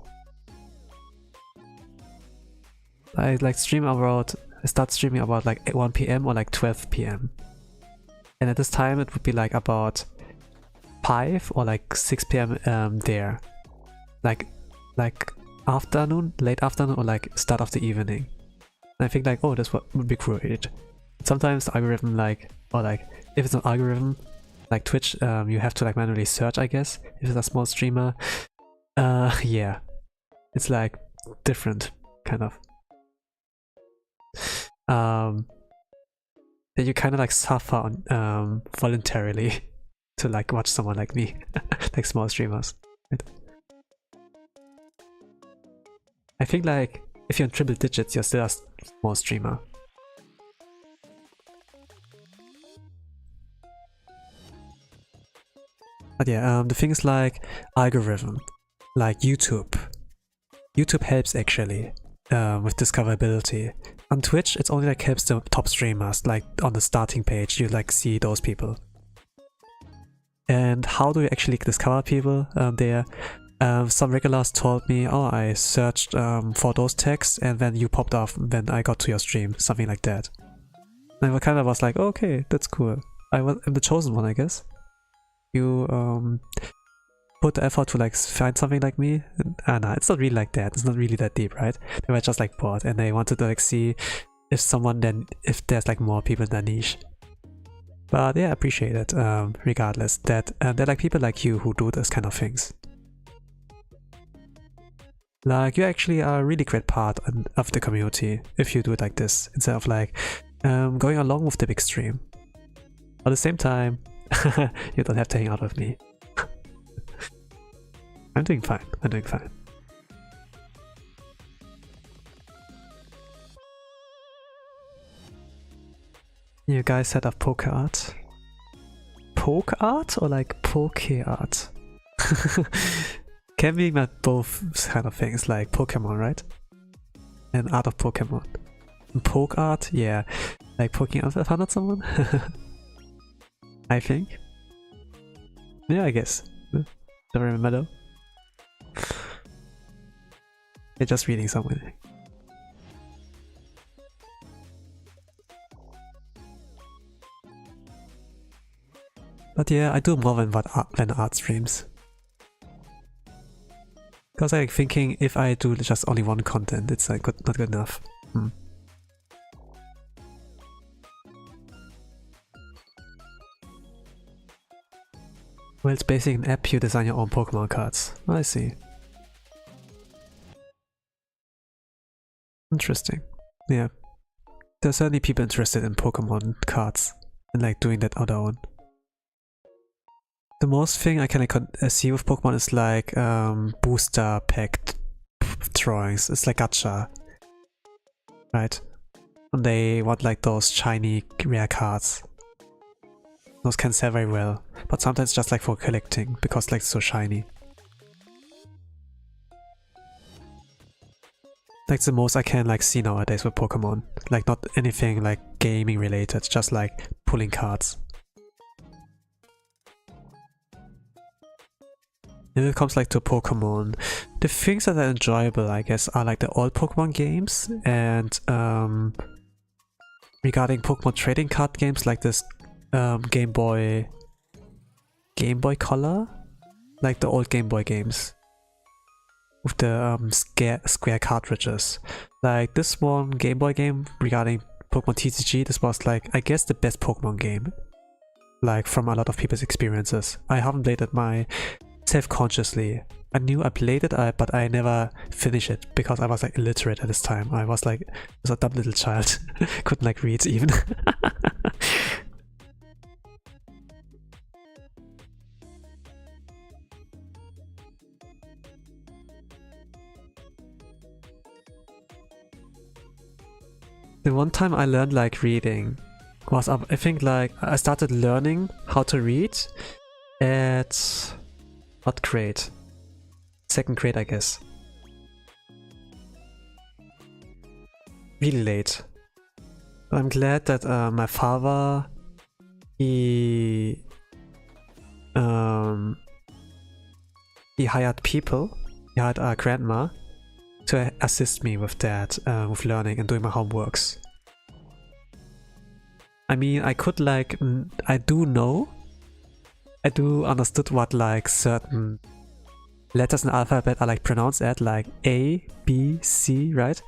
I like start streaming about like 1 PM or like 12 PM. And at this time it would be like about 5 or like 6 PM there. Like afternoon, late afternoon, or like start of the evening. And I think like, oh, this would be great. Sometimes the algorithm like, or like if it's an algorithm like Twitch, you have to like manually search, I guess, if it's a small streamer. Yeah, it's like different kind of. That you kind of like suffer on, voluntarily to like watch someone like me, like small streamers. Right? I think like if you're in triple digits, you're still a small streamer. But yeah, the thing is like algorithm, like YouTube. YouTube helps actually with discoverability. On Twitch, it's only like helps the top streamers, like on the starting page, you like see those people. And how do you actually discover people there? Some regulars told me, oh, I searched for those tags and then you popped off when I got to your stream, something like that. And I kind of was like, oh, okay, that's cool. I'm the chosen one, I guess. You put the effort to like find something like me. Nah, it's not really like that. It's not really that deep, right? They were just like bored and they wanted to like see if there's like more people in that niche. But yeah, I appreciate it, regardless, that there are like people like you who do those kind of things. Like, you actually are a really great part of the community if you do it like this, instead of like going along with the big stream. At the same time, you don't have to hang out with me. I'm doing fine, I'm doing fine. You guys set up poke art? Poke art or like poke art? Can be both kind of things, like Pokemon, right? And art of Pokemon. And poke art, yeah. Like poking fun at someone? I think. Yeah, I guess. Don't remember though. They're just reading somewhere. But yeah, I do more than art streams. Because I'm thinking if I do just only one content, it's like not good enough. Well, it's basically an app you design your own Pokemon cards. I see. Interesting. Yeah. There's certainly people interested in Pokemon cards and like doing that on their own. The most thing I can see with Pokemon is like booster pack drawings. It's like gacha, right? And they want like those shiny rare cards. Those can sell very well, but sometimes just like for collecting because like it's so shiny. Like the most I can like see nowadays with Pokemon. Like not anything like gaming related, just like pulling cards. If it comes like to Pokemon, the things that are enjoyable, I guess, are like the old Pokemon games, and regarding Pokemon trading card games like this Game Boy Color, like the old Game Boy games with the square cartridges. Like this one Game Boy game regarding Pokemon TCG, this was like, I guess, the best Pokemon game, like from a lot of people's experiences. I haven't played it self-consciously. I knew I played it, but I never finished it because I was like illiterate at this time. I was a dumb little child, couldn't like read even. The one time I learned like reading was, I think like I started learning how to read at what grade? 2nd grade, I guess. Really late. But I'm glad that my father, he hired people. He hired a grandma to assist me with that, with learning and doing my homeworks. I mean, I could like, I do understood what like certain letters in the alphabet are like pronounced at, like A, B, C, right?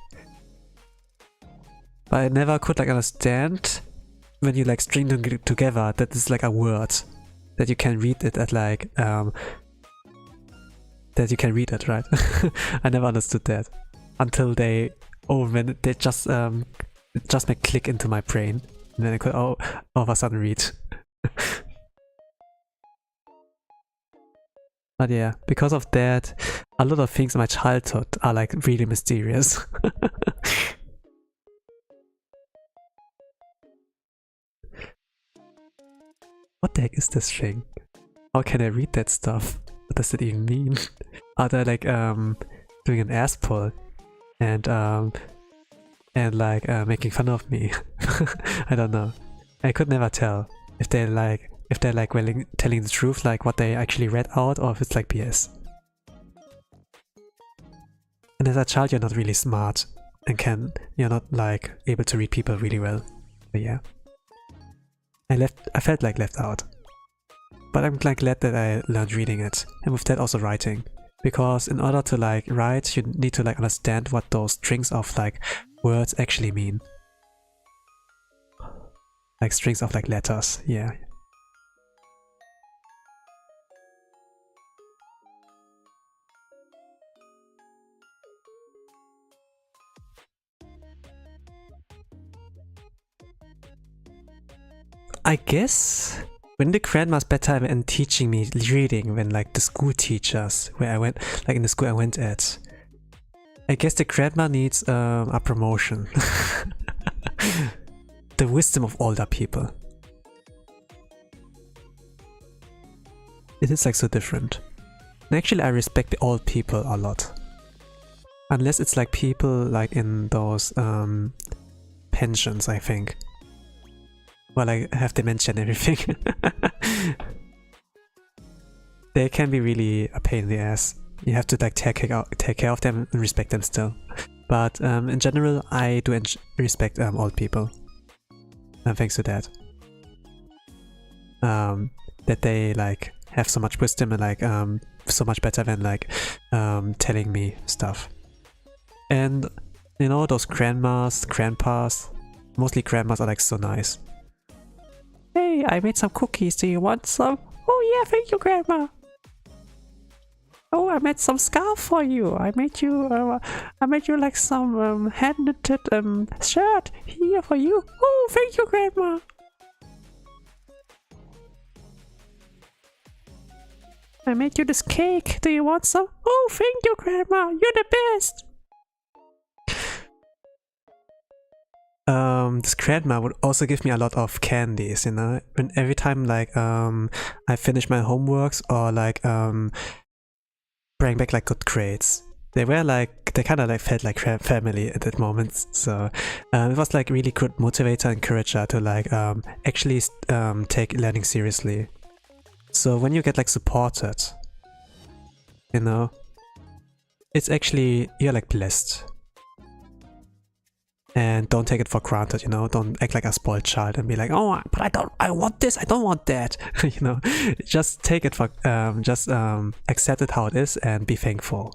But I never could like understand when you like string them together that it's like a word that you can read it at like that you can read it, right? I never understood that until when they just make click into my brain, and then I could all of a sudden read. But yeah, because of that, a lot of things in my childhood are like really mysterious. What the heck is this thing? How can I read that stuff? What does it even mean? Are they like doing an ass pull and like making fun of me? I don't know. I could never tell if they're like telling the truth, like what they actually read out, or if it's like BS. And as a child, you're not really smart and you're not like able to read people really well. But yeah, I felt like left out. But I'm like glad that I learned reading it, and with that also writing. Because in order to like write, you need to like understand what those strings of like words actually mean. Like strings of like letters, yeah. I guess when the grandma's better in teaching me reading than like the school teachers where I went, like in the school I went at. I guess the grandma needs a promotion. The wisdom of older people. It is like so different. And actually I respect the old people a lot. Unless it's like people like in those pensions, I think. Well, I have dementia and everything. They can be really a pain in the ass. You have to like take care of them and respect them still. But in general, I do respect old people. Thanks to that. That they like have so much wisdom and like so much better than like telling me stuff. And you know, those grandmas, grandpas, mostly grandmas are like so nice. Hey, I made some cookies, do you want some? Oh yeah, thank you, grandma. Oh, I made some scarf for you. I made you like some hand-knitted shirt here for you. Oh, thank you, grandma. I made you this cake. Do you want some? Oh, thank you, grandma. You're the best. This grandma would also give me a lot of candies, you know, and every time like I finish my homeworks or like bring back like good grades. They were like, they kind of like felt like family at that moment, so it was like really good motivator, encourager to like actually take learning seriously. So when you get like supported, you know, it's actually, you're like blessed. And don't take it for granted, you know, don't act like a spoiled child and be like, oh, but I want this, I don't want that, you know, just take it for, accept it how it is and be thankful.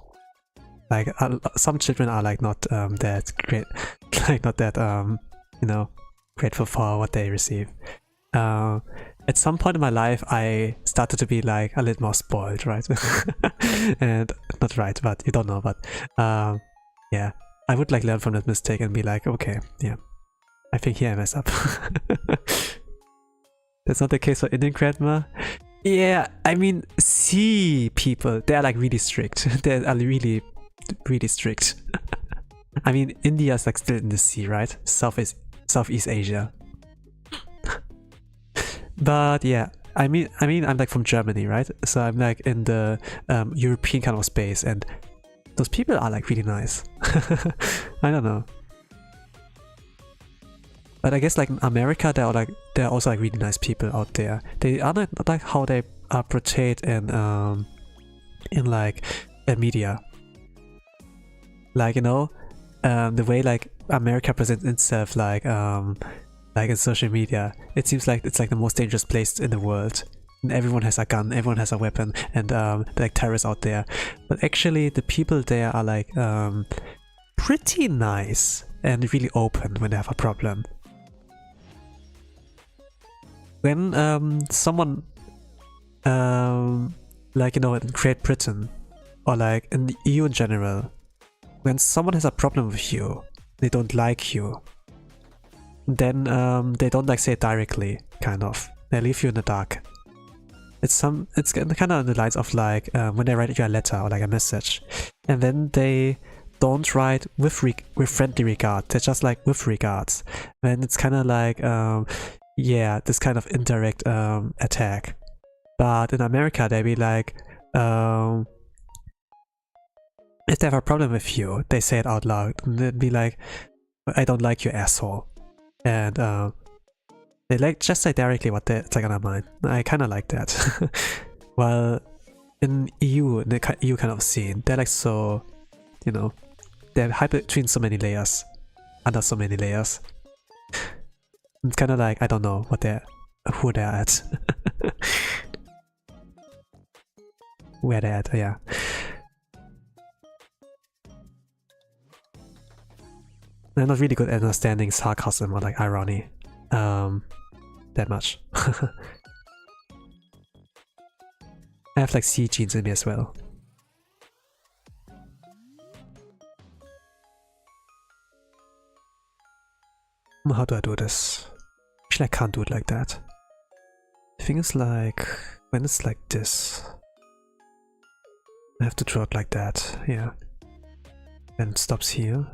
Like, some children are like not that great, like not that, you know, grateful for what they receive. At some point in my life, I started to be like a little more spoiled, right? And, not right, but you don't know, but, yeah. I would like learn from that mistake and be like, okay, yeah, I think here I messed up. That's not the case for Indian grandma. Yeah, I mean, sea people, they're like really strict. They are really, really strict. I mean, India's like still in the sea, right? Southeast Asia. But yeah, I mean, I'm like from Germany, right? So I'm like in the European kind of space, and those people are like really nice. I don't know. But I guess like in America, there are also like really nice people out there. They are not like how they are portrayed in like media. Like, you know, the way like America presents itself like in social media, it seems like it's like the most dangerous place in the world. And everyone has a gun, everyone has a weapon, and like terrorists out there. But actually, the people there are like pretty nice and really open when they have a problem. When someone like, you know, in Great Britain or like in the EU in general, when someone has a problem with you, they don't like you, then they don't like say it directly, kind of. They leave you in the dark. It's kind of on the lines of like when they write you a letter or like a message, and then they don't write with friendly regard. They're just like with regards. Then it's kind of like yeah, this kind of indirect attack. But in America, they be like if they have a problem with you, they say it out loud. And they'd be like, "I don't like you, asshole," and they like just say directly what it's like on their mind. I kind of like that. While in the EU kind of scene, they're like so, you know, they're hide between so many layers, under so many layers. It's kind of like, I don't know who they're at, where they're at. Yeah. I'm not really good at understanding sarcasm or like irony. that much. I have like C genes in me as well. How do I do this? Actually, I can't do it like that. The thing is, like, when it's like this, I have to draw it like that, yeah. Then it stops here.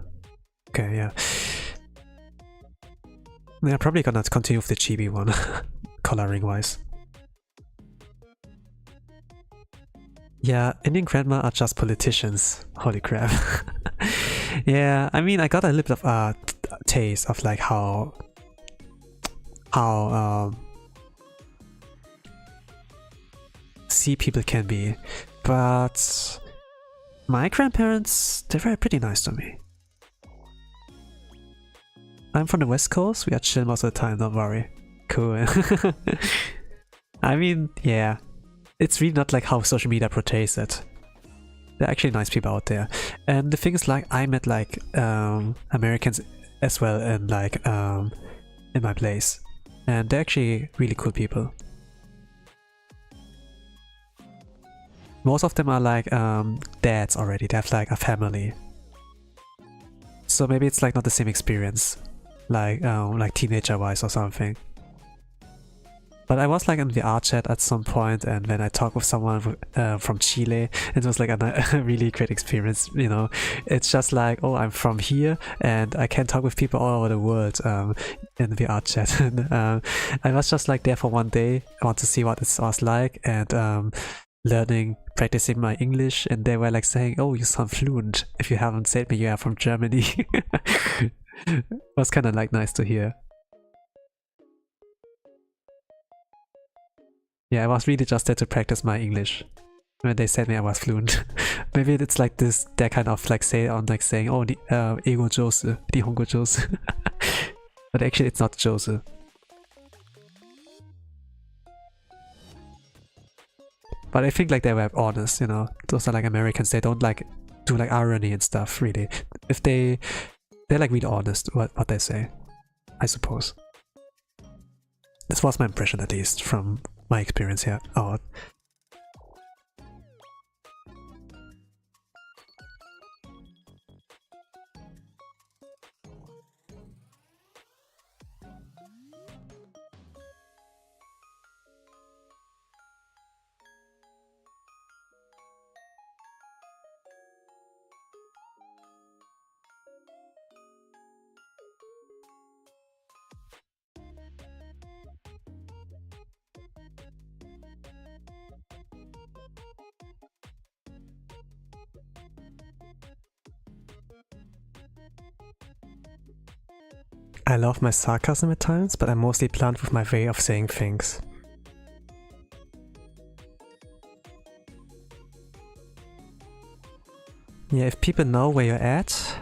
Okay, yeah. I'm probably gonna continue with the chibi one, coloring wise. Yeah, Indian grandma are just politicians. Holy crap. Yeah, I mean, I got a little bit of taste of like how sea people can be, but my grandparents, they were pretty nice to me. I'm from the West Coast, we are chill most of the time, don't worry. Cool. I mean, yeah, it's really not like how social media portrays it. There are actually nice people out there. And the thing is, like, I met like Americans as well in like in my place. And they're actually really cool people. Most of them are like dads already, they have like a family. So maybe it's like not the same experience, like teenager wise or something. But I was like in the art chat at some point, and when I talked with someone from Chile, it was like a really great experience, you know. It's just like, oh, I'm from here and I can talk with people all over the world in the art chat. And I was just like there for one day. I want to see what it was like, and practicing my English, and they were like saying, oh, you sound fluent. If you haven't said me, you are from Germany. It was kind of like nice to hear. Yeah, I was really just there to practice my English. When they said me I was fluent. Maybe it's like this, that kind of like saying, oh, Ego Jose, Nihongo Jose. But actually it's not Jose. But I think like they were honest, you know. Those are like Americans, they don't like do like irony and stuff, really. If they're like really honest what they say, I suppose. This was my impression, at least, from my experience here. Oh. I love my sarcasm at times, but I'm mostly blunt with my way of saying things. Yeah, if people know where you're at,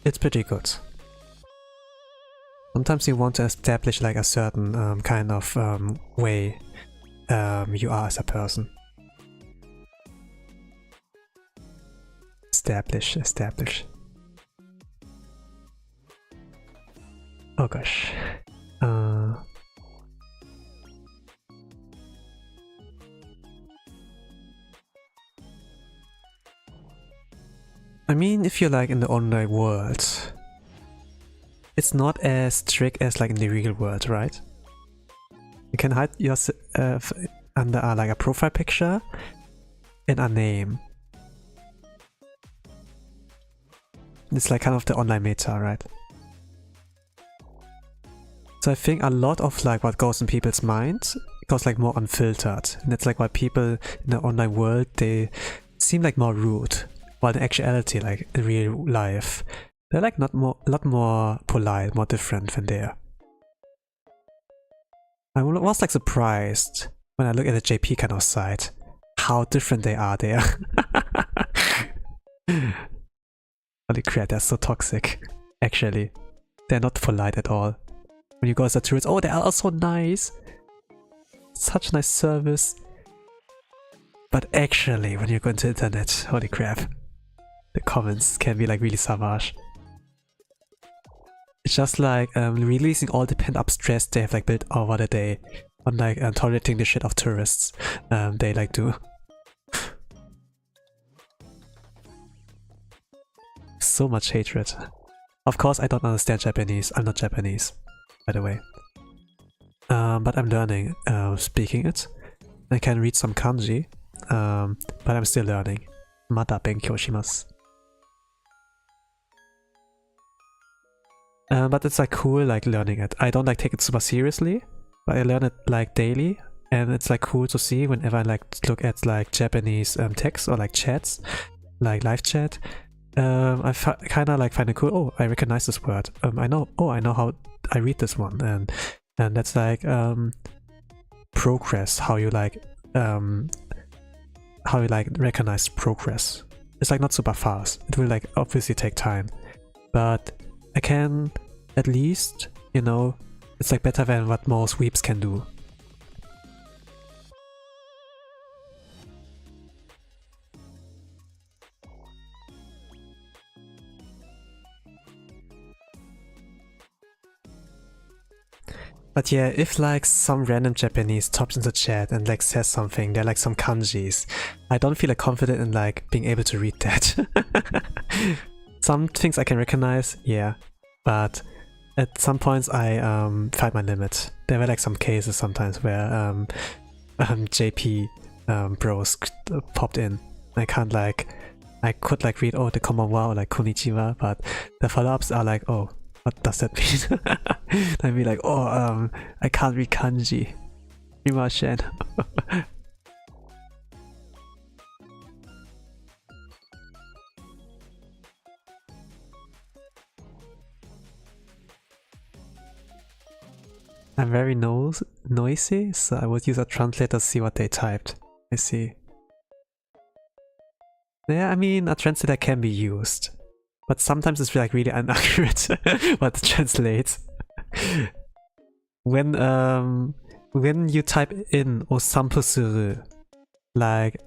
it's pretty good. Sometimes you want to establish like a certain kind of way you are as a person. Establish. Oh gosh. I mean, if you're like in the online world, it's not as strict as like in the real world, right? You can hide yourself under like a profile picture and a name. It's like kind of the online meta, right? So I think a lot of like what goes in people's minds goes like more unfiltered, and it's like why people in the online world, they seem like more rude, while in actuality, like in real life, they're like a lot more polite, more different than they are. I was like surprised when I look at the JP kind of side, how different they are there. Holy crap, they're so toxic. Actually, they're not polite at all. When you go as a tourist, oh, they are all so nice. Such nice service. But actually, when you go into the internet, holy crap, the comments can be like really savage. It's just like releasing all the pent up stress they have like built over the day on like tolerating the shit of tourists. They like do. So much hatred. Of course, I don't understand Japanese. I'm not Japanese, by the way. But I'm learning speaking it. I can read some kanji, but I'm still learning. Mata benkyou shimasu. But it's like cool, like learning it. I don't like take it super seriously, but I learn it like daily, and it's like cool to see whenever I like look at like Japanese text or like chats, like live chat. I kind of like find it cool. Oh, I recognize this word. I know. Oh, I know how I read this one, and that's like progress. How you like recognize progress. It's like not super fast. It will like obviously take time, but I can at least, you know, it's like better than what most weeps can do. But yeah, if like some random Japanese tops into chat and like says something, they're like some kanjis, I don't feel like confident in like being able to read that. Some things I can recognize, yeah, but at some points I find my limit. There were like some cases sometimes where JP bros popped in. I can't like, I could like read, oh, the konbanwa or like konnichiwa, but the follow-ups are like, oh, what does that mean? I'd be like, oh, I can't read kanji. Rimashen. I'm very noisy, so I would use a translator to see what they typed. I see. Yeah, I mean, a translator can be used, but sometimes it's like really inaccurate what it translates. When you type in osampu suru, like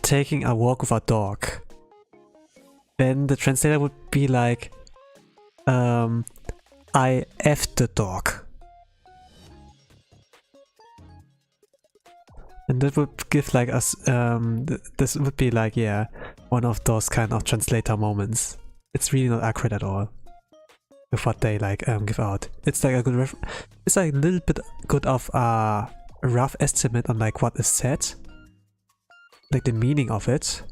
taking a walk with a dog, then the translator would be like, I F the dog. And that would give like us, this would be like, yeah, one of those kind of translator moments. It's really not accurate at all with what they like give out. It's like a good it's like a little bit good of a rough estimate on like what is said, like the meaning of it.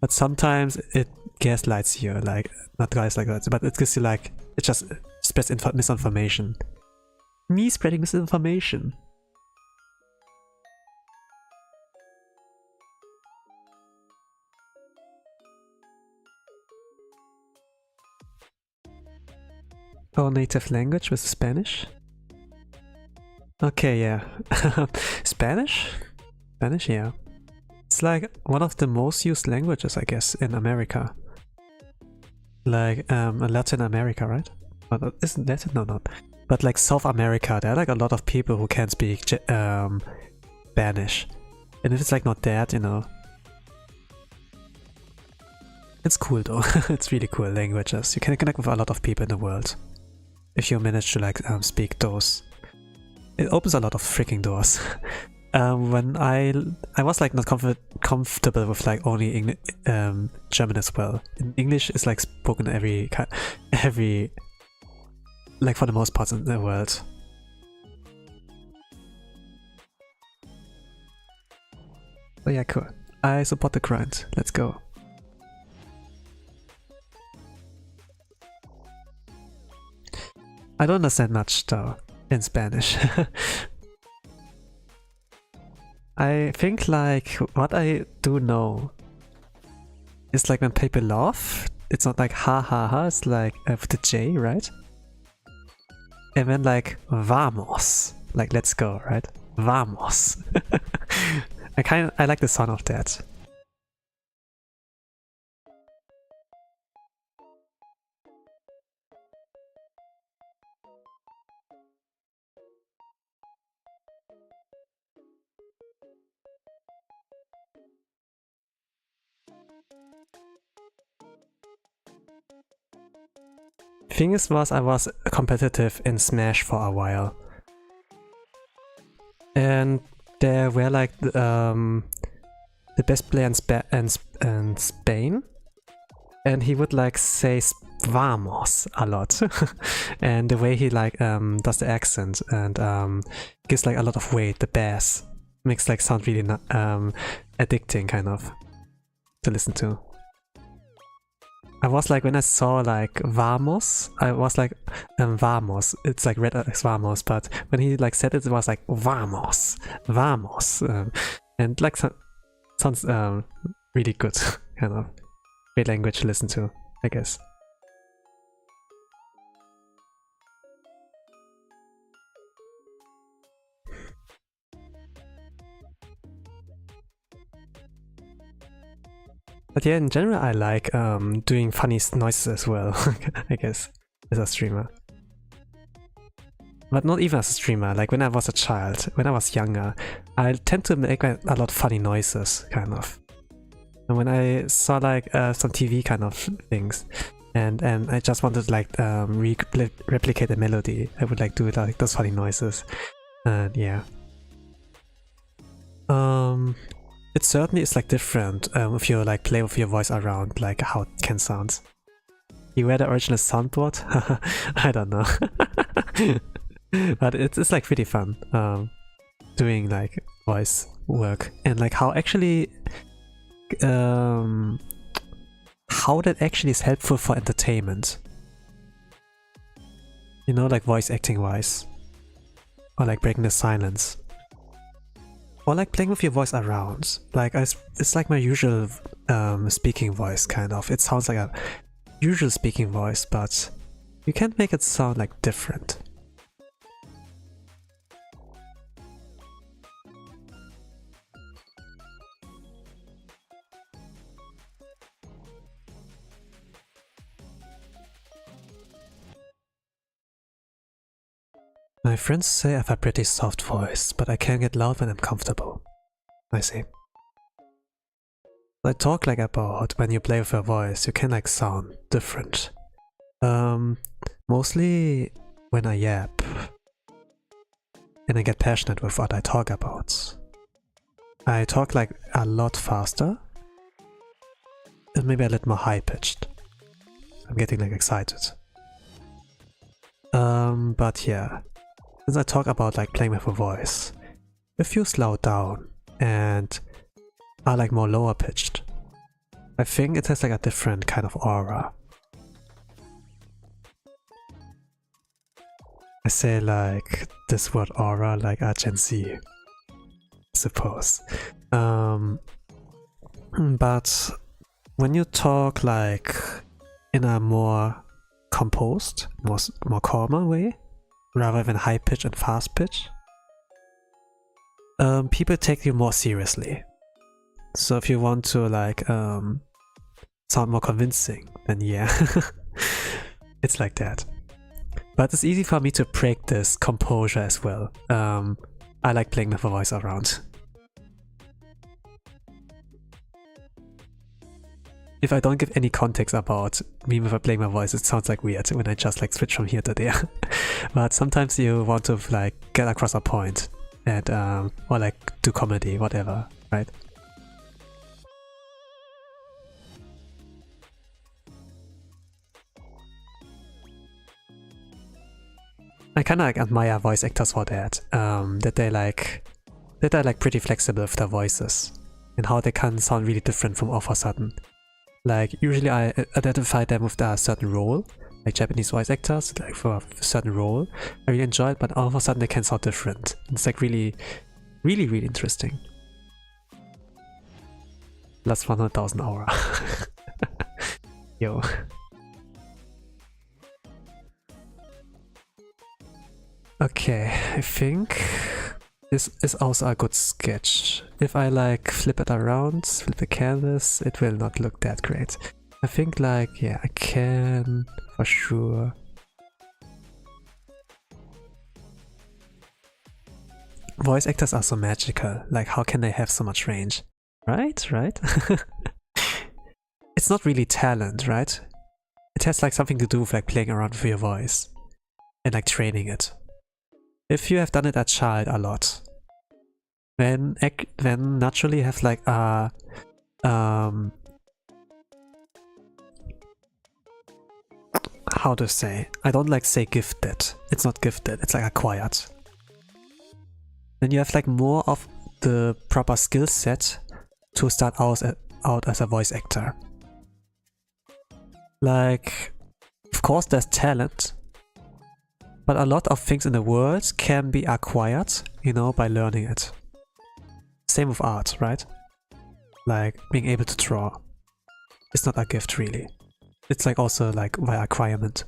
But sometimes it gaslights you, like, not guys like that, but it gives you like, it just spreads misinformation. Me spreading misinformation. Our native language was Spanish? Okay, yeah. Spanish? Spanish, yeah. It's like one of the most used languages, I guess, in America. Like, Latin America, right? But isn't Latin? No, not. But like South America, there are like a lot of people who can speak Spanish. And if it's like not that, you know. It's cool though. It's really cool languages. You can connect with a lot of people in the world. If you manage to like speak those. It opens a lot of freaking doors. When I was like not comfortable with like only German as well. In English is like spoken every like for the most part in the world. Oh yeah, cool. I support the grind. Let's go. I don't understand much though in Spanish. I think like what I do know is like when people laugh, it's not like ha ha ha, it's like with the J, right? And then like vamos, like let's go, right? Vamos. I like the sound of that. Thing is was I was competitive in Smash for a while. And there were like the best player in Spain. And he would like say vamos a lot. And the way he like does the accent and gives like a lot of weight, the bass makes like sound really addicting kind of to listen to. I was like, when I saw like vamos, I was like vamos, it's like red as vamos, but when he like said it, it was like vamos, vamos, and like sounds really good, kind of great language to listen to, I guess. But yeah, in general, I like doing funny noises as well, I guess, as a streamer. But not even as a streamer, like when I was a child, when I was younger, I tend to make a lot of funny noises, kind of. And when I saw like some TV kind of things, and I just wanted to like replicate the melody, I would like do like those funny noises. And yeah. It certainly is like different if you like play with your voice around, like how it can sound. You read the original soundboard? I don't know. But it's like pretty fun doing like voice work and like how actually how that actually is helpful for entertainment. You know, like voice acting wise, or like breaking the silence. Or like playing with your voice around, like it's like my usual speaking voice kind of. It sounds like a usual speaking voice, but you can't make it sound like different. My friends say I have a pretty soft voice, but I can get loud when I'm comfortable. I see. I talk like about when you play with your voice, you can like sound different. Mostly when I yap and I get passionate with what I talk about. I talk like a lot faster and maybe a little more high-pitched. I'm getting like excited. But yeah. Since I talk about like playing with a voice, if you slow down and are like more lower pitched, I think it has like a different kind of aura. I say like this word aura like a Gen Z, I suppose. But when you talk like in a more composed, more calmer way, rather than high pitch and fast pitch, people take you more seriously. So if you want to like sound more convincing, then yeah, it's like that. But it's easy for me to break this composure as well. I like playing with a voice around. If I don't give any context about me with playing my voice, it sounds like weird when I just like switch from here to there. But sometimes you want to like get across a point and or like do comedy, whatever, right? I kinda like admire voice actors for that. That they're like pretty flexible with their voices and how they can sound really different from all of a sudden. Like usually I identify them with a certain role, like Japanese voice actors, like for a certain role. I really enjoy it, but all of a sudden they can sound different. It's like really interesting. Last 100,000 aura. Yo. Okay, I think this is also a good sketch. If I like flip it around, flip the canvas, it will not look that great. I think like, yeah, I can for sure. Voice actors are so magical, like how can they have so much range? Right? It's not really talent, right? it has like something to do with like playing around with your voice and like training it. If you have done it as a child a lot, then naturally you have like a how to say? I don't like say gifted. It's not gifted, it's like acquired. Then you have like more of the proper skill set to start out as a voice actor. Like, of course there's talent, but a lot of things in the world can be acquired, you know, by learning it. Same with art, right? Like, being able to draw. It's not a gift, really. It's like also like by acquirement.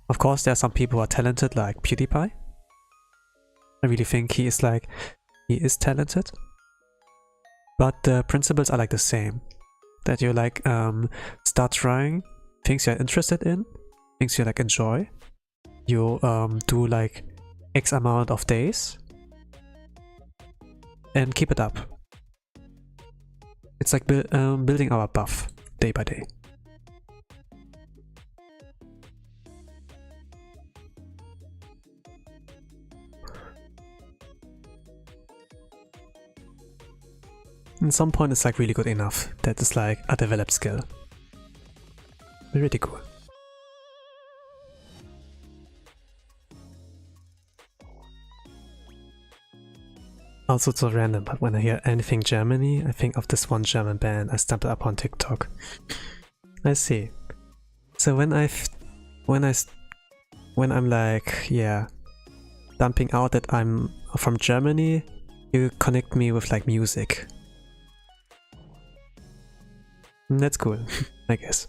Of course, there are some people who are talented, like PewDiePie. I really think he is talented. But the principles are like the same. That you like start trying things you're interested in, things you like enjoy. You do like X amount of days and keep it up. It's like building our buff day by day. At some point it's like really good enough that it's like a developed skill. Really cool. Also so random, but when I hear anything Germany, I think of this one German band I stumbled upon TikTok. I see. So when I'm like, yeah, dumping out that I'm from Germany, you connect me with like music. That's cool, I guess.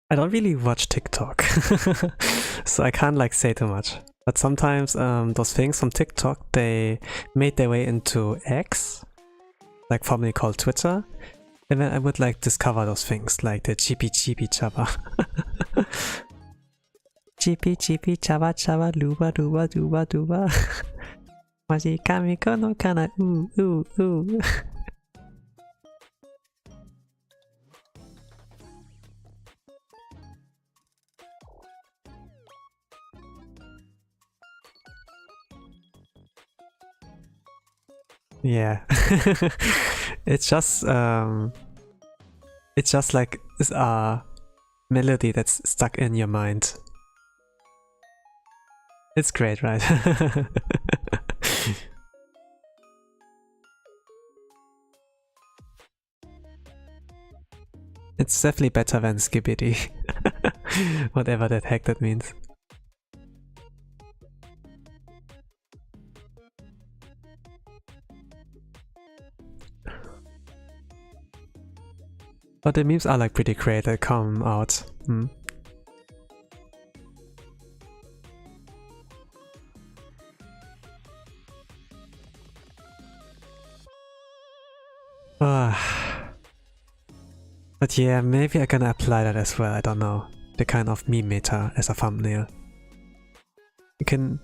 I don't really watch TikTok, so I can't like say too much. But sometimes those things from TikTok, they made their way into X, like formerly called Twitter, and then I would like discover those things, like the chippy chippy chaba. Chippy chippy chaba chaba luba duba duba duba. Maji kamiko no kana ooh ooh ooh. Yeah, it's just like this melody that's stuck in your mind. It's great, right? It's definitely better than Skibidi. Whatever the heck that means. But the memes are like pretty great that come out. But yeah, maybe I'm gonna apply that as well, I don't know. The kind of meme meta as a thumbnail. You can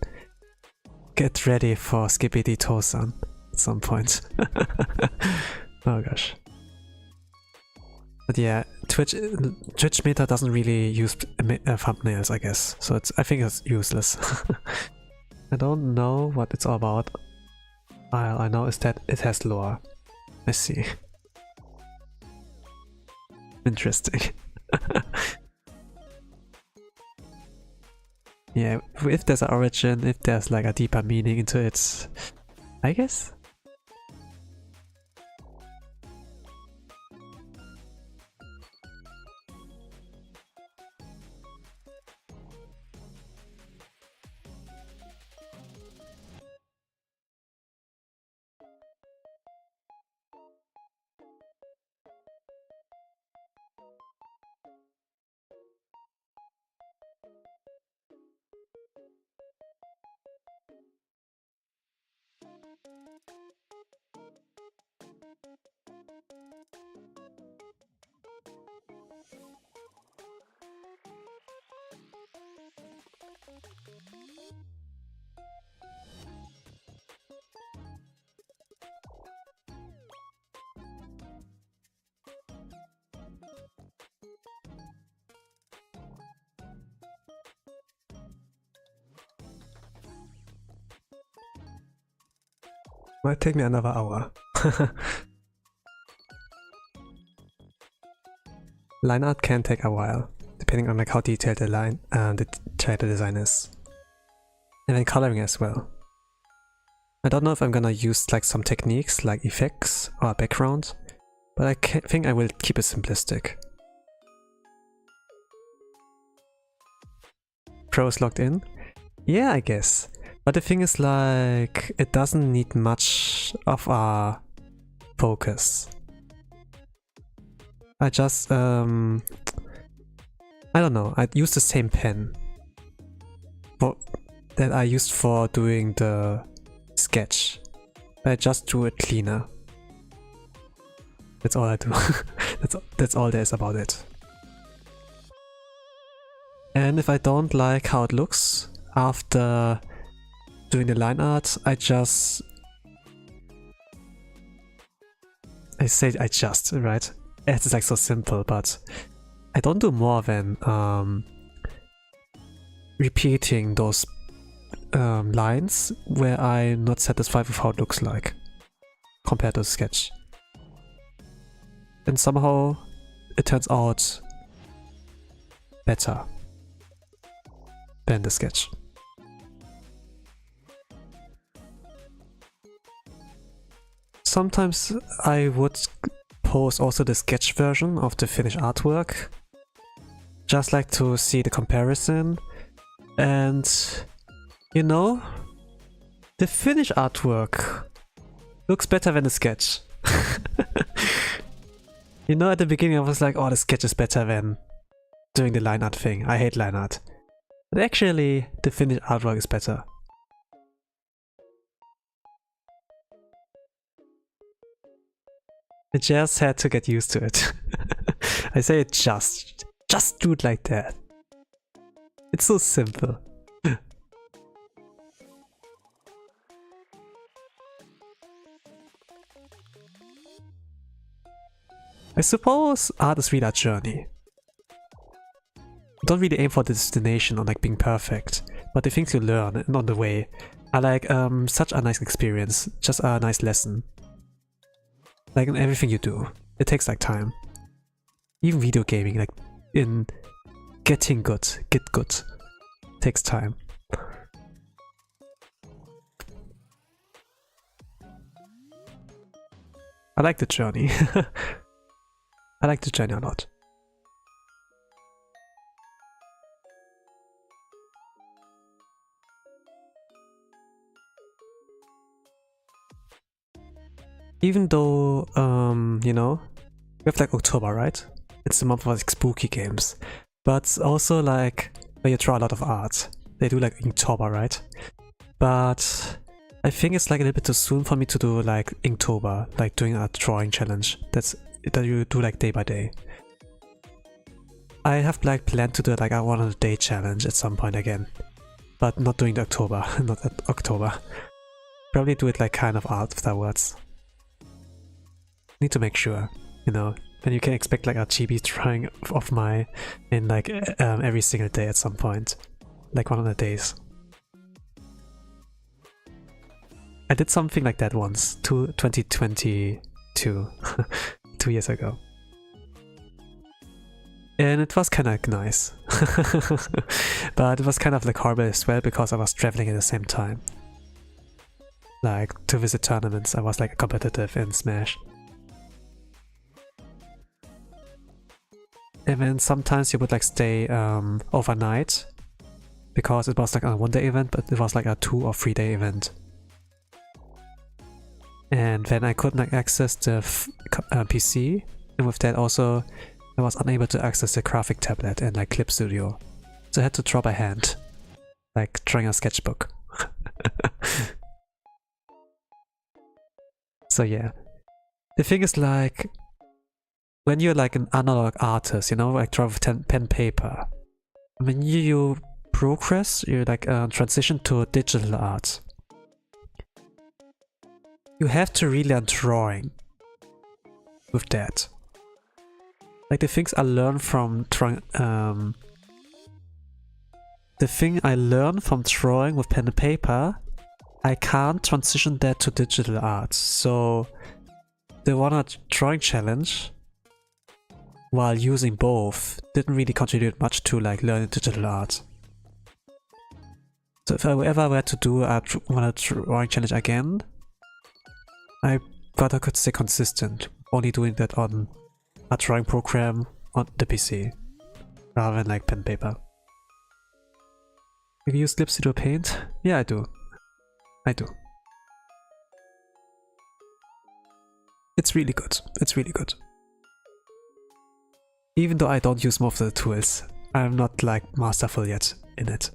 get ready for Skibidi Tosan at some point. Oh gosh. But yeah, Twitch meta doesn't really use thumbnails, I guess. So I think it's useless. I don't know what it's all about. All I know is that it has lore. I see. Interesting. Yeah, if there's an origin, if there's like a deeper meaning into it, I guess. Might take me another hour. Line art can take a while, depending on like how detailed the character design is. And then coloring as well. I don't know if I'm gonna use like some techniques like effects or a background, but I think I will keep it simplistic. Pros logged in? Yeah, I guess. But the thing is, like, it doesn't need much of a focus. I just, I don't know, I'd use the same pen that I used for doing the sketch. I just drew it cleaner. That's all I do. that's all there is about it. And if I don't like how it looks after doing the line art, I say I just, right? It's like so simple, but I don't do more than repeating those lines where I'm not satisfied with how it looks like compared to the sketch. And somehow it turns out better than the sketch. Sometimes I would post also the sketch version of the finished artwork, just like to see the comparison. And you know, the finished artwork looks better than the sketch. You know, at the beginning I was like, oh, the sketch is better than doing the line art thing. I hate line art. But actually, the finished artwork is better. I just had to get used to it. I say it just do it like that. It's so simple. I suppose art is really a journey. Don't really aim for the destination or like being perfect, but the things you learn on the way are like such a nice experience, just a nice lesson. Like in everything you do, it takes like time. Even video gaming, like in getting good, get good, takes time. I like the journey. I like the journey a lot. Even though, you know, we have like October, right? It's the month of like spooky games. But also like, where you draw a lot of art. They do like Inktober, right? But I think it's like a little bit too soon for me to do like Inktober, like doing a drawing challenge. That you do like day by day. I have like planned to do like a 100-day challenge at some point again. But not doing the October, not at October. Probably do it like kind of afterwards. Need to make sure, you know, then you can expect like a chibi drawing of mine in like every single day at some point, like 100 days. I did something like that once, 2022, 2 years ago. And it was kind of nice. But it was kind of like horrible as well because I was traveling at the same time. Like to visit tournaments, I was like competitive in Smash. And then sometimes you would like stay overnight because it was like a 1-day event, but it was like a 2 or 3-day event. And then I couldn't like access the PC, and with that also I was unable to access the graphic tablet and like Clip Studio, so I had to draw by hand. like drawing a sketchbook. So yeah, the thing is like, when you're like an analog artist, you know, like draw with pen paper, when you progress, you like transition to digital art, you have to really learn drawing with that. Like the things I learned from drawing, the thing I learned from drawing with pen and paper, I can't transition that to digital art. So the one drawing challenge, while using both, didn't really contribute much to like learning digital art. So if I ever were to do a drawing challenge again, I rather could stay consistent, only doing that on a drawing program on the PC, rather than like pen and paper. Have you used Clip Studio Paint? Yeah, I do. I do. It's really good. It's really good. Even though I don't use most of the tools, I'm not like masterful yet in it.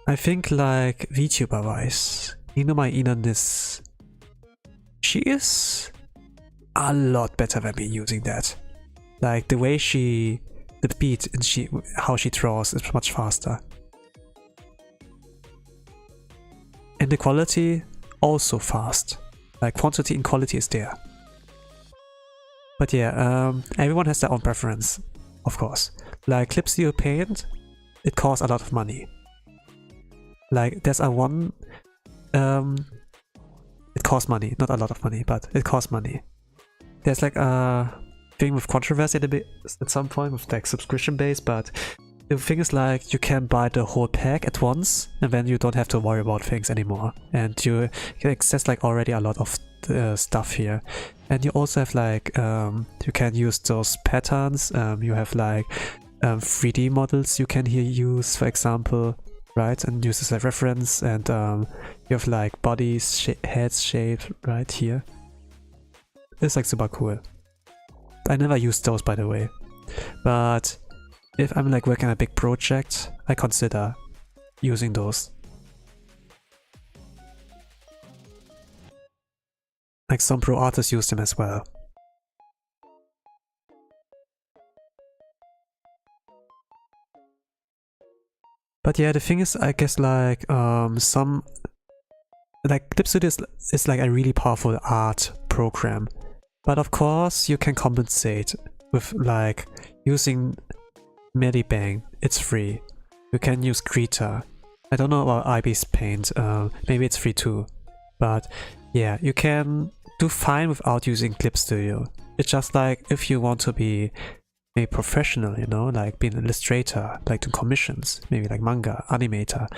I think like VTuber wise, my Inanis, she is a lot better than me using that. Like the way the beat and how she draws is much faster. And the quality also fast. Like quantity and quality is there. But yeah, everyone has their own preference, of course. Like Clip Studio Paint, it costs a lot of money. Like there's a one, it costs money, not a lot of money, but it costs money. There's like a thing with controversy at some point with like subscription base, but the thing is like you can buy the whole pack at once and then you don't have to worry about things anymore. And you can access like already a lot of stuff here. And you also have like, you can use those patterns, you have like 3D models you can here use, for example, right? And use as a reference, and you have like bodies, heads shaped right here. It's like super cool. I never used those, by the way, but if I'm like working on a big project, I consider using those. Like some pro artists use them as well. But yeah, the thing is, I guess like some like Clip Studio is like a really powerful art program. But of course, you can compensate with like using Medibang. It's free. You can use Krita. I don't know about IB's Paint. Maybe it's free too. But yeah, you can do fine without using Clip Studio. It's just like if you want to be a professional, you know, like being an illustrator, like doing commissions, maybe like manga, animator.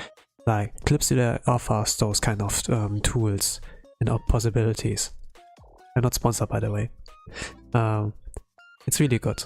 Like Clip Studio offers those kind of tools and possibilities. I'm not sponsored, by the way. It's really good.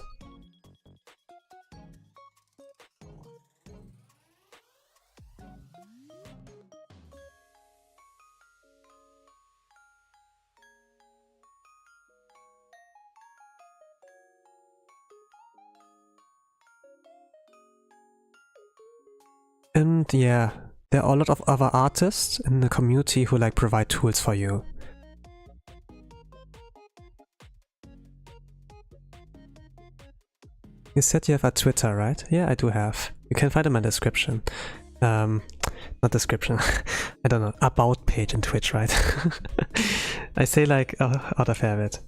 And yeah, there are a lot of other artists in the community who like provide tools for you. You said you have a Twitter, right? Yeah, I do have. You can find it in my description. Not description. I don't know. About page in Twitch, right? I say like out of habit.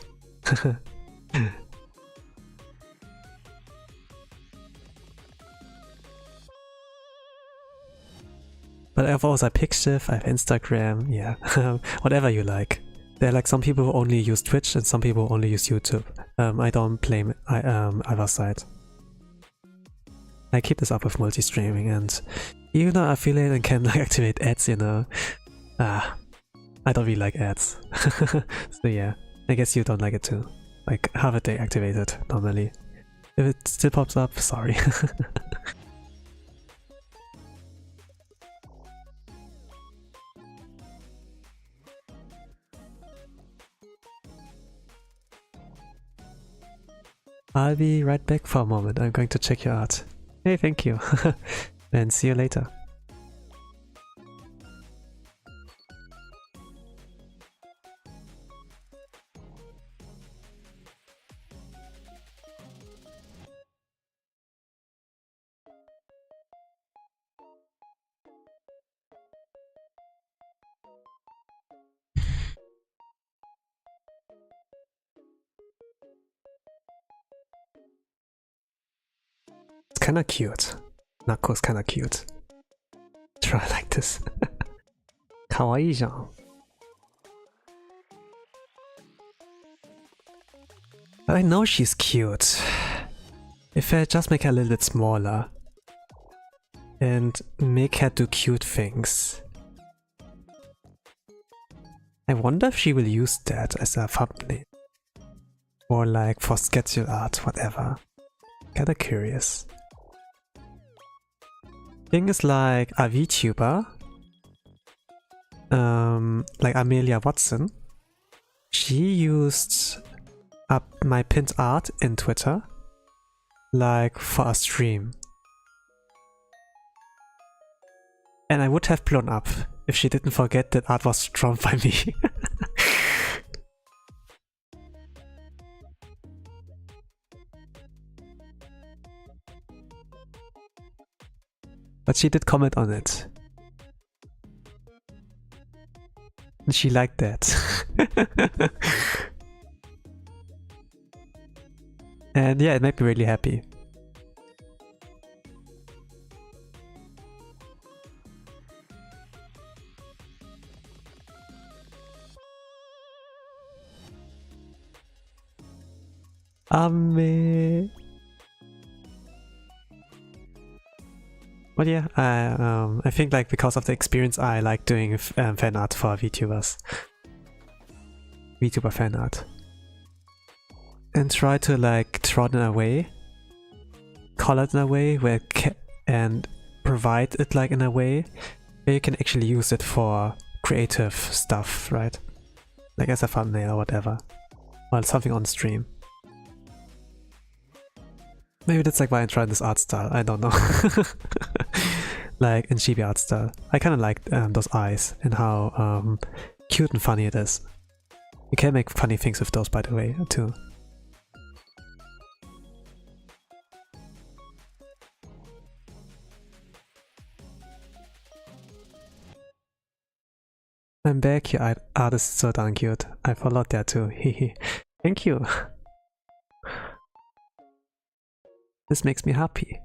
But I have also Pixiv, I have Instagram, yeah, whatever you like. There are like some people who only use Twitch and some people who only use YouTube. I don't blame either side. I keep this up with multi-streaming, and even though I affiliate and can like activate ads, you know, I don't really like ads. So yeah, I guess you don't like it too. Like have it deactivated normally. If it still pops up, sorry. I'll be right back for a moment. I'm going to check your art. Hey, thank you. and see you later. It's kinda cute. Naco's kinda cute. Try like this. Kawaii jan. I know she's cute. If I just make her a little bit smaller and make her do cute things. I wonder if she will use that as a thumbnail. Or like for schedule art, whatever. Kinda curious. Thing is like a VTuber, like Amelia Watson, she used up my pinned art in Twitter, like for a stream. And I would have blown up if she didn't forget that art was drawn by me. But she did comment on it. And she liked that. And yeah, it made me really happy. But yeah, I think like because of the experience, I like doing fan art for VTubers. VTuber fan art. And try to like draw it in a way, color it in a way where and provide it like in a way where you can actually use it for creative stuff, right? Like as a thumbnail or whatever. Or something on stream. Maybe that's like why I tried this art style, I don't know. Like in chibi art style. I kinda like those eyes and how cute and funny it is. You can make funny things with those, by the way, too. I'm back, your art is so darn cute. I followed that too, hehe. Thank you. This makes me happy.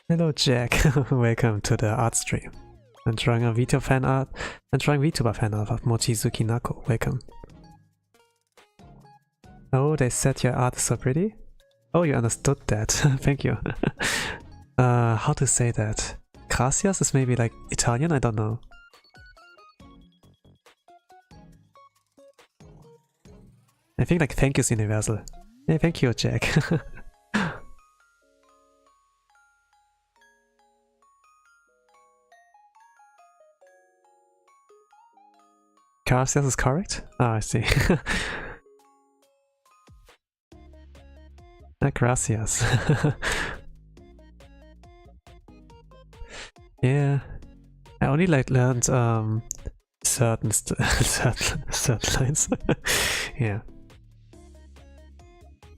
Hello Jack, welcome to the art stream. I'm drawing a VtuberFanart of Mochizuki Naco, welcome. Oh, they said your art is so pretty? Oh, you understood that, thank you. How to say that? Gracias is maybe like Italian, I don't know. I think like thank you is universal. Hey, thank you Jack. Gracias is correct? Ah, I see. Gracias. Yeah, I only like learned certain lines. Yeah,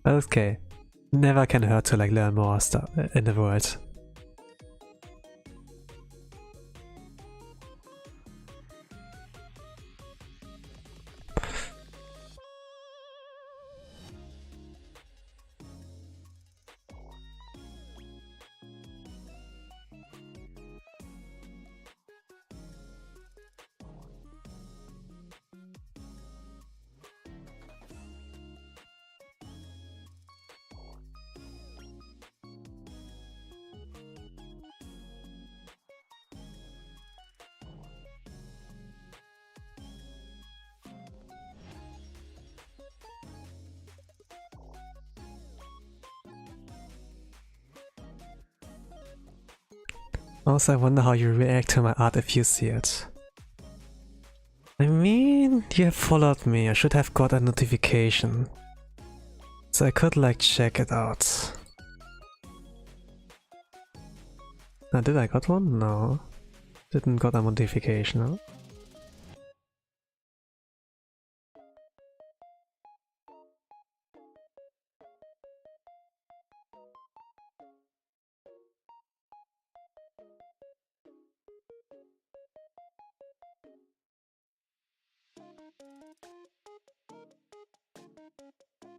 but okay. Never can hurt to like learn more stuff in the world. Also, I wonder how you react to my art if you see it. I mean, you have followed me, I should have got a notification. So I could like check it out. Now, did I got one? No. Didn't got a notification, huh?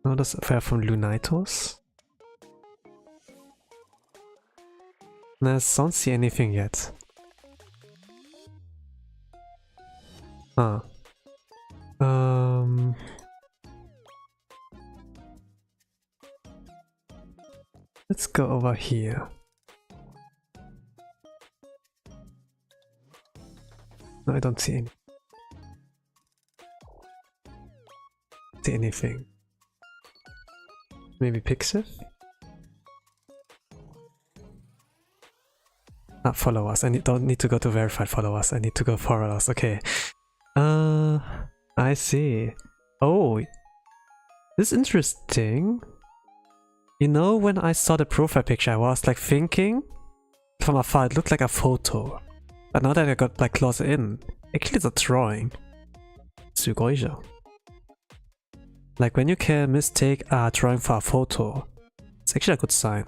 Oh, das wäre von Lunitos. No, I don't see anything yet. Ah. Let's go over here. No, I don't see anything. Maybe Pixiv? Ah, follow us. I don't need to go to verified followers. I need to go follow us. Okay. I see. Oh, this is interesting. You know, when I saw the profile picture, I was like thinking from afar it looked like a photo. But now that I got like closer in, actually it's a drawing. すごいじゃん. Like when you can mistake a drawing for a photo, it's actually a good sign.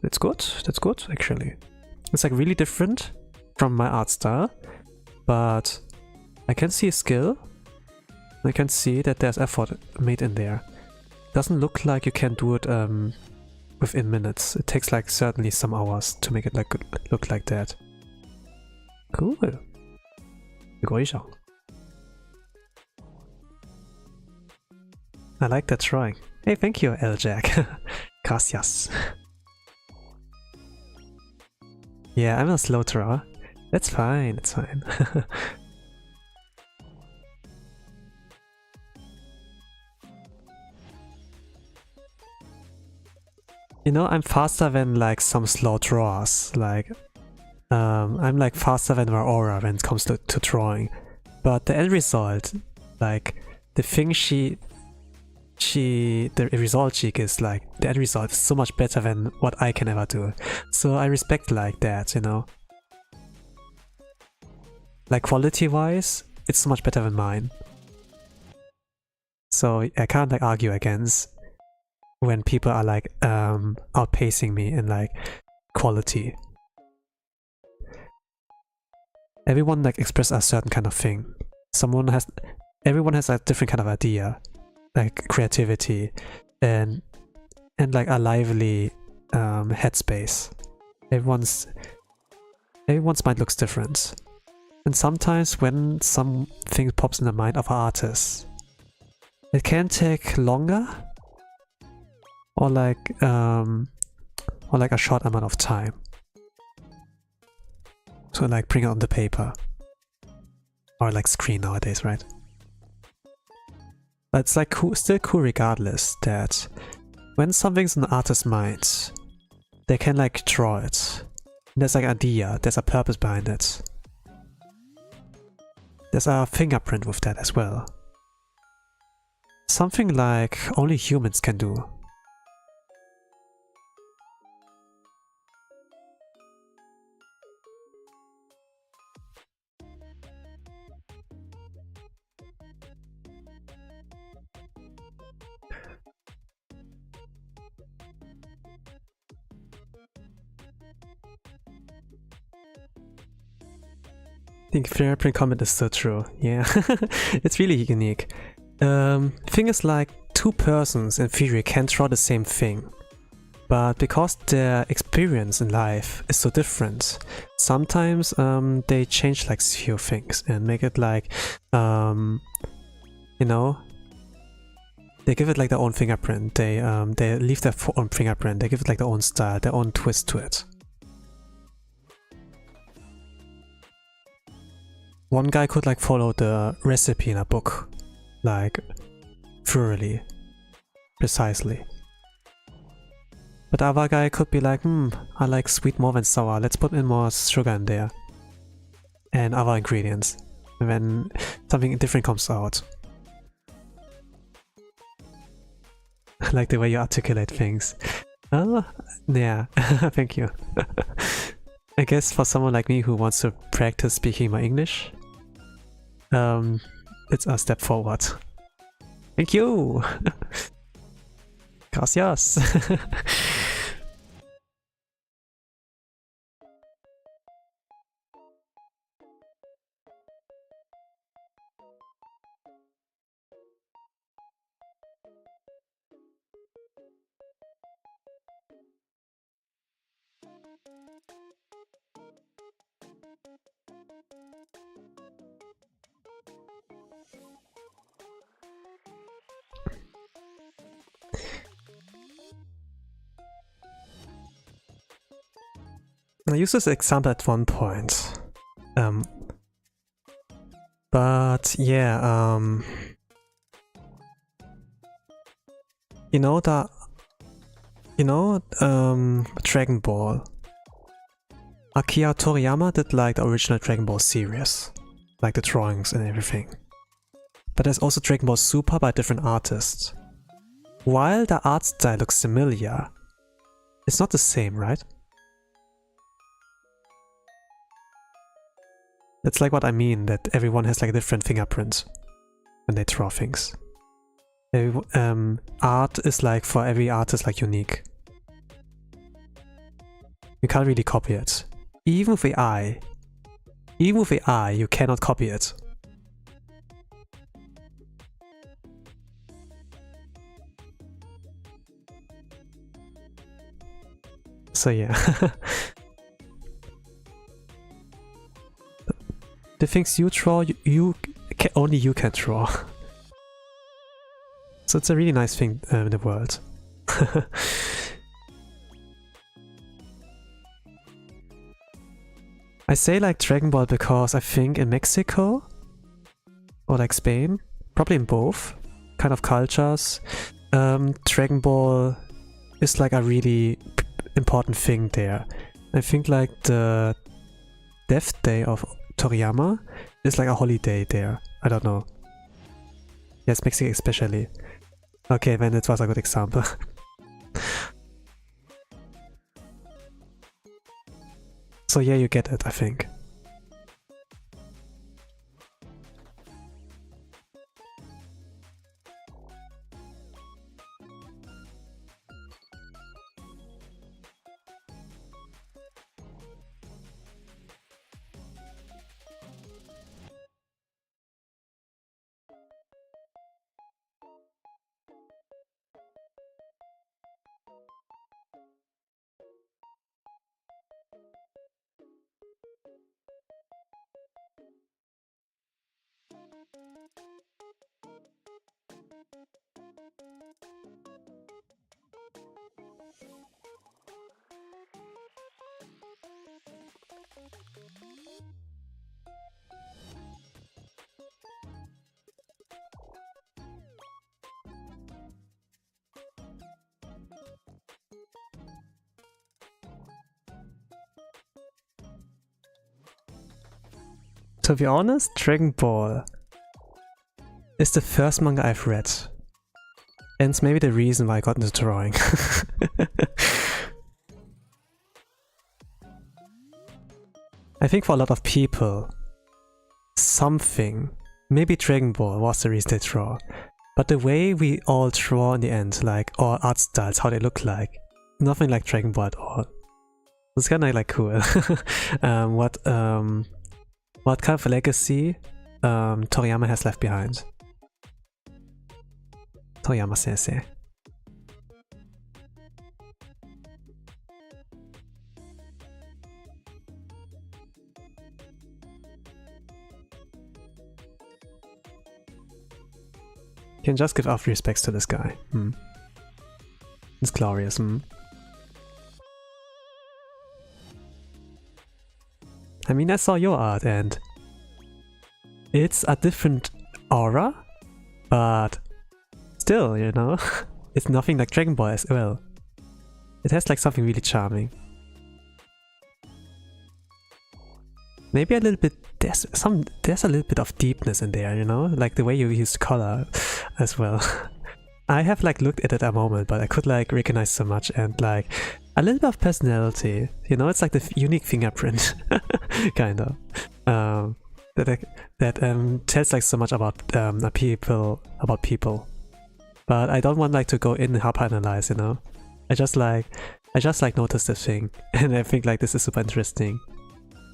That's good actually. It's like really different from my art style, but I can see skill. I can see that there's effort made in there. Doesn't look like you can do it within minutes. It takes like certainly some hours to make it like look like that. Cool. I like that drawing. Hey, thank you, L-Jack. Gracias. Yeah, I'm a slow drawer. That's fine, it's fine. You know, I'm faster than like some slow drawers. Like, I'm like faster than Aurora when it comes to drawing. But the end result, like, the thing the result she gives, like, the end result is so much better than what I can ever do. So I respect like that, you know. Like quality-wise, it's so much better than mine. So I can't like argue against when people are like outpacing me in like quality. Everyone like express a certain kind of thing. Everyone has a different kind of idea, like creativity and like a lively headspace. Everyone's mind looks different. And sometimes when something pops in the mind of an artist, it can take longer or like a short amount of time to like bring it on the paper or like screen nowadays, right? But it's like still cool regardless that when something's in the artist's mind, they can like draw it. There's like an idea, there's a purpose behind it. There's a fingerprint with that as well. Something like only humans can do. I think fingerprint comment is so true, yeah. It's really unique. Thing is like two persons in theory can draw the same thing, but because their experience in life is so different, sometimes they change like few things and make it like, you know, they give it like their own fingerprint, they leave their own fingerprint, they give it like their own style, their own twist to it. One guy could like follow the recipe in a book, like thoroughly, precisely. But the other guy could be like, I like sweet more than sour, let's put in more sugar in there. And other ingredients. And then something different comes out. I like the way you articulate things. Oh, yeah, thank you. I guess for someone like me who wants to practice speaking my English, it's a step forward. Thank you! Gracias! I used this example at one point. But yeah, you know Dragon Ball. Akira Toriyama did like the original Dragon Ball series, like the drawings and everything. But there's also Dragon Ball Super by different artists. While the art style looks similar, it's not the same, right? That's like what I mean, that everyone has like a different fingerprint when they draw things. Art is like, for every artist, like unique. You can't really copy it. Even with AI, you cannot copy it. So yeah. The things you draw, only you can draw. So it's a really nice thing in the world. I say like Dragon Ball because I think in Mexico, or like Spain, probably in both kind of cultures, Dragon Ball is like a really important thing there. I think like the death day of Toriyama is like a holiday there. I don't know. Yes, Mexico especially. Okay, then it was a good example. So yeah, you get it, I think. To be honest, Dragon Ball is the first manga I've read. And it's maybe the reason why I got into drawing. I think for a lot of people, maybe Dragon Ball was the reason they draw. But the way we all draw in the end, like our art styles, how they look like, nothing like Dragon Ball at all. It's kinda like cool. What kind of legacy Toriyama has left behind? Toriyama sensei. You can just give off respects to this guy. It's glorious. I mean, I saw your art and it's a different aura, but still, you know, it's nothing like Dragon Ball as well. It has like something really charming. Maybe a little bit, there's a little bit of deepness in there, you know? Like the way you use color as well. I have like looked at it a moment, but I could like recognize so much, and like a little bit of personality, you know? It's like the unique fingerprint, kind of. That tells like so much about people. But I don't want like to go in and hyper analyze, you know? I just like notice the thing, and I think like this is super interesting.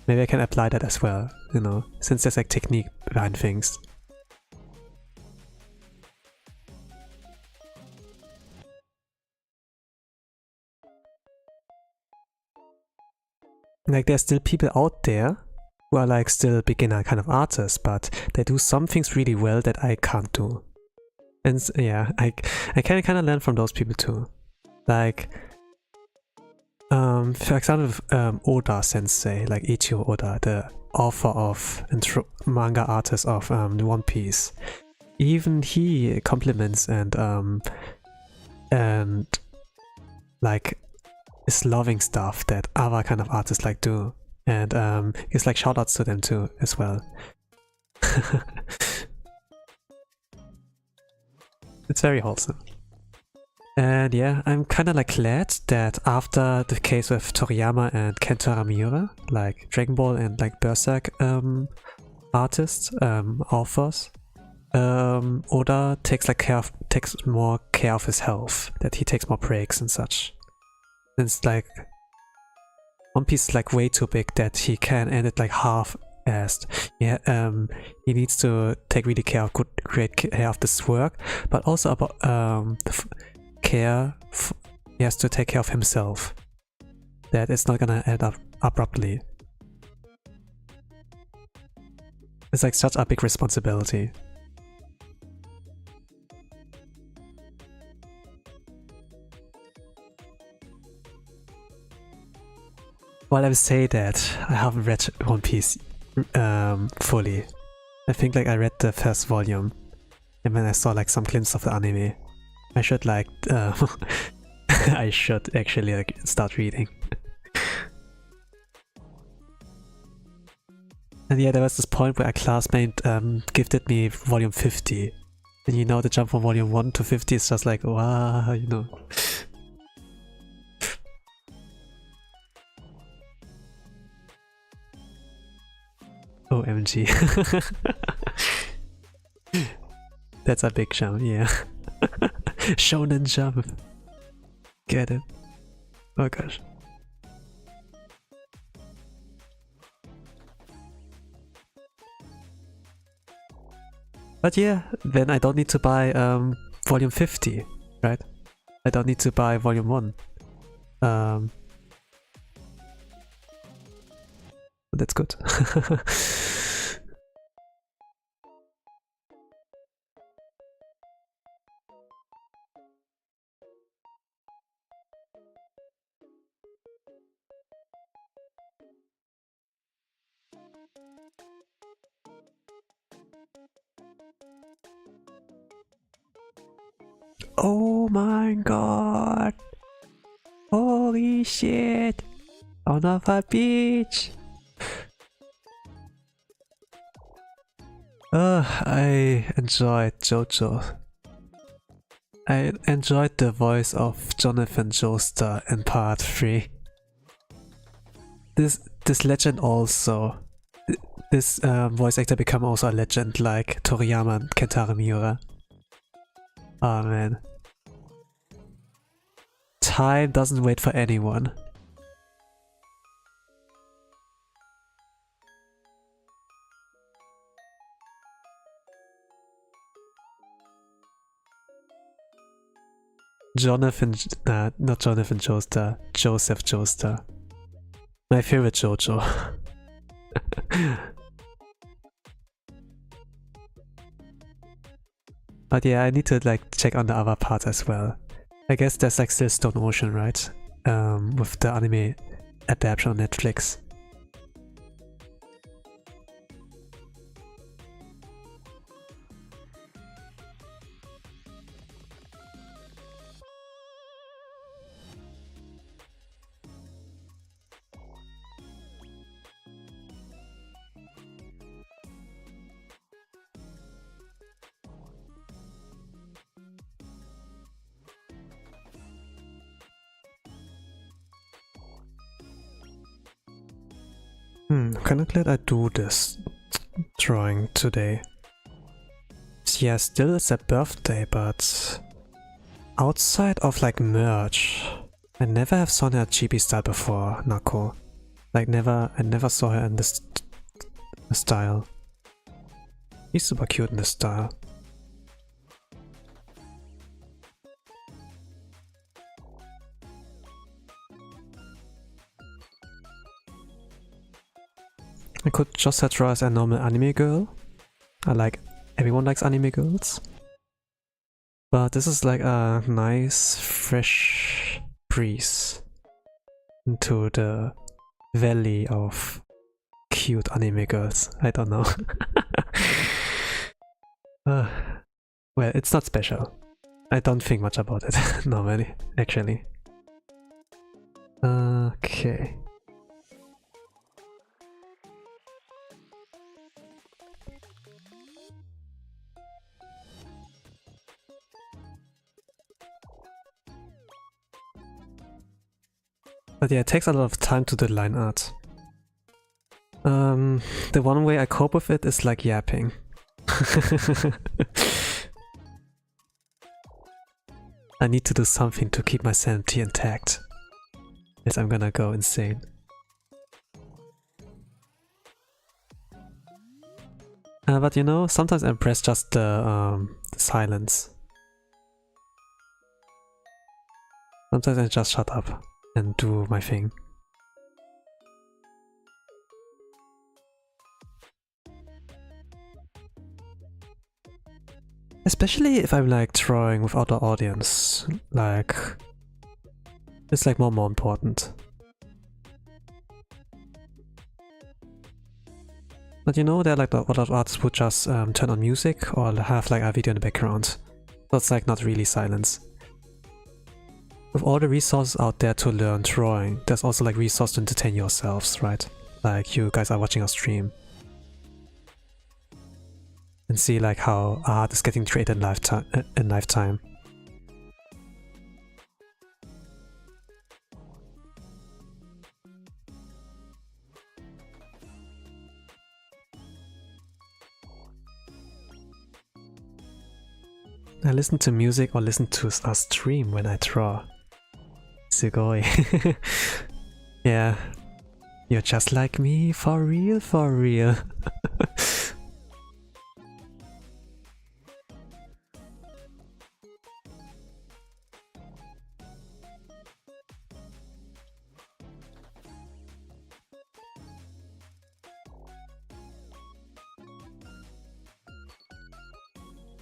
Maybe I can apply that as well, you know, since there's like technique behind things. Like there's still people out there who are like still beginner kind of artists, but they do some things really well that I can't do. And yeah, I can kind of learn from those people too. Like, for example, Oda Sensei, like Ichiro Oda, the author of and manga artist of One Piece. Even he compliments and like is loving stuff that other kind of artists like do, and gives like shoutouts to them too as well. It's very wholesome. And yeah, I'm kind of like glad that after the case with Toriyama and Kento Miura, like Dragon Ball and like Berserk artists, authors, Oda takes more care of his health, that he takes more breaks and such. Since like One Piece is like way too big that he can end it like half-assed. Yeah, he needs to take really great care of this work, but also about he has to take care of himself. That it's not gonna end up abruptly. It's like such a big responsibility. While I would say that I haven't read One Piece fully. I think like I read the first volume, and then I saw like some glimpse of the anime. I should like I should actually like start reading. And yeah, there was this point where a classmate gifted me volume 50. And you know, the jump from volume 1 to 50 is just like, wow, you know. OMG. That's a big jump, yeah. Shonen Jump. Get it? Oh gosh. But yeah, then I don't need to buy volume 50, right? I don't need to buy volume 1. That's good. Oh my god! Holy shit! On a beach! I enjoyed JoJo. I enjoyed the voice of Jonathan Joestar in part 3. This legend also. This voice actor become also a legend like Toriyama and Kentaro Miura. Oh man. Time doesn't wait for anyone. Not Jonathan Joestar, Joseph Joestar. My favorite JoJo. But yeah, I need to like check on the other parts as well. I guess there's like still Stone Ocean, right? With the anime adaptation on Netflix. Kinda glad I do this drawing today. Yeah, still it's a birthday, but outside of like merch, I never have seen her at GB style before, Naco. Like I never saw her in this style. He's super cute in this style. I could just set her as a normal anime girl. Everyone likes anime girls. But this is like a nice, fresh breeze into the valley of cute anime girls. I don't know. Well, it's not special. I don't think much about it normally, actually. Okay. But yeah, it takes a lot of time to do line art. The one way I cope with it is like yapping. I need to do something to keep my sanity intact, else I'm gonna go insane. But you know, sometimes I press just the silence. Sometimes I just shut up and do my thing. Especially if I'm like drawing without an audience, like it's like more important. But you know, there are like a lot of artists who just turn on music or have like a video in the background. So it's like not really silence. With all the resources out there to learn drawing, there's also like resources to entertain yourselves, right? Like you guys are watching a stream and see like how art is getting created in lifetime. I listen to music or listen to a stream when I draw. Sugoi. Yeah. You're just like me, for real, for real.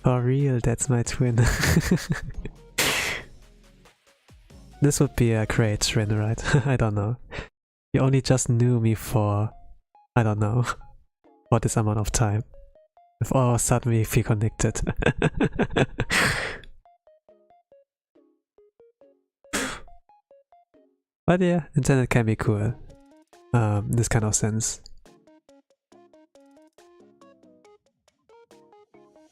For real, that's my twin. This would be a great twin, right? I don't know. You only just knew me for, I don't know, for this amount of time. If all of a sudden we feel connected. But yeah, internet can be cool. This kind of sense.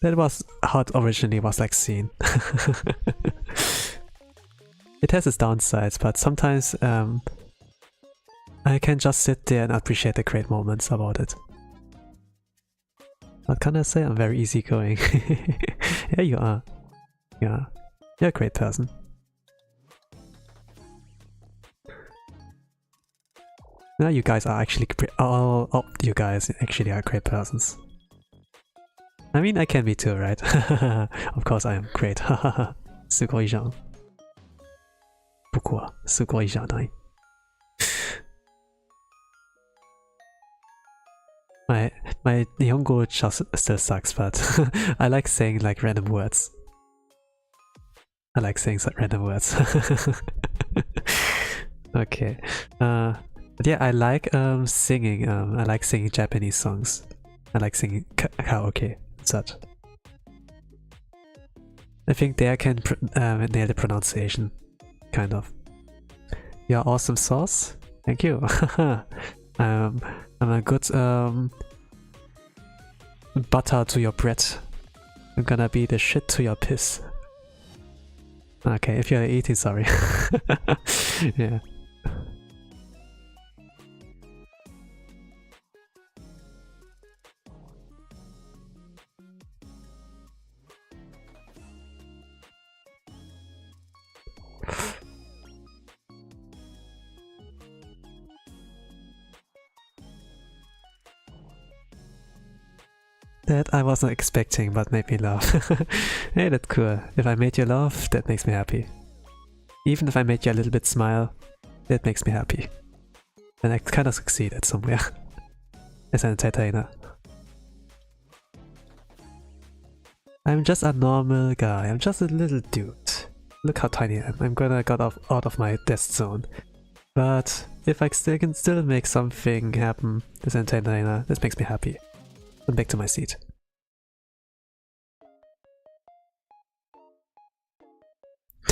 That was how it originally was like seen. It has its downsides, but sometimes I can just sit there and appreciate the great moments about it. What can I say? I'm very easygoing. Yeah, you are. Yeah, you're a great person. Now you guys are actually all you guys actually are great persons. I mean, I can be too, right? Of course I am great. Sugoiじゃん。僕はすごいじゃない。My Nihongo just still sucks, but I like saying like random words. I like saying random words. Okay. But yeah, I like singing. I like singing Japanese songs. I like singing karaoke. Such. I think there I can nail the pronunciation, kind of. You're awesome sauce. Thank you. I'm a good butter to your bread. I'm gonna be the shit to your piss. Okay, if you're eating, sorry. Yeah. That I wasn't expecting, but made me laugh. Hey, that's cool. If I made you laugh, that makes me happy. Even if I made you a little bit smile, that makes me happy. And I kind of succeeded somewhere as an entertainer. I'm just a normal guy. I'm just a little dude. Look how tiny I am. I'm gonna get out of my death zone. But if I can still make something happen as an entertainer, this makes me happy. I'm back to my seat.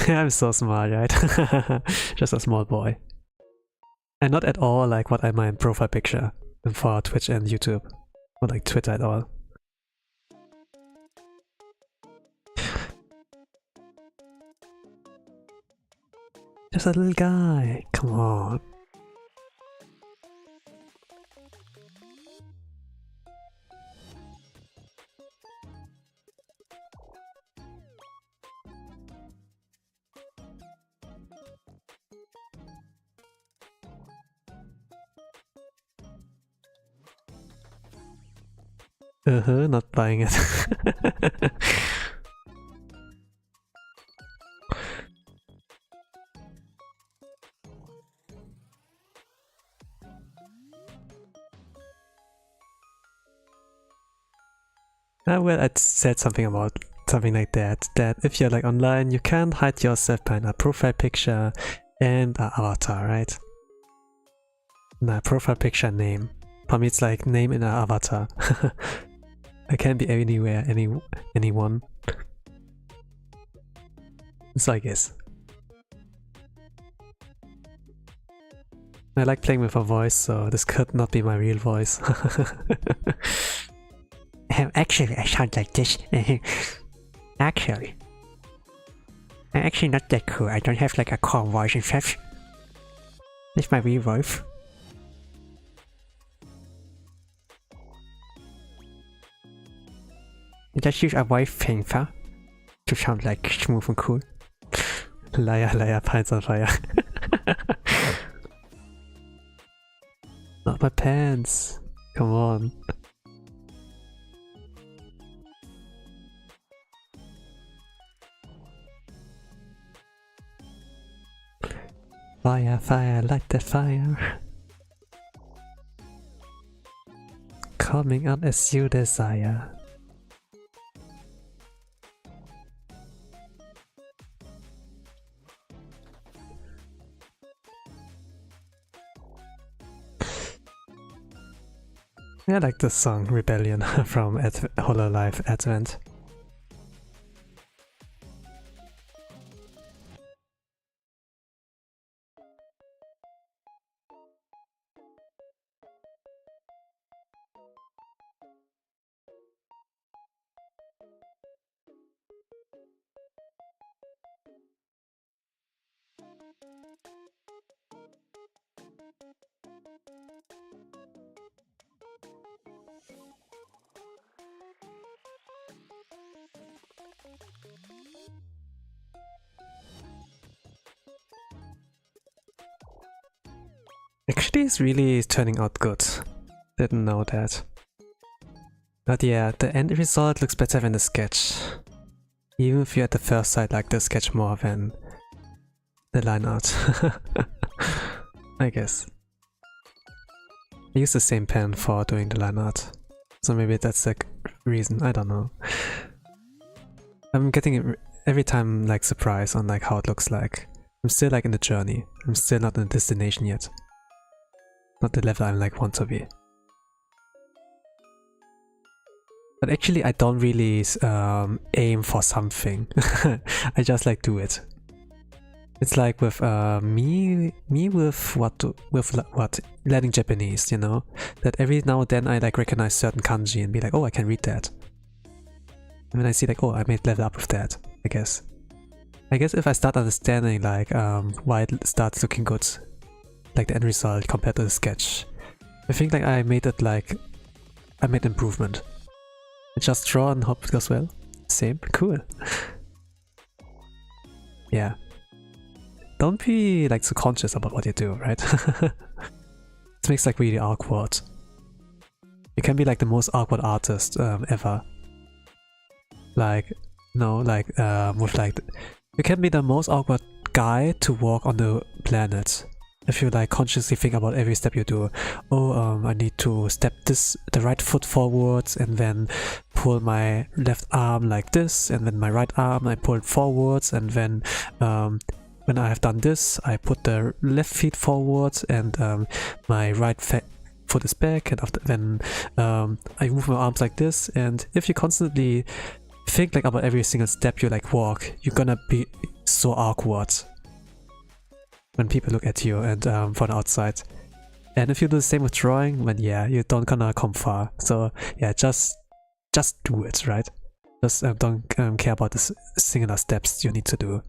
I'm so small, right? Just a small boy. And not at all like what I my profile picture for Twitch and YouTube. Or like Twitter at all. Just a little guy, come on. Not buying it. Well, I said something about something like that if you're like online, you can't hide yourself behind a profile picture and an avatar, right? Nah, profile picture name. For me it's like name in an avatar. I can be anywhere, anyone. So I guess. I like playing with a voice, so this could not be my real voice. Actually, I sound like this. Actually. I'm actually not that cool. I don't have like a calm voice and such. It's my real voice. I just use a voice filter to sound like smooth and cool. Liar, liar, pants on fire. Not my pants. Come on. Fire, fire, light the fire. Coming out as you desire. I like this song, Rebellion, from Hololive Advent. Actually, it's really turning out good. Didn't know that. But yeah, the end result looks better than the sketch. Even if you at the first sight like the sketch more than the line art. I guess. I use the same pen for doing the line art. So maybe that's the reason, I don't know. I'm getting every time like surprised on like how it looks like. I'm still like in the journey. I'm still not in the destination yet. Not the level I like want to be. But actually I don't really aim for something. I just like do it. It's like with me with what learning Japanese, you know? That every now and then I like recognize certain kanji and be like, oh, I can read that. And then I see like, oh, I made level up with that, I guess. I guess if I start understanding like why it starts looking good, like the end result compared to the sketch, I think like I made improvement. I just draw and hope it goes well. Same, cool. Yeah. Don't be like so conscious about what you do, right? It makes like really awkward. You can be like the most awkward artist ever. Like, no, like with like, you can be the most awkward guy to walk on the planet. If you like consciously think about every step you do. Oh, I need to step the right foot forwards and then pull my left arm like this, and then my right arm I pull it forwards, and then when I have done this, I put the left feet forwards and my right foot is back, and then I move my arms like this. And if you constantly think like about every single step you like walk, you're gonna be so awkward when people look at you and from the outside. And if you do the same with drawing, then yeah, you don't gonna come far. So yeah, just do it, right? Just don't care about the singular steps you need to do.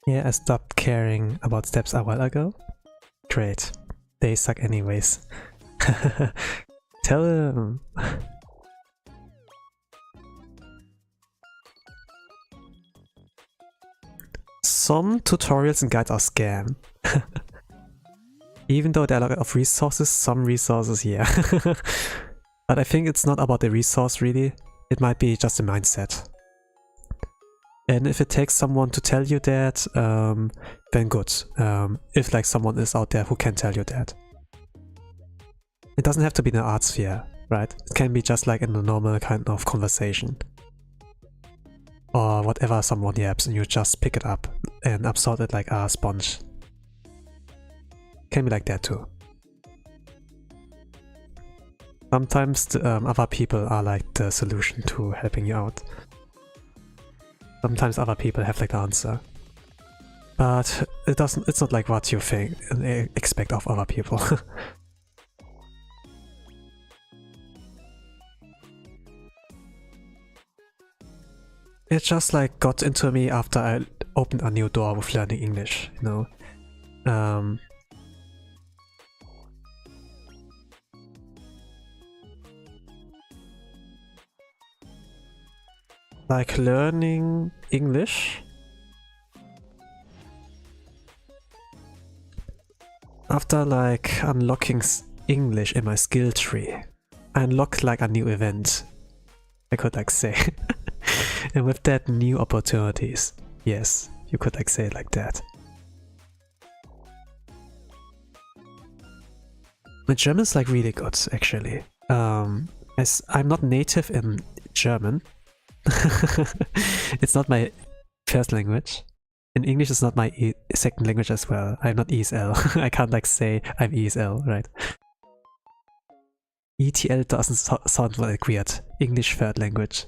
Yeah, I stopped caring about steps a while ago. Great. They suck anyways. Tell them. Some tutorials and guides are scam. Even though there are a lot of resources, some resources, yeah. But I think it's not about the resource really. It might be just a mindset. And if it takes someone to tell you that, then good. If like someone is out there who can tell you that. It doesn't have to be in the art sphere, right? It can be just like in a normal kind of conversation. Or whatever someone yaps and you just pick it up and absorb it like a sponge. Can be like that too. Sometimes the, other people are like the solution to helping you out. Sometimes other people have like the answer. But it's not like what you think and expect of other people. It just like got into me after I opened a new door with learning English, you know. Like learning English. After like unlocking English in my skill tree, I unlocked like a new event, I could like say. And with that, new opportunities. Yes, you could like say it like that. My German is like really good actually. As I'm not native in German. It's not my first language. In English it's not my second language as well. I'm not ESL. I can't like say I'm ESL, right? ETL doesn't sound like weird. English third language.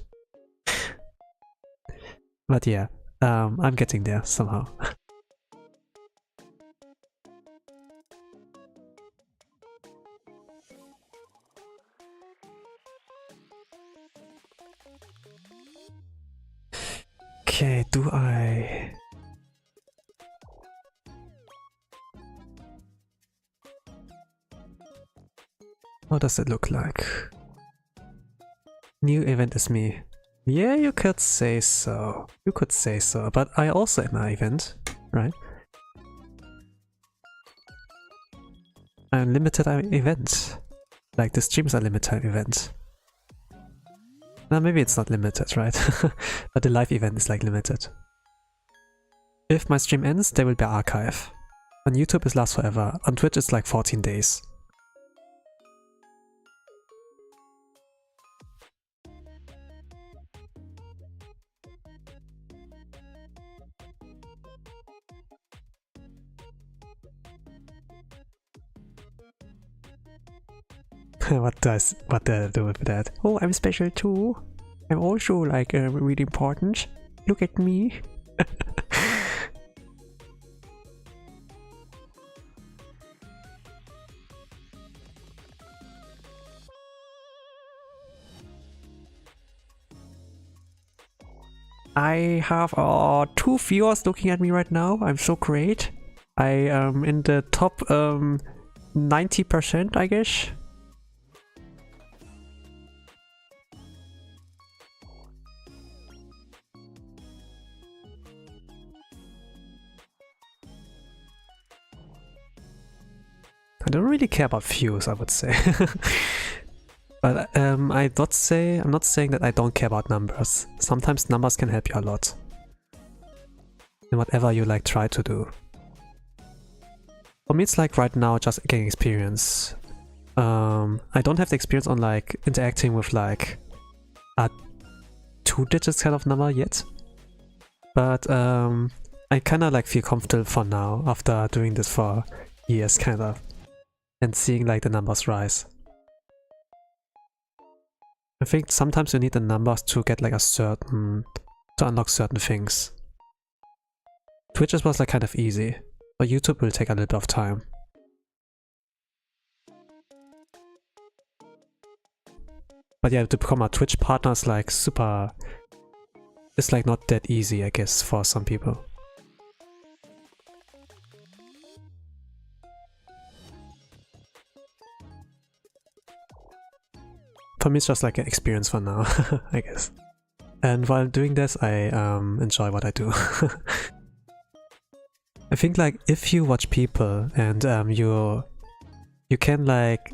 But yeah, I'm getting there somehow. Okay, do I... What does it look like? New event is me. Yeah, you could say so. You could say so, but I also am an event, right? I'm limited event. Like the streams are limited event. Now maybe it's not limited, right? But the live event is like limited. If my stream ends, there will be an archive. On YouTube it lasts forever. On Twitch it's like 14 days. What do I do with that? Oh, I'm special too. I'm also like really important. Look at me. I have 2 viewers looking at me right now. I'm so great. I am in the top 90%, I guess. I don't really care about views, I would say. But I'm not saying that I don't care about numbers. Sometimes numbers can help you a lot. In whatever you like try to do. For me it's like right now just getting experience. I don't have the experience on like interacting with like a 2 digits kind of number yet. But I kinda like feel comfortable for now after doing this for years kind of. And seeing like the numbers rise. I think sometimes you need the numbers to get like to unlock certain things. Twitch was like kind of easy, but YouTube will take a little bit of time. But yeah, to become a Twitch partner is like it's like not that easy, I guess, for some people. For me it's just like an experience for now, I guess. And while doing this, I enjoy what I do. I think like if you watch people and you can like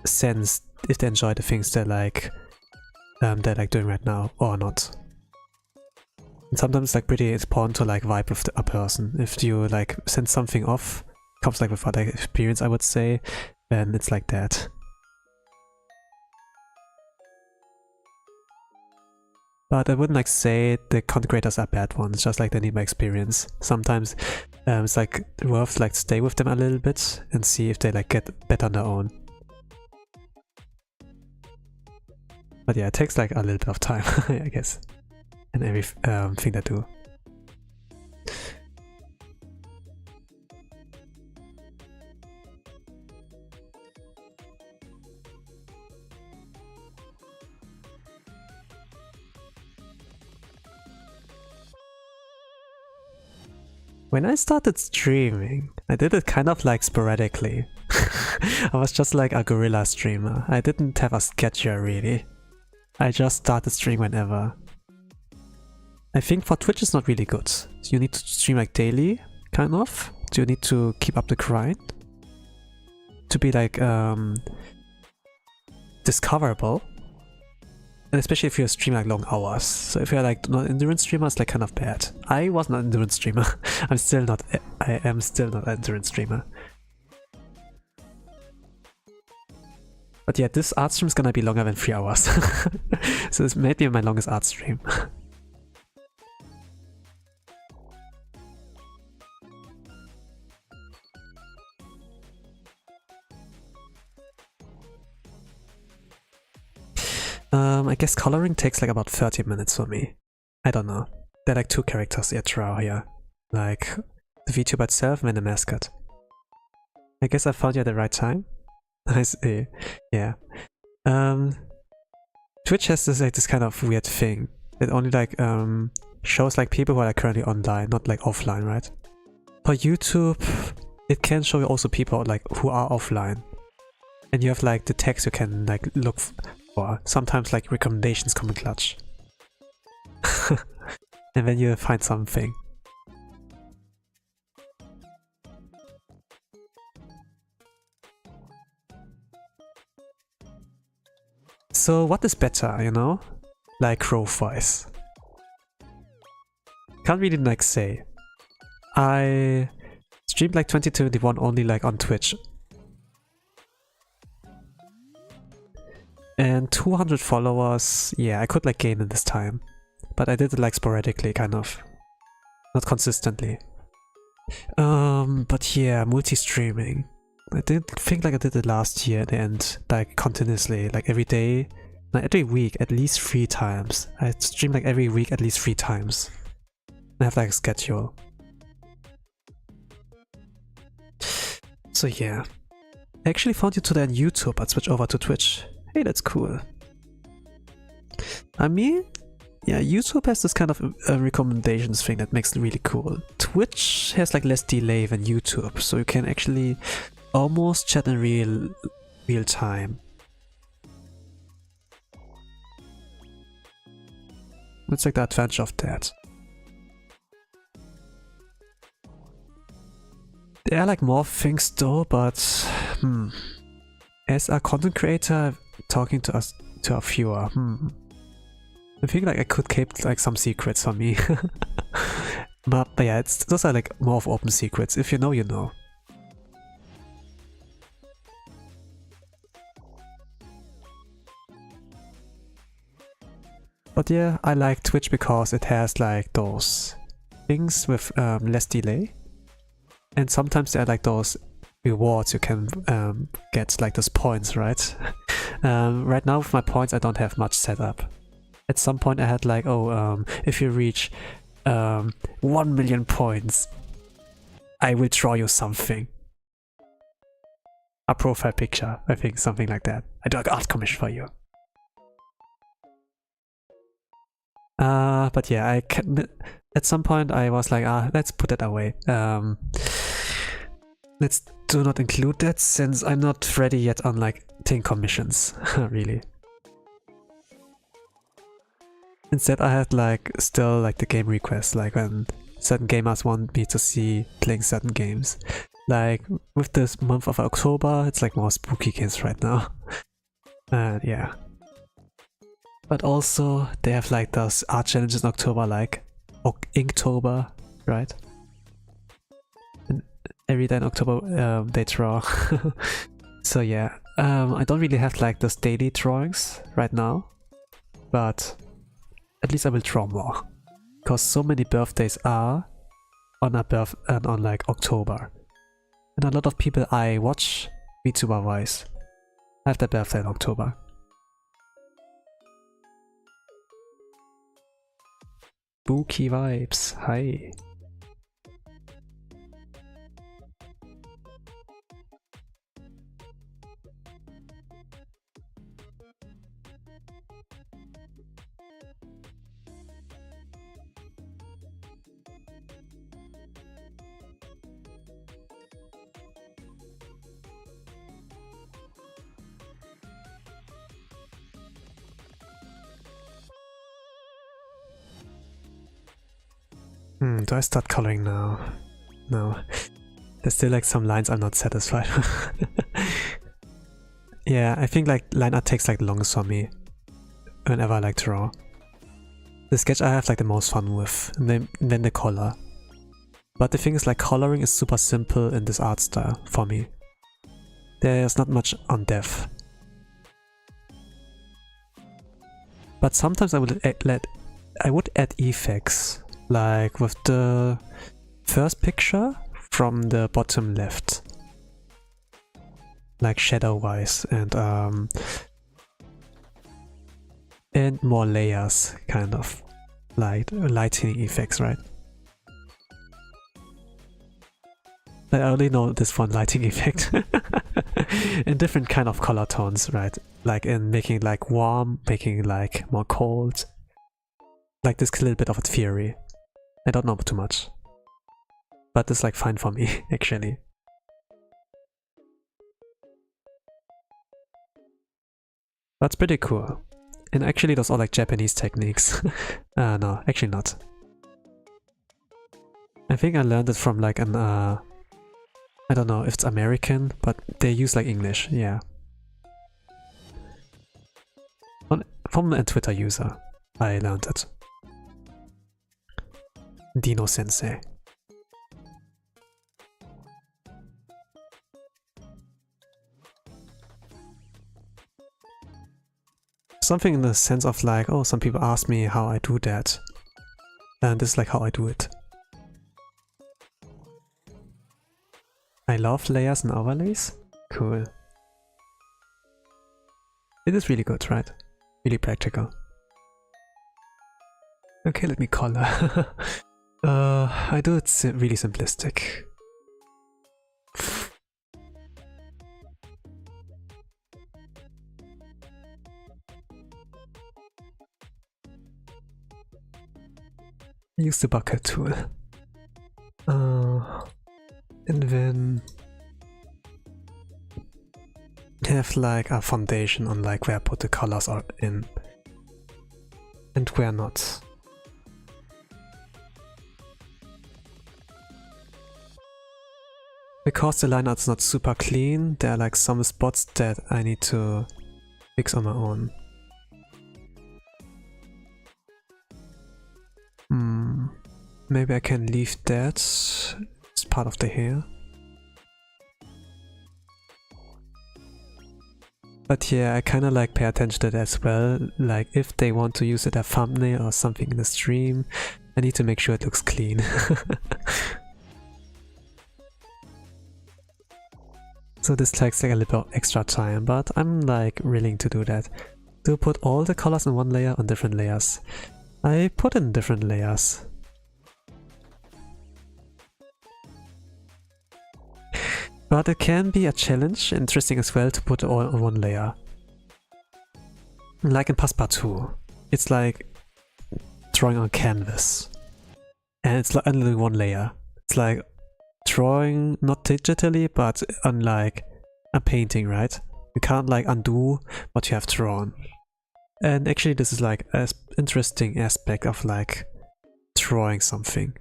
sense if they enjoy the things they're like doing right now or not. And sometimes it's like pretty important to like vibe with a person. If you like sense something off, comes like with other experience, I would say, then it's like that. But I wouldn't like say the content creators are bad ones, just like they need my experience. Sometimes it's like worth like stay with them a little bit and see if they like get better on their own. But yeah, it takes like a little bit of time, I guess, in every thing they do. When I started streaming, I did it kind of like sporadically. I was just like a guerrilla streamer. I didn't have a schedule really. I just started streaming whenever. I think for Twitch it's not really good. You need to stream like daily, kind of. You need to keep up the grind. To be like discoverable. And especially if you stream like long hours. So if you're like not an endurance streamer, it's like kind of bad. I was not an endurance streamer. I am still not an endurance streamer. But yeah, this art stream is gonna be longer than 3 hours. So it's maybe my longest art stream. I guess coloring takes like about 30 minutes for me. I don't know. There are like 2 characters I draw here. Like the VTuber itself and the mascot. I guess I found you at the right time. I see. Yeah. Twitch has this kind of weird thing. It only like shows like people who are like currently online, not like offline, right? For YouTube, it can show you also people like who are offline. And you have like the text you can like look for. Sometimes like recommendations come in clutch. And then you find something. So what is better, you know? Like growth-wise. Can't really like say. I streamed like 2021 only like on Twitch. And 200 followers, yeah, I could like gain in this time. But I did it like sporadically, kind of. Not consistently. But yeah, multi-streaming. I did think like I did it last year at the end, like continuously, like every day, like every week, at least 3 times. I stream like every week at least 3 times. I have like a schedule. So yeah. I actually found you today on YouTube, but switch over to Twitch. Hey, that's cool. I mean, Yeah, YouTube has this kind of recommendations thing that makes it really cool. Twitch has like less delay than YouTube, so you can actually almost chat in real time. It's like the advantage of that. There are like more things though, but as a content creator talking to a viewer, I think like I could keep like some secrets for me. but yeah, those are like more of open secrets. If you know, you know. But yeah, I like Twitch because it has like those things with less delay. And sometimes there are like those rewards you can get, like those points, right? Right now with my points I don't have much set up. At some point I had like, if you reach 1 million points, I will draw you something. A profile picture, I think, something like that. I do an art commission for you. But yeah, at some point I was like, let's put that away. Let's do not include that since I'm not ready yet on like taking commissions, really. Instead I had like still like the game requests, like when certain gamers want me to see playing certain games. Like with this month of October, it's like more spooky games right now. And yeah. But also they have like those art challenges in October, like Inktober, right? And every day in October they draw. So yeah, I don't really have like those daily drawings right now, but at least I will draw more, because so many birthdays are on like October, and a lot of people I watch VTuber wise have their birthday in October. Spooky vibes, hi. Do I start coloring now? No. There's still like some lines I'm not satisfied with. Yeah, I think like line art takes like the longest for me whenever I like draw. The sketch I have like the most fun with, and then the color. But the thing is, like, coloring is super simple in this art style for me. There's not much on depth. But sometimes I would add effects, like with the first picture from the bottom left, like shadow wise, and more layers, kind of like lighting effects, right? I only know this one lighting effect. In different kind of color tones, right? Like in making like warm, making like more cold. Like this little bit of a theory. I don't know too much. But it's like fine for me, actually. That's pretty cool. And actually those are like Japanese techniques. No, actually not. I think I learned it from like an I don't know if it's American, but they use like English, yeah. From a Twitter user, I learned it. Dino Sensei. Something in the sense of like, oh, some people ask me how I do that. And this is like how I do it. I love layers and overlays. Cool. It is really good, right? Really practical. Okay, let me color. I do it really simplistic. use the bucket tool. And then have like a foundation on like where I put the colors are in and where not. Because the line art's not super clean, there are like some spots that I need to fix on my own. Maybe I can leave that as part of the hair. But yeah, I kinda like pay attention to that as well. Like if they want to use it as a thumbnail or something in the stream, I need to make sure it looks clean. So this takes like a little extra time, but I'm like willing to do that. To put all the colors in one layer on different layers. I put in different layers. But it can be a challenge, interesting as well, to put it all on one layer. Like in Passepartout, it's like drawing on canvas. And it's like only one layer. It's like drawing, not digitally, but on like a painting, right? You can't like undo what you have drawn. And actually this is like an interesting aspect of like drawing something.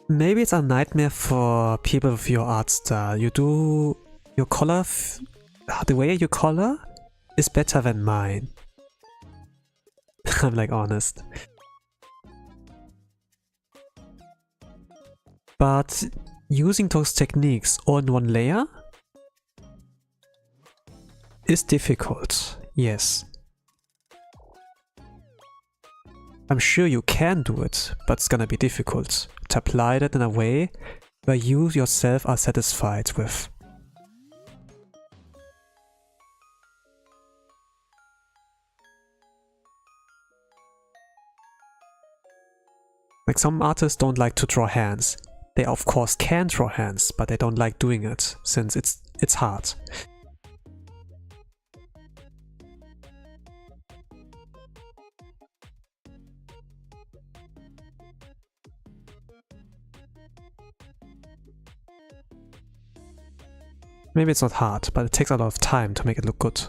Maybe it's a nightmare for people with your art style. You do your color, the way you color is better than mine. I'm like honest. But using those techniques all in one layer is difficult, yes. I'm sure you can do it, but it's gonna be difficult to apply that in a way where you yourself are satisfied with. Like some artists don't like to draw hands. They of course can draw hands, but they don't like doing it since it's hard. Maybe it's not hard, but it takes a lot of time to make it look good.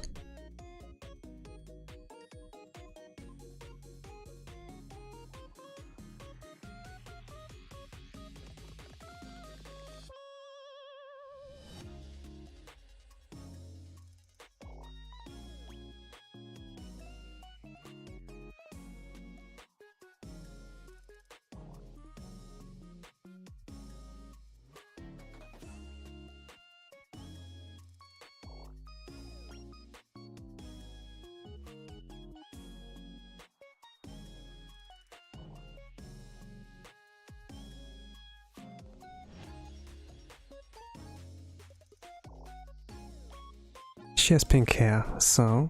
She has pink hair, so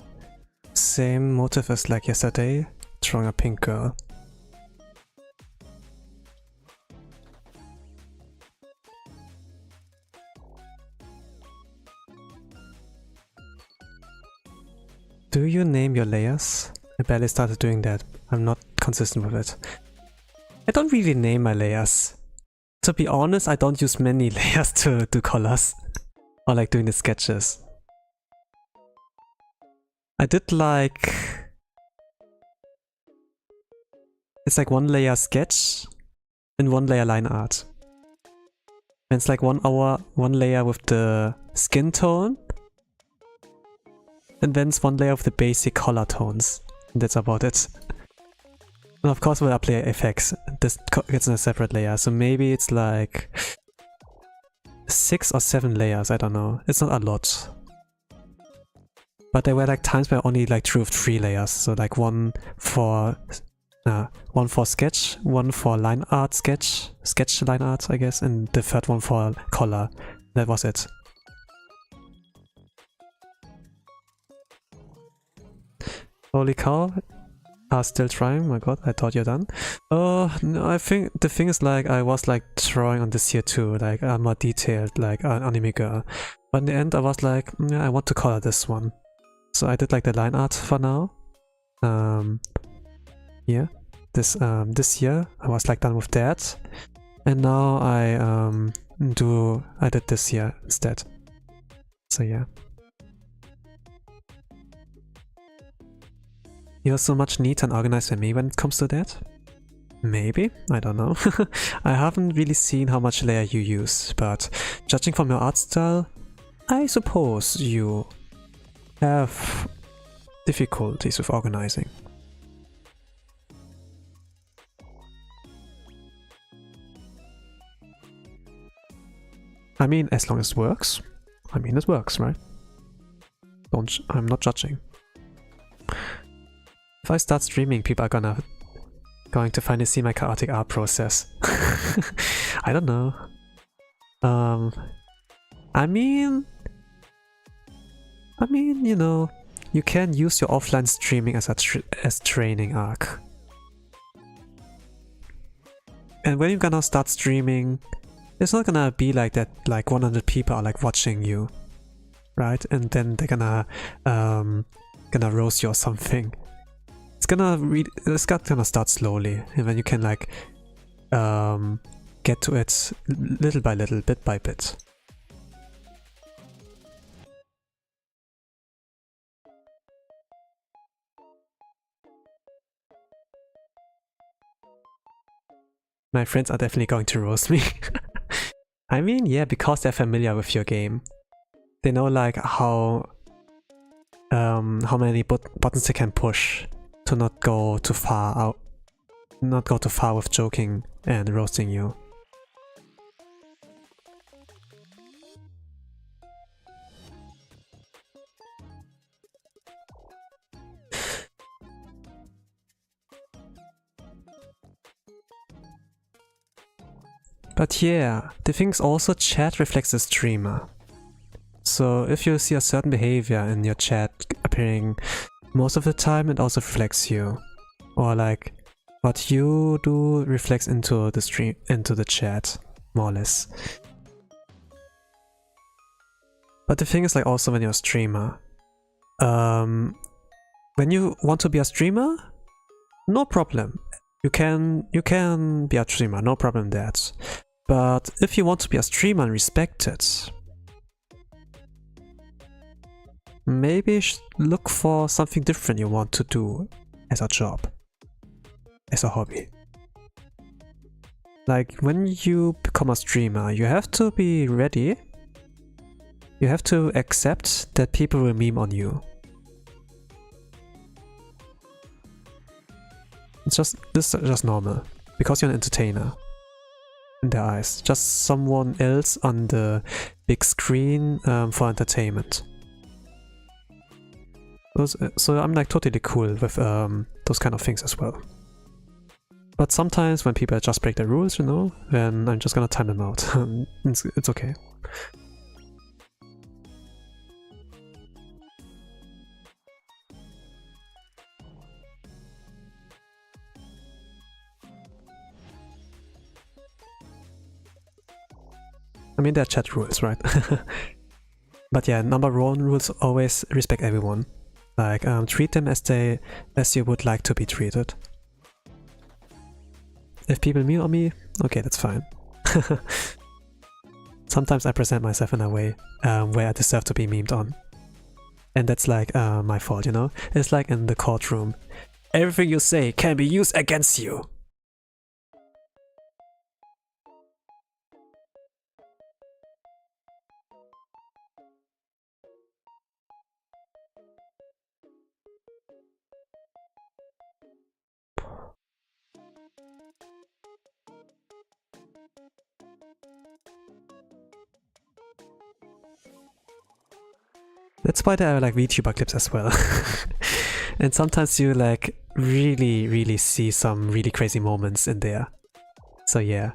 same motive as like yesterday, drawing a pink girl. Do you name your layers? I barely started doing that. I'm not consistent with it. I don't really name my layers. To be honest, I don't use many layers to do colors or like doing the sketches. I did like... It's like 1 layer sketch and 1 layer line art. And it's like 1 hour, 1 layer with the skin tone. And then it's 1 layer of the basic color tones. And that's about it. And of course we'll apply effects. This gets in a separate layer. So maybe it's like 6 or 7 layers, I don't know. It's not a lot. But there were like times where I only like drew 3 layers, so like one for sketch, 1 for line art sketch line art I guess, and the 3rd one for color. That was it. Holy cow, are still trying, my god, I thought you're done. Oh, no, I think the thing is like I was like drawing on this here too, like a more detailed like an anime girl. But in the end I was like, yeah, I want to color this one. So I did like the line art for now. Yeah, this year I was like done with that, and now I did this year instead. So yeah. You're so much neat and organized than me when it comes to that? Maybe, I don't know. I haven't really seen how much layer you use, but judging from your art style, I suppose you have difficulties with organizing. I mean, as long as it works. I mean, it works, right? I'm not judging. If I start streaming, people are going to finally see my chaotic art process. I don't know. I mean, you know, you can use your offline streaming as training arc. And when you're gonna start streaming, it's not gonna be like that, like 100 people are like watching you, right? And then they're gonna roast you or something. It's gonna start slowly, and then you can like get to it little by little, bit by bit. My friends are definitely going to roast me. I mean, yeah, because they're familiar with your game. They know like how many buttons they can push to not go too far with joking and roasting you. But yeah, the thing is also chat reflects the streamer. So if you see a certain behavior in your chat appearing most of the time, it also reflects you. Or like what you do reflects into the chat, more or less. But the thing is like also when you're a streamer, when you want to be a streamer, no problem. You can be a streamer, no problem that. But if you want to be a streamer and respect it, maybe look for something different you want to do as a job, as a hobby. Like when you become a streamer, you have to be ready. You have to accept that people will meme on you. This is just normal, because you're an entertainer in their eyes. Just someone else on the big screen for entertainment. So I'm like totally cool with those kind of things as well. But sometimes when people just break the rules, you know, then I'm just gonna time them out. It's okay. I mean, they're chat rules, right? But yeah, number one rules: always respect everyone. Like, treat them as you would like to be treated. If people meme on me, okay, that's fine. Sometimes I present myself in a way where I deserve to be memed on. And that's like my fault, you know? It's like in the courtroom. Everything you say can be used against you. That's why there are like VTuber clips as well. And sometimes you like really see some really crazy moments in there. So yeah,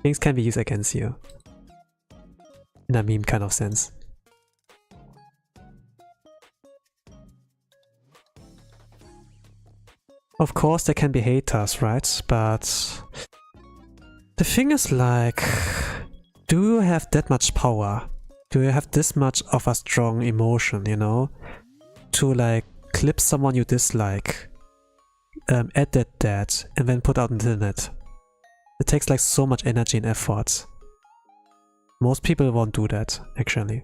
things can be used against you in a meme kind of sense. Of course there can be haters, right? But the thing is like, do you have that much power? Do you have this much of a strong emotion, you know? to like clip someone you dislike, edit that, and then put out on the internet. It takes like so much energy and effort. Most people won't do that, actually.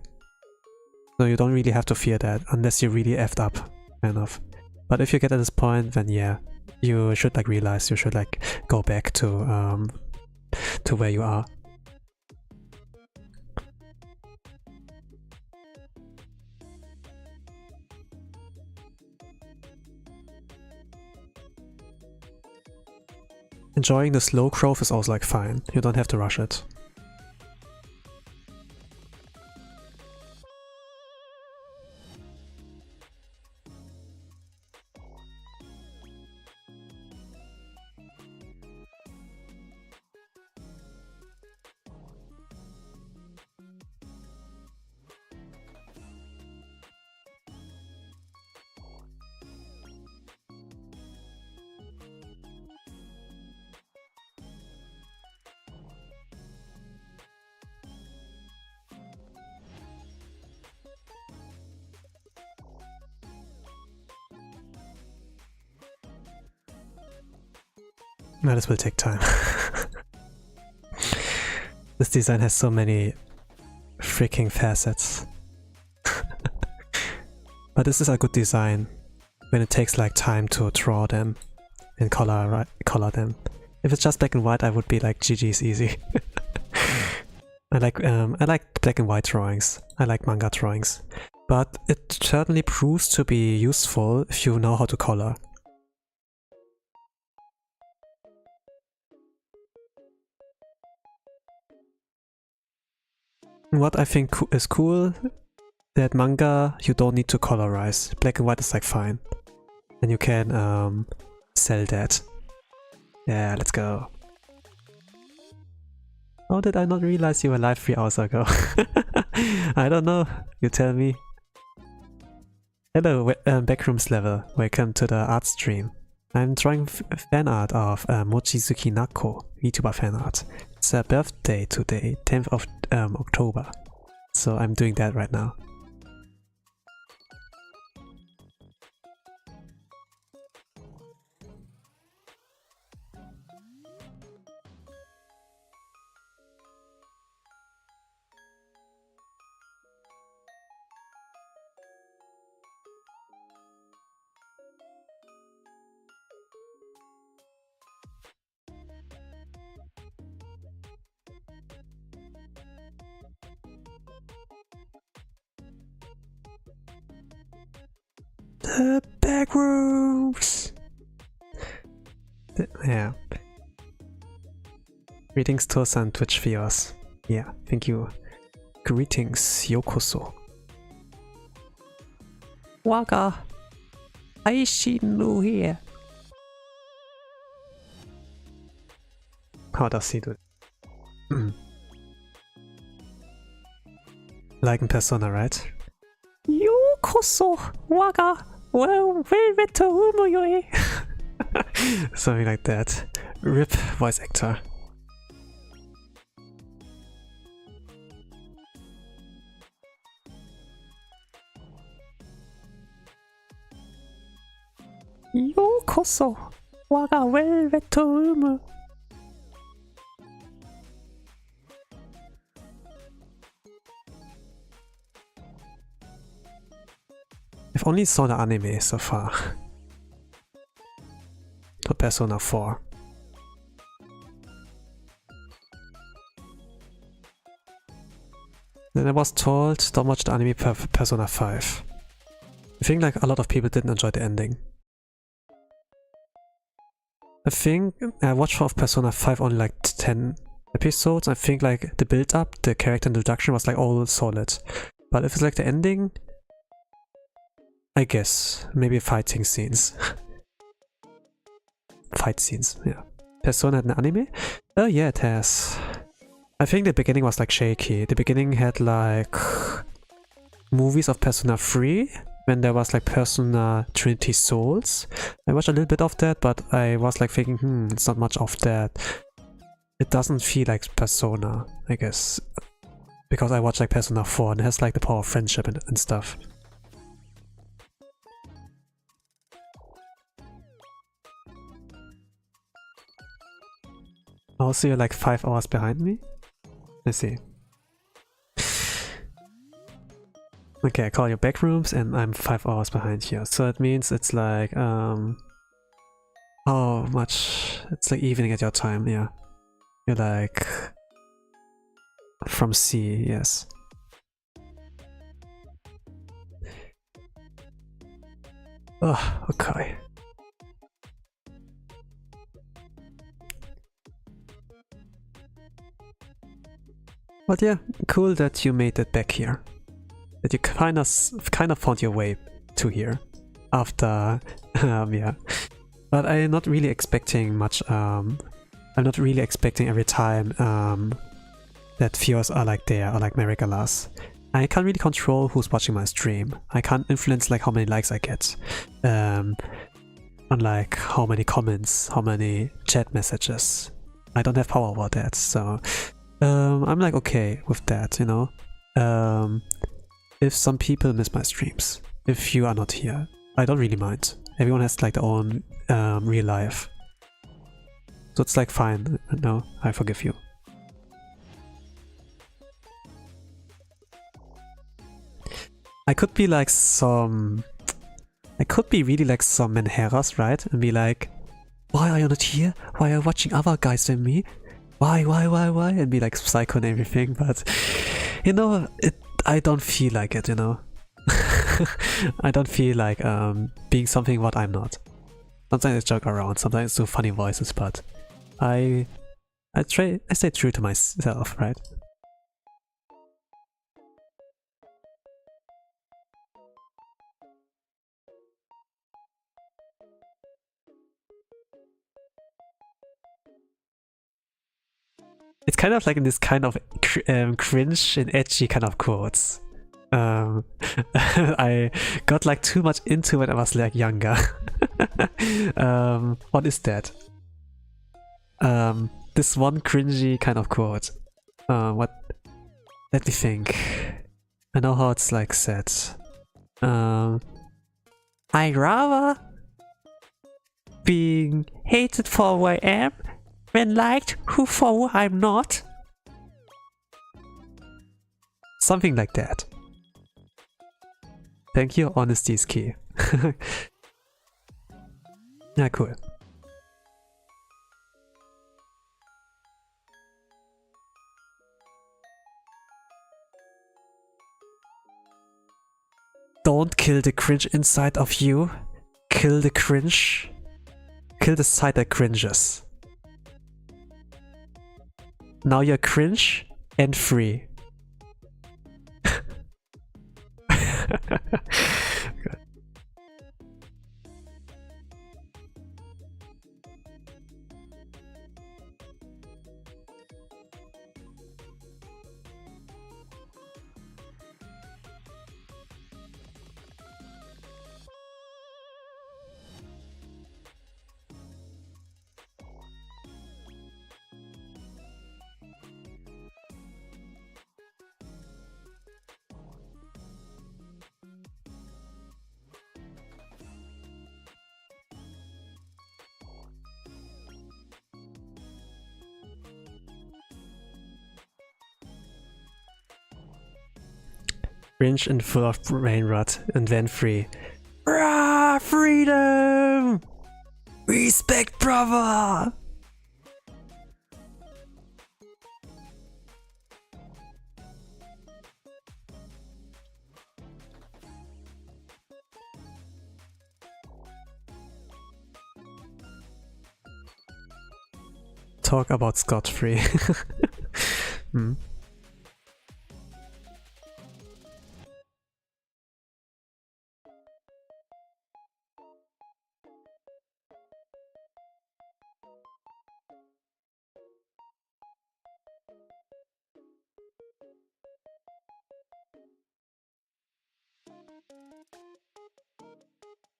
So you don't really have to fear that, unless you really effed up, kind of. But if you get at this point, then yeah, you should like realize you should like go back to where you are. Enjoying the slow growth is also like fine, you don't have to rush it. No, this will take time. This design has so many freaking facets. But this is a good design when it takes like time to draw them and color them. If it's just black and white, I would be like, GG's easy. I like black and white drawings. I like manga drawings. But it certainly proves to be useful if you know how to color. What I think is cool, that manga you don't need to colorize. Black and white is like fine. And you can sell that. Yeah, let's go. How did I not realize you were live 3 hours ago? I don't know, you tell me. Hello, Backrooms level, welcome to the art stream. I'm drawing fan art of Mochizuki Naco, VtuberFanart. It's her birthday today, 10th of October. So I'm doing that right now. The backrooms! Yeah. Greetings to us on Twitch viewers. Yeah, thank you. Greetings, yokoso. Waka! Aishinu here. How does he do it? Like in Persona, right? Yokoso! Waka! Well, something like that. RIP voice actor. Yokoso! Waga velvet room. I've only saw the anime so far. To Persona 4. Then I was told don't watch the anime Persona 5. I think like a lot of people didn't enjoy the ending. I think I watched of Persona 5 only like 10 episodes. I think like the build up, the character introduction was like all solid. But if it's like the ending, I guess maybe fighting scenes. Fight scenes, yeah. Persona had an anime? Oh yeah, it has. I think the beginning was like shaky. The beginning had like movies of Persona 3, when there was like Persona Trinity Souls. I watched a little bit of that, but I was like thinking, it's not much of that. It doesn't feel like Persona, I guess. Because I watched like Persona 4 and it has like the power of friendship and stuff. Also, you're like 5 hours behind me? I see. Okay, I call your back rooms and I'm 5 hours behind you. So it means it's like, how much? It's like evening at your time, yeah. You're like, from C, yes. Oh, okay. But yeah, cool that you made it back here. That you kind of found your way to here after, yeah. But I'm not really expecting much. I'm not really expecting every time that viewers are like there or like my regulars. I can't really control who's watching my stream. I can't influence like how many likes I get, unlike how many comments, how many chat messages. I don't have power over that, so I'm like okay with that, you know. If some people miss my streams, if you are not here, I don't really mind. Everyone has like their own real life, so it's like fine. No, I forgive you. I could be like some... I could be really like some Menheras, right? And be like, why are you not here? Why are you watching other guys than me? Why? And be like psycho and everything, but... You know, I don't feel like it, you know? I don't feel like being something what I'm not. Sometimes I joke around, sometimes I do funny voices, but... I stay true to myself, right? It's kind of like in this kind of cringe and edgy kind of quotes. I got like too much into it when I was like younger. What is that? This one cringy kind of quote. What? Let me think. I know how it's like said. I rather being hated for who I am when liked for who I'm not. Something like that. Thank you, honesty is key. Yeah, cool. Don't kill the cringe inside of you. Kill the cringe. Kill the side that cringes. Now you're cringe and free. Good. Cringe and full of brain rot, and then free. Rah! Freedom! Respect, brother! Talk about scot-free.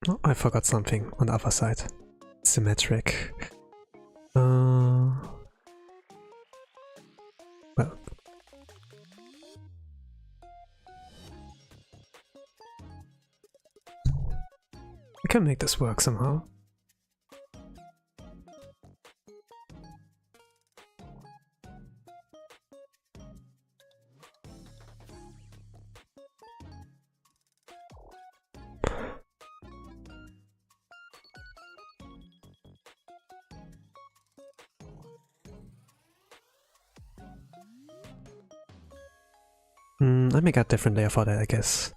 Oh, I forgot something on the other side. Symmetric. Well. I can make this work somehow. I make a different layer for that, I guess.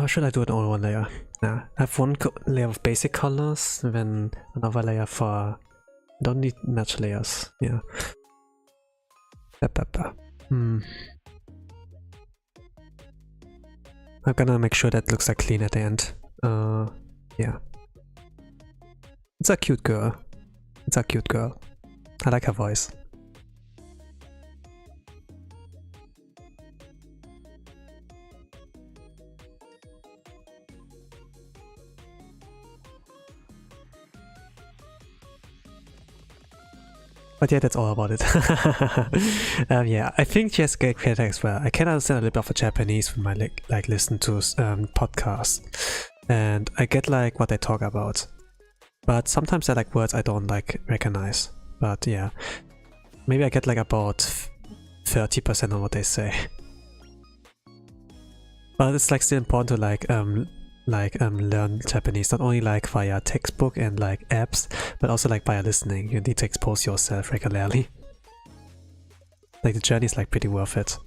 Should I do it on one layer? Nah, I have one layer of basic colors, and then another layer for... Don't need match layers, yeah. I'm gonna make sure that looks like clean at the end. Yeah. It's a cute girl. It's a cute girl. I like her voice. But yeah, that's all about it. Yeah, I think she has great creator as well. I can understand a little bit of Japanese when I like listen to podcasts, and I get like what they talk about. But sometimes I like words I don't like recognize. But yeah, maybe I get like about 30% of what they say. But it's like still important to learn Japanese, not only like via textbook and like apps, but also like via listening. You need to expose yourself regularly. Like the journey is like pretty worth it.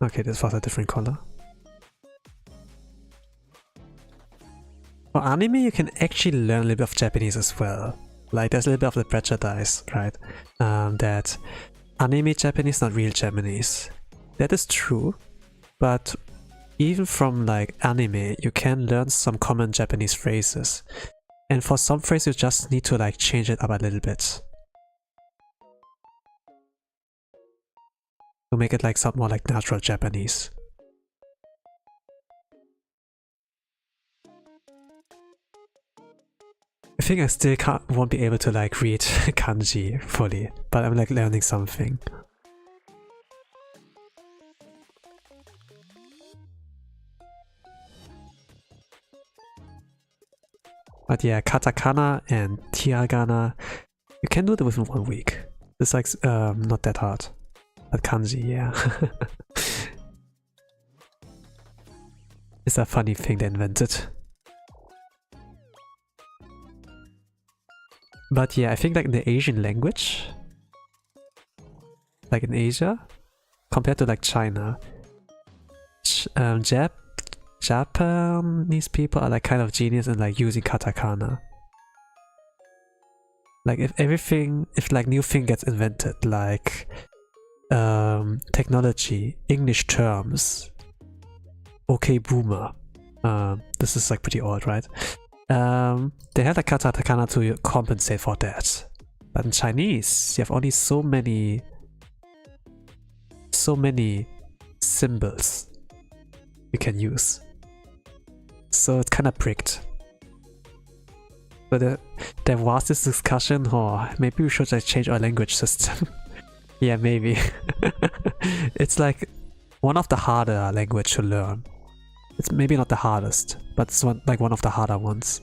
Okay, this was a different color. For anime, you can actually learn a little bit of Japanese as well. Like there's a little bit of the prejudice, right? That anime Japanese, not real Japanese. That is true, but even from like anime, you can learn some common Japanese phrases. And for some phrases, you just need to like change it up a little bit. To make it like something more like natural Japanese. I think I still won't be able to like read kanji fully, but I'm like learning something. But yeah, katakana and hiragana, you can do it within 1 week. It's like not that hard. But kanji, yeah. It's a funny thing they invented. But yeah, I think like in the Asian language, like in Asia, compared to like China, Japanese people are like kind of genius in like using katakana. Like if like new thing gets invented, like technology, English terms, okay boomer, this is like pretty old, right? They have like katakana to compensate for that. But in Chinese, you have only so many symbols you can use. So it's kind of pricked. But there was this discussion, maybe we should like change our language system. Yeah, maybe. It's like one of the harder language to learn. It's maybe not the hardest, but it's one of the harder ones.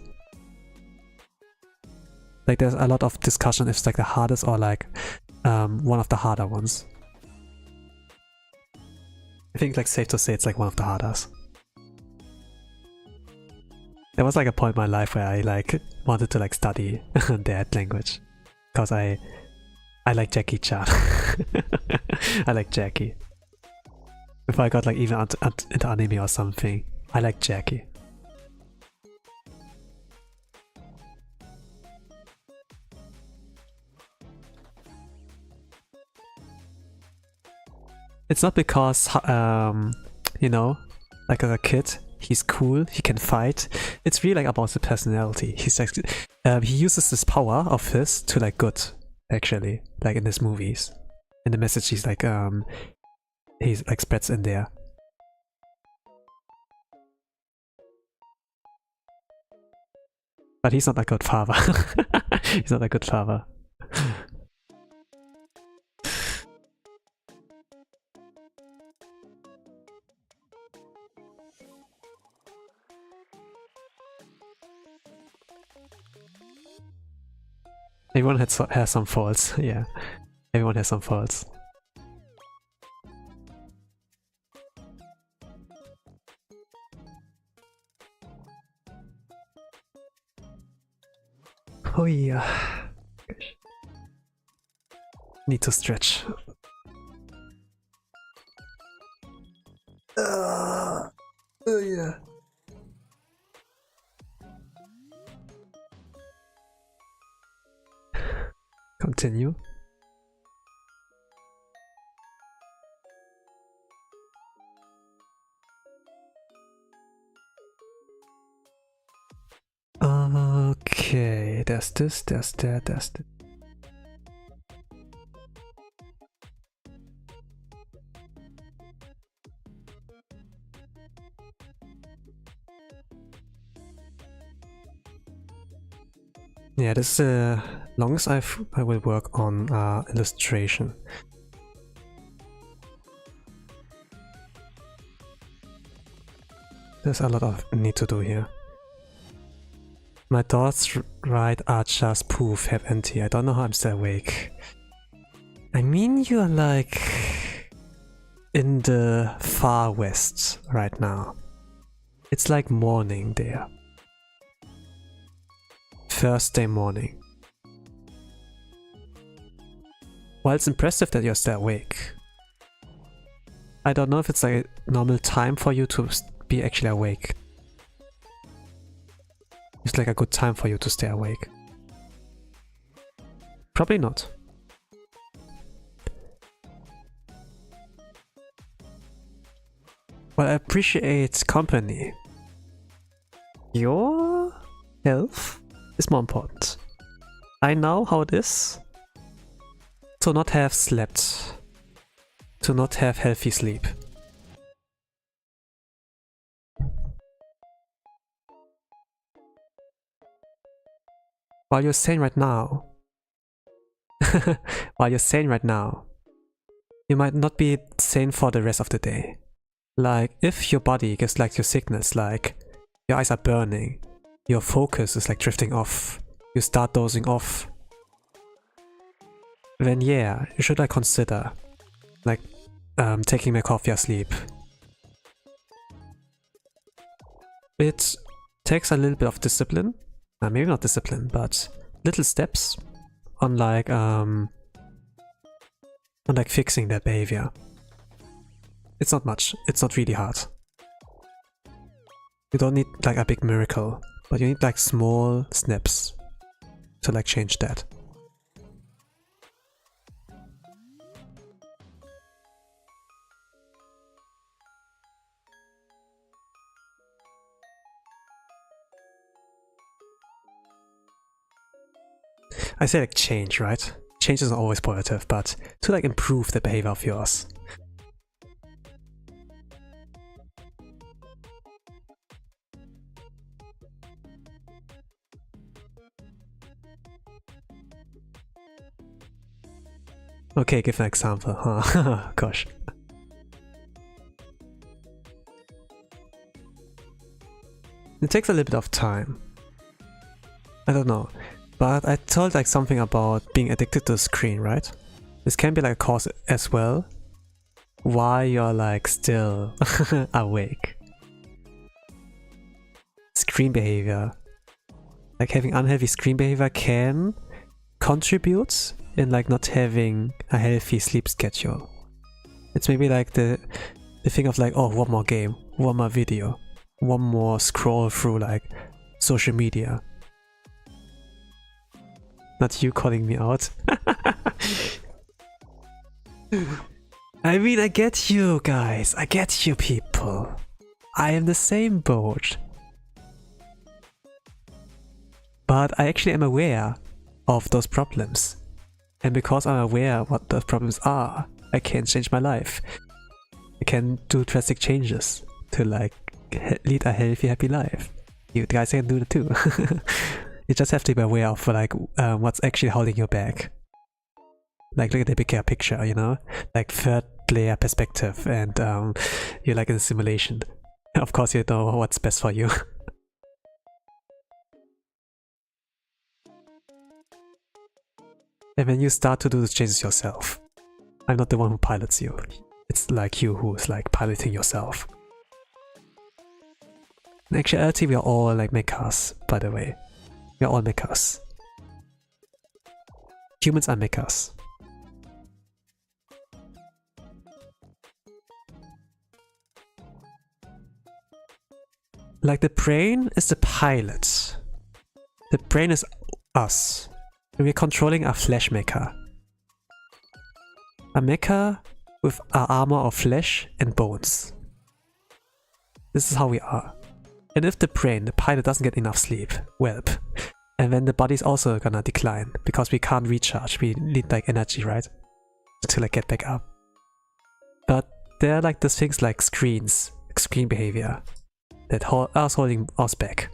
Like there's a lot of discussion if it's like the hardest or like one of the harder ones. I think like safe to say it's like one of the hardest. There was like a point in my life where I like wanted to like study that language because I like Jackie Chan. I like Jackie. If I got like even into anime or something, I like Jackie. It's not because you know, like as a kid he's cool, he can fight. It's really like about the personality. He's like he uses this power of his to like good, actually, like in his movies. And the message he's like spreads in there. But he's not a good father. He's not a good father. Everyone has some faults, yeah. Everyone has some faults. Oh yeah. Need to stretch. Yeah. Continue. Okay, there's this, there's that, there's this. Yeah, this long as I will work on illustration. There's a lot of need to do here. My thoughts right are just poof, have empty. I don't know how I'm still awake. I mean, you're like in the far west right now. It's like morning there. Thursday morning. While it's impressive that you're still awake, I don't know if it's like a normal time for you to be actually awake. It's like a good time for you to stay awake. Probably not. Well, I appreciate company. Your health is more important. I know how it is to not have slept, to not have healthy sleep. While you're sane right now, you might not be sane for the rest of the day. Like, if your body gives like your signals, like your eyes are burning, your focus is like drifting off, you start dozing off, then yeah, you should like consider like taking a coffee or sleep. It takes a little bit of discipline, maybe not discipline, but little steps on like fixing that behavior. It's not much, it's not really hard. You don't need like a big miracle, but you need like small steps to like change that. I say like change, right? Change isn't always positive, but to like improve the behavior of yours. Okay, give an example, huh? Gosh. It takes a little bit of time. I don't know. But I told like something about being addicted to the screen, right? This can be like a cause as well. Why you're like still awake. Screen behavior. Like having unhealthy screen behavior can contribute in like not having a healthy sleep schedule. It's maybe like the thing of like, oh, one more game, one more video, one more scroll through like social media. Not you calling me out. I mean, I get you guys, I get you people. I am the same boat. But I actually am aware of those problems. And because I'm aware what those problems are, I can change my life. I can do drastic changes to like lead a healthy, happy life. You guys can do that too. You just have to be aware of like what's actually holding you back. Like look at the bigger picture, you know? Like third layer perspective, and you're like in a simulation. Of course you know what's best for you. And when you start to do these changes yourself, I'm not the one who pilots you. It's like you who's like piloting yourself. In actuality, we are all like mechas, by the way. We are all mechas. Humans are mechas. like the brain is the pilot. The brain is us. We're controlling our flesh mecha. A mecha with our armor of flesh and bones. This is how we are. And if the brain, the pilot, doesn't get enough sleep, well, and then the body's also gonna decline because we can't recharge. We need like energy, right? To like get back up. But there are like these things like screens, screen behavior that are holding us back.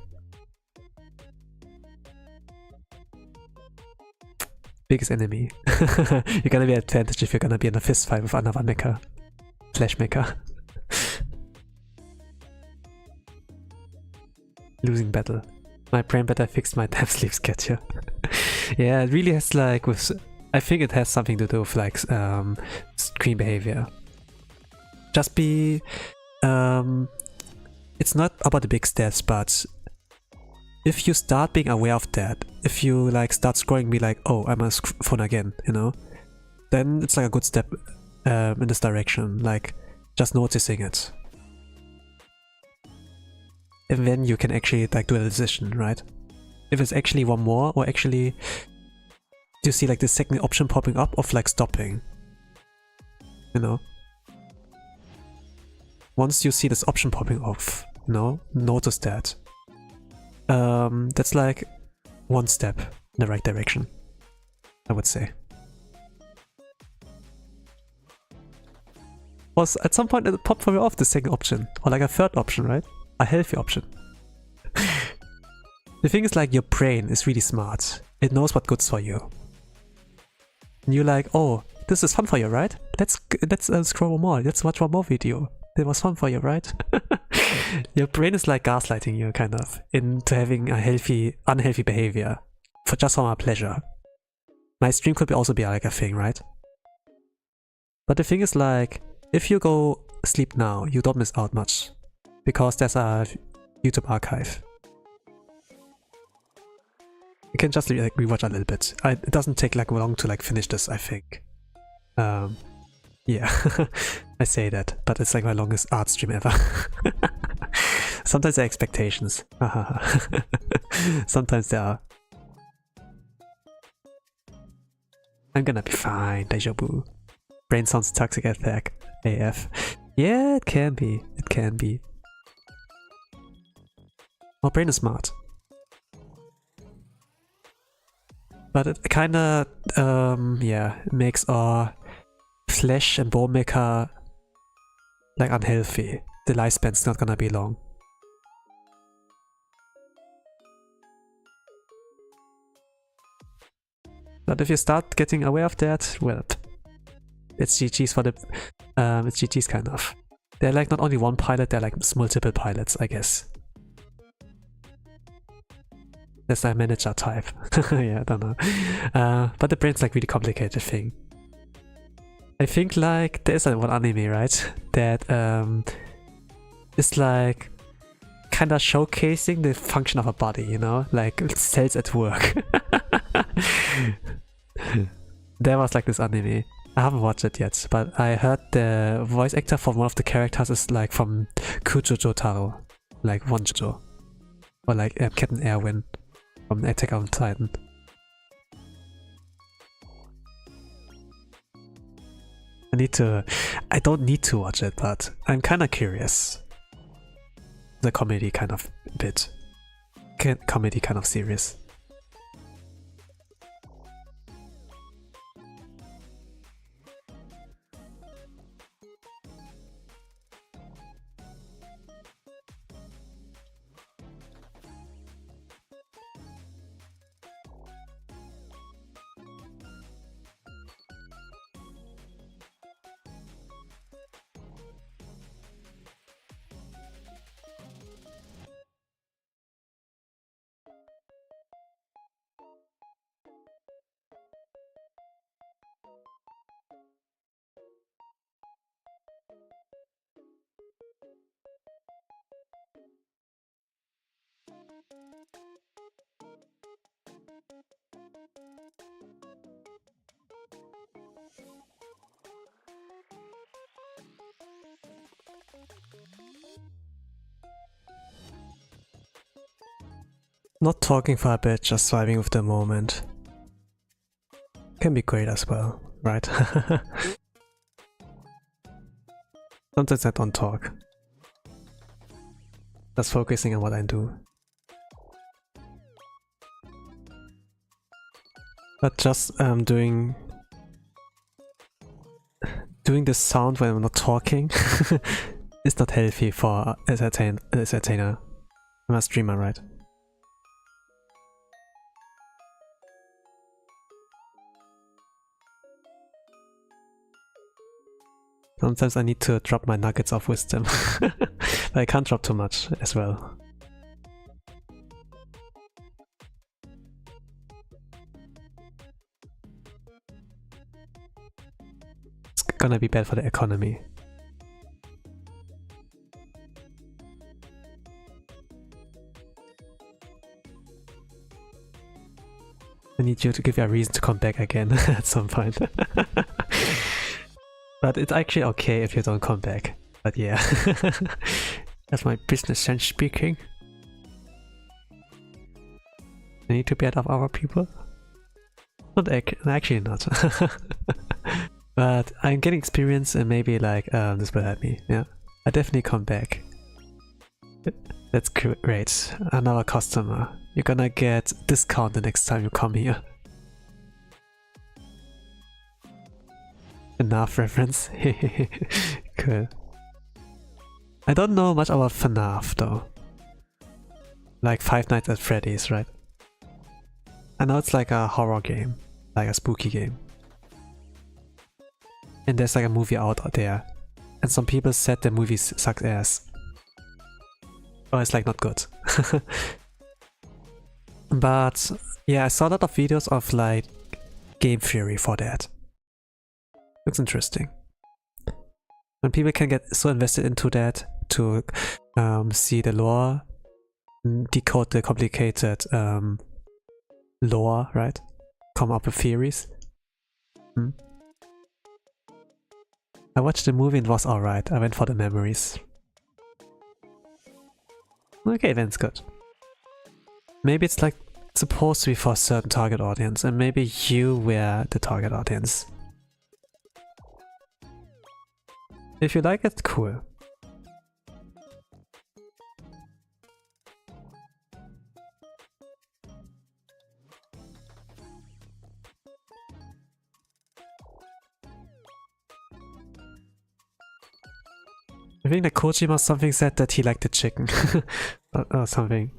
Biggest enemy. You're gonna be at advantage if you're gonna be in a fist fight with another mecha. Flash mecha. Losing battle. My brain better fix my damn sleep schedule. Yeah, it really has like with... I think it has something to do with like screen behavior. Just be... it's not about the big steps, but if you start being aware of that, if you like start scrolling, be like, oh, I'm on phone again, you know, then it's like a good step in this direction, like just noticing it. And then you can actually like do a decision, right? If it's actually one more, or actually you see like the second option popping up of like stopping, you know? Once you see this option popping off, you know, notice that. That's like one step in the right direction, I would say. Was at some point it popped for me off the second option, or like a third option, right? A healthy option. The thing is like your brain is really smart. It knows what's good for you. And you're like, oh, this is fun for you, right? Let's scroll more. Let's watch one more video. It was fun for you, right? Your brain is like gaslighting you, kind of, into having a healthy, unhealthy behavior for just for my pleasure. My stream could also be like a thing, right? But the thing is like, if you go sleep now, you don't miss out much, because there's a YouTube archive. You can just like rewatch a little bit. It doesn't take like long to like finish this, I think. Yeah, I say that, but it's like my longest art stream ever. Sometimes there are expectations. Sometimes there are. I'm gonna be fine, deja vu. Brain sounds toxic attack. AF. Yeah, it can be. It can be. Our brain is smart. But it kinda, yeah, it makes our flesh and bone mecha like unhealthy. The lifespan's not gonna be long. But if you start getting aware of that, well, it's GG's for the... it's GG's kind of. They're like not only one pilot, they're like multiple pilots, I guess. That's a manager type. Yeah, I don't know. But the brain's like really complicated thing. I think like there is one anime, right? That is like kinda showcasing the function of a body, you know? Like cells at work. There was like this anime. I haven't watched it yet, but I heard the voice actor for one of the characters is like from Kujojo Taro, like One Jojo, or like Captain Erwin from Attack on Titan. I don't need to watch it, but I'm kinda curious. The comedy kind of bit. Comedy kind of serious. Not talking for a bit, just vibing with the moment. Can be great as well, right? Sometimes I don't talk. Just focusing on what I do. But just doing the sound when I'm not talking is not healthy for a entertainer. I'm a streamer, right? Sometimes I need to drop my nuggets of wisdom. But I can't drop too much as well. It's gonna be bad for the economy. I need you to give you a reason to come back again at some point. But it's actually okay if you don't come back. But yeah, that's my business sense speaking. I need to be out of our people? Not actually not. But I'm getting experience and maybe like this will help me. Yeah, I definitely come back. That's great. Another customer. You're gonna get discount the next time you come here. FNAF reference. Cool. I don't know much about FNAF though. Like Five Nights at Freddy's, right? I know it's like a horror game, like a spooky game. And there's like a movie out there. And some people said the movie sucks ass. Or it's like not good. But yeah, I saw a lot of videos of like game theory for that. Looks interesting. When people can get so invested into that to see the lore, decode the complicated lore, right? Come up with theories. I watched the movie and it was alright. I went for the memories. Okay, then it's good. Maybe it's like supposed to be for a certain target audience, and maybe you were the target audience. If you like it, cool. I think that Kojima something said that he liked the chicken. or something.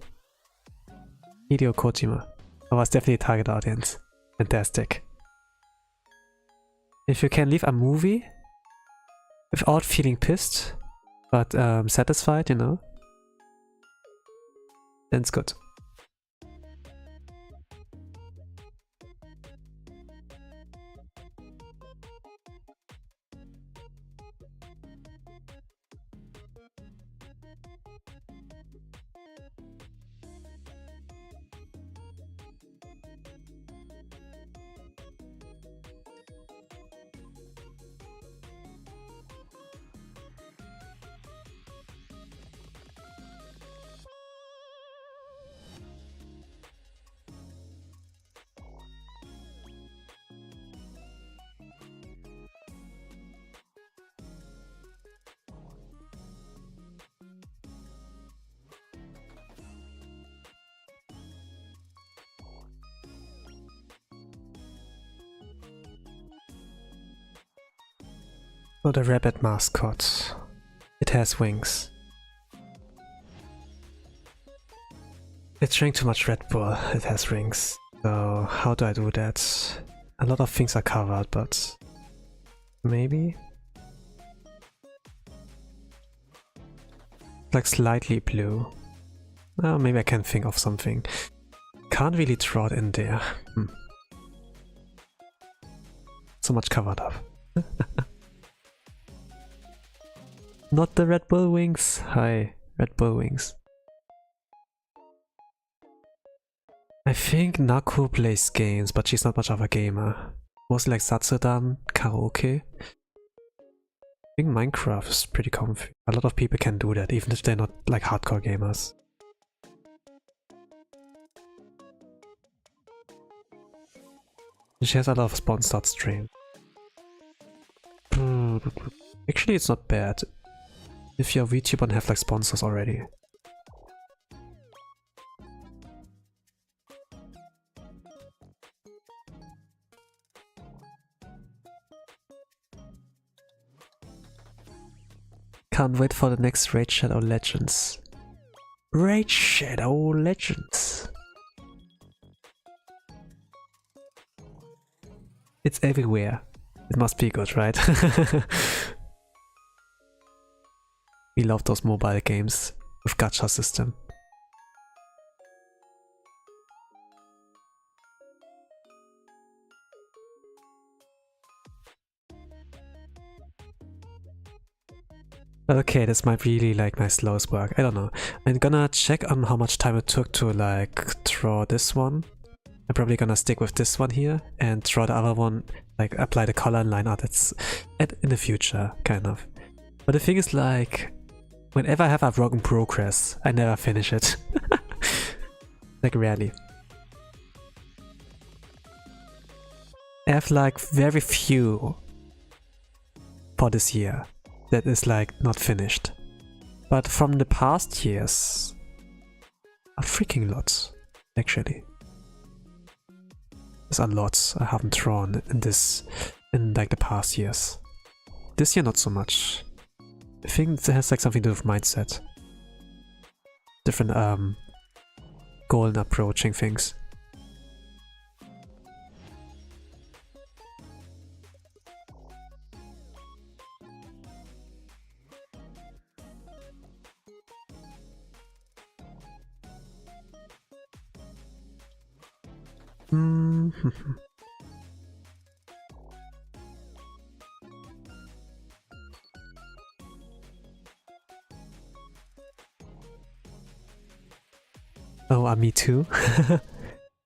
Hideo Kojima. I was definitely a target audience. Fantastic. If you can leave a movie without feeling pissed, but satisfied, you know, then it's good. So the rabbit mascot. It has wings. It's drank too much Red Bull. It has rings. So how do I do that? A lot of things are covered, but maybe? Like slightly blue. Oh, maybe I can think of something. Can't really draw it in there. So much covered up. Not the Red Bull wings. Hi, Red Bull wings. I think Naco plays games, but she's not much of a gamer. Mostly like Satsudan, karaoke. I think Minecraft is pretty comfy. A lot of people can do that, even if they're not like hardcore gamers. She has a lot of sponsored stream. Actually, it's not bad if you're a VTuber and have like sponsors already. Can't wait for the next Raid Shadow Legends. Raid Shadow Legends. It's everywhere. It must be good, right? We love those mobile games with gacha system. Okay, this might really like my slowest work. I don't know. I'm gonna check on how much time it took to like draw this one. I'm probably gonna stick with this one here and draw the other one, like apply the color and line art. That's in the future, kind of. But the thing is, like, whenever I have a work in progress, I never finish it. Like, rarely. I have like very few for this year that is like not finished. But from the past years, a freaking lot, actually. There's a lot I haven't drawn in like the past years. This year not so much. I think it has like something to do with mindset. Different goal in approaching things. Oh, me too.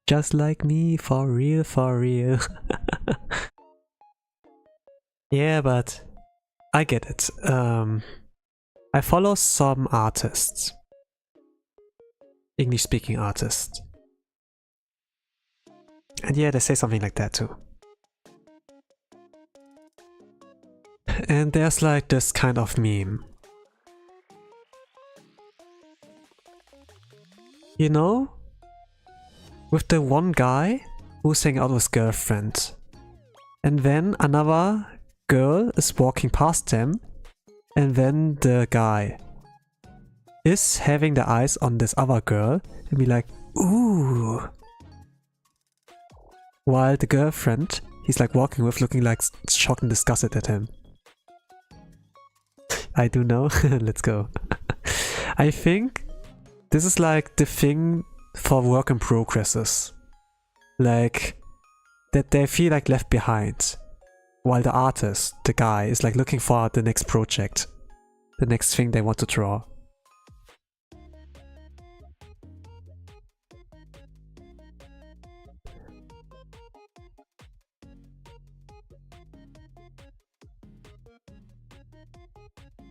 Just like me, for real, for real. Yeah, but I get it. I follow some artists. English-speaking artists. And yeah, they say something like that too. And there's like this kind of meme. You know? With the one guy who's hanging out with his girlfriend. And then another girl is walking past them. And then the guy is having the eyes on this other girl and be like, ooh. While the girlfriend he's like walking with looking like shocked and disgusted at him. I do know. Let's go. I think this is like the thing for work in progresses. Like that they feel like left behind. While the artist, the guy, is like looking for the next project. The next thing they want to draw.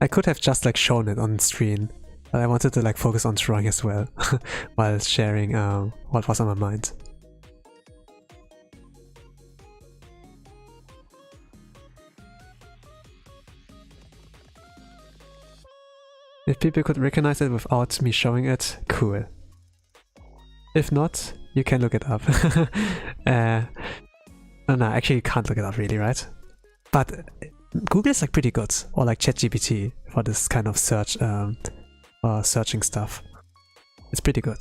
I could have just like shown it on screen, but I wanted to like focus on drawing as well while sharing what was on my mind. If people could recognize it without me showing it, cool. If not, you can look it up. No, actually you can't look it up really, right? But Google is like pretty good, or like ChatGPT for this kind of search, searching stuff. It's pretty good.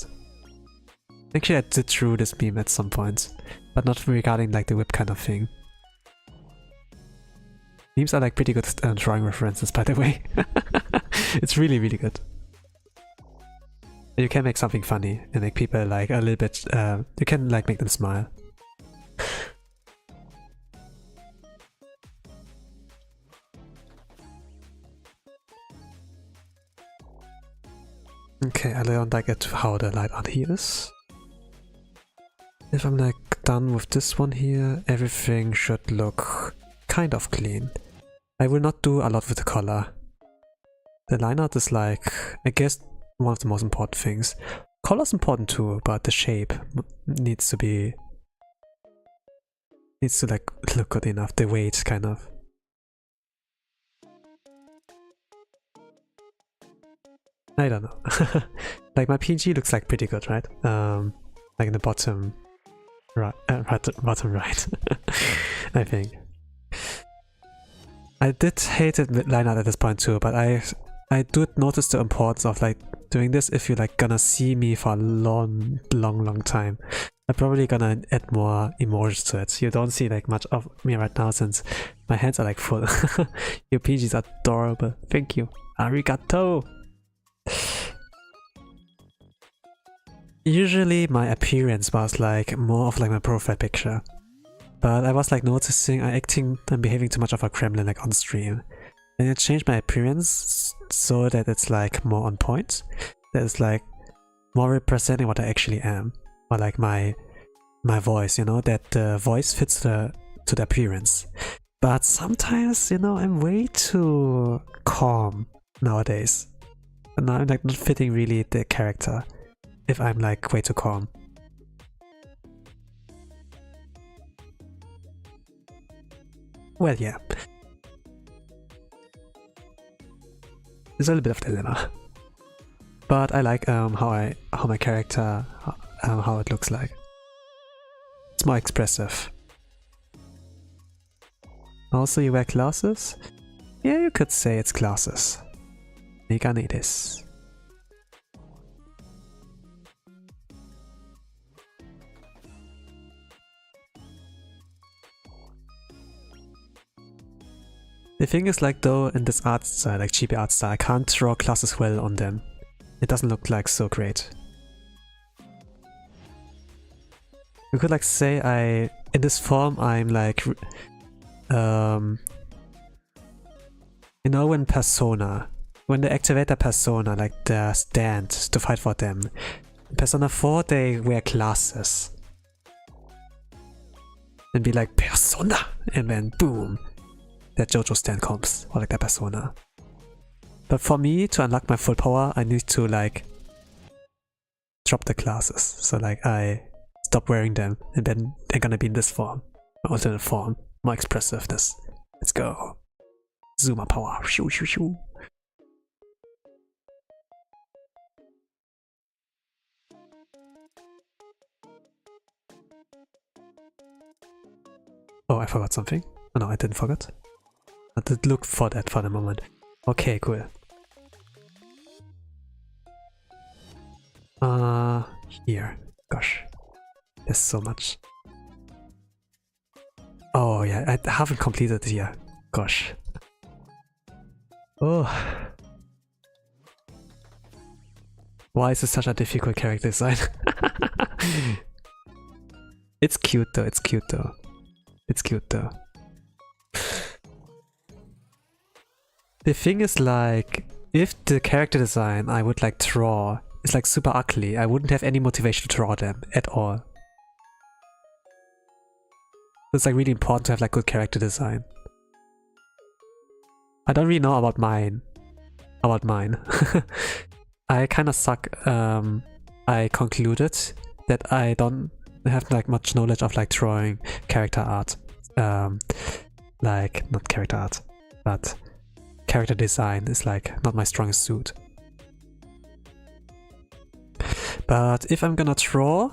Actually, I did draw this meme at some point, but not regarding like the whip kind of thing. Memes are like pretty good drawing references, by the way. It's really, really good. You can make something funny and make people like a little bit. You can like make them smile. Okay, I don't like it how the light art here is. If I'm like done with this one here, everything should look kind of clean. I will not do a lot with the color. The line art is like, I guess, one of the most important things. Color's important too, but the shape needs to be Needs to like look good enough, the weight kind of. I don't know. Like my PNG looks like pretty good, right? Like in the bottom right, bottom right, I think. I did hate it with line art at this point too, but I do notice the importance of like doing this if you're like gonna see me for a long time. I'm probably gonna add more emojis to it. You don't see like much of me right now since my hands are like full. Your PGs are adorable. Thank you. Arigato! Usually my appearance was like more of like my profile picture. But I was like noticing I'm acting and behaving too much of a Kremlin like on stream. And I changed my appearance so that it's like more on point. That it's like more representing what I actually am. Or like my voice, you know, that the voice fits to the appearance. But sometimes, you know, I'm way too calm nowadays. And now I'm like not fitting really the character if I'm like way too calm. Well, yeah. There's a little bit of dilemma. But I like how my character, how it looks like. It's more expressive. Also, you wear glasses? Yeah, you could say it's glasses. Megane desu. The thing is like though in this art style, like chibi art style, I can't draw classes well on them. It doesn't look like so great. You could like say in this form I'm like, you know when when they activate their persona, like their stand to fight for them. In Persona 4 they wear glasses. And be like, persona! And then boom! That JoJo stand comes, or like that persona. But for me, to unlock my full power, I need to like drop the glasses. So like I stop wearing them, and then they're gonna be in this form, my alternate form, more expressiveness. Let's go. Zuma power. Shoo shoo shoo. Oh, I forgot something. Oh no, I didn't forget. I did look for that for the moment. Okay, cool. Here. Gosh. There's so much. Oh yeah, I haven't completed it here. Gosh. Oh. Why is this such a difficult character design? It's cute though, it's cute though. It's cute though. The thing is like, if the character design I would like draw is like super ugly, I wouldn't have any motivation to draw them at all. It's like really important to have like good character design. I don't really know about mine. I kinda suck. I concluded that I don't have like much knowledge of like drawing character art. Like, not character art, but character design is like not my strongest suit. But if I'm gonna draw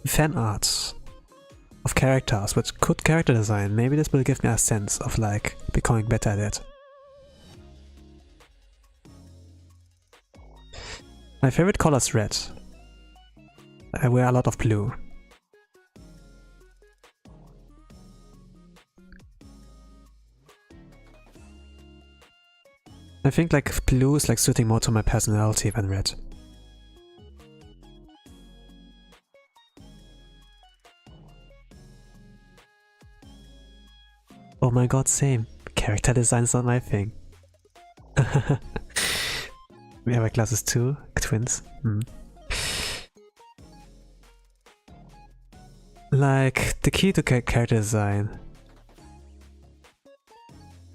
fan art of characters with good character design, maybe this will give me a sense of like becoming better at it. My favorite color is red. I wear a lot of blue. I think like blue is like suiting more to my personality than red. Oh my god, same. Character design is not my thing. We have classes too, twins. Like, the key to character design.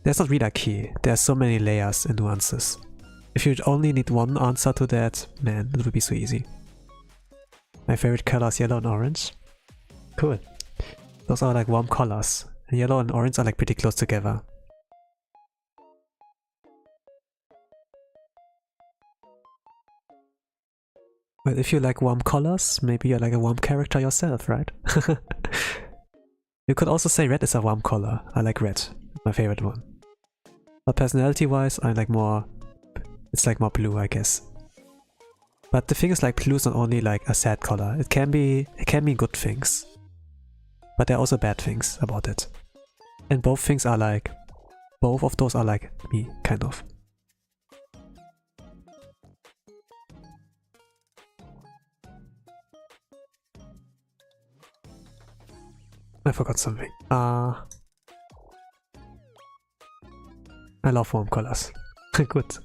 There's not really a key, there are so many layers and nuances. If you only need one answer to that, man, it would be so easy. My favorite color is yellow and orange. Cool. Those are like warm colors. And yellow and orange are like pretty close together. Well, if you like warm colors, maybe you're like a warm character yourself, right? You could also say red is a warm color. I like red, my favorite one. But personality-wise, I like more... It's like more blue, I guess. But the thing is, like, blue is not only like a sad color. It can be good things. But there are also bad things about it. And both things are like... Both of those are like me, kind of. I forgot something. I love warm colors. Good.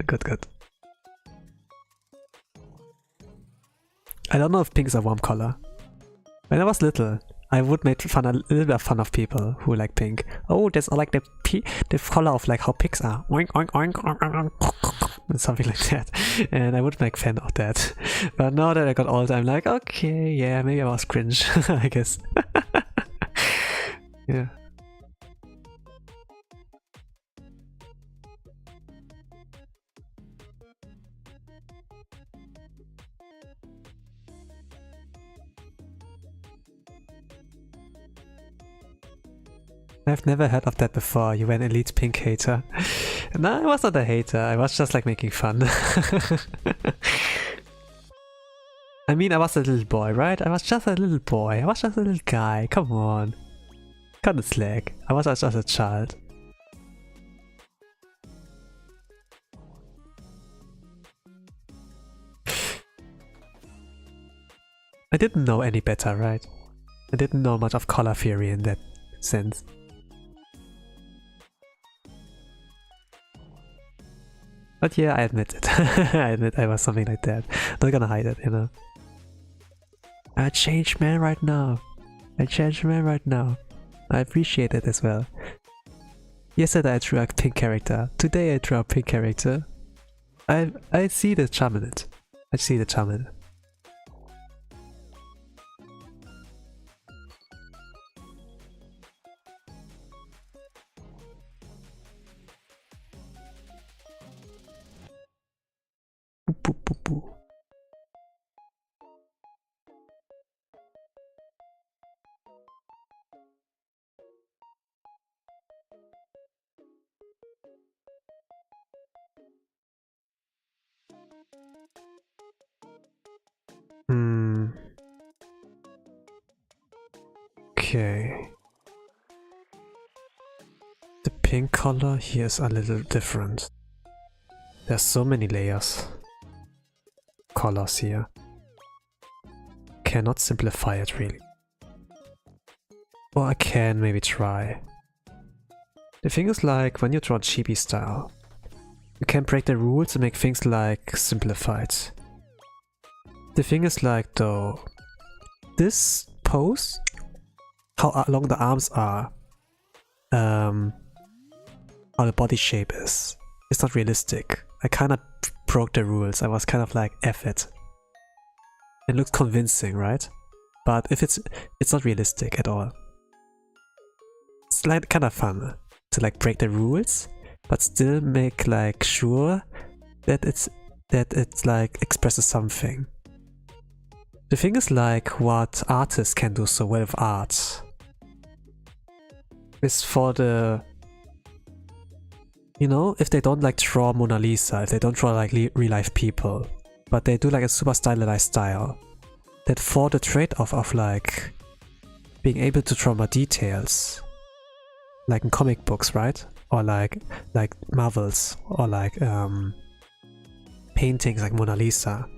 I don't know if pink is a warm color. When I was little, I would make a little bit of fun of people who like pink. Oh, that's like the color of like how pigs are. Oink, oink, oink, oink, oink, oink. Something like that. And I would make fun of that. But now that I got older, I'm like, okay, yeah, maybe I was cringe, I guess. Yeah. I've never heard of that before. You were an elite pink hater. No, I was not a hater. I was just like making fun. I mean, I was a little boy, right? I was just a little boy. I was just a little guy. Come on. Cut the slack. I was just a child. I didn't know any better, right? I didn't know much of color theory in that sense. But yeah, I admit it. I admit I was something like that. Not gonna hide it, you know. I changed man right now. I changed man right now. I appreciate it as well. Yesterday I drew a pink character. Today I drew a pink character. I see the charm in it. I see the charm in it. Boop, boop, boop. Okay. The pink color here is a little different. There's so many layers. Colors here. Cannot simplify it really. Or I can maybe try. The thing is, like, when you draw chibi style, you can break the rules and make things like simplified. The thing is, like, though, this pose, how long the arms are, how the body shape is, it's not realistic. I kinda broke the rules. I was kind of like, F it. It looks convincing, right? But if it's not realistic at all. It's like kind of fun to like break the rules, but still make like sure that it's like expresses something. The thing is, like, what artists can do so well with art is for the, you know, if they don't like draw Mona Lisa, if they don't draw like real life people, but they do like a super stylized style, that for the trade-off of like being able to draw more details, like in comic books, right? Or like Marvels, or like paintings like Mona Lisa,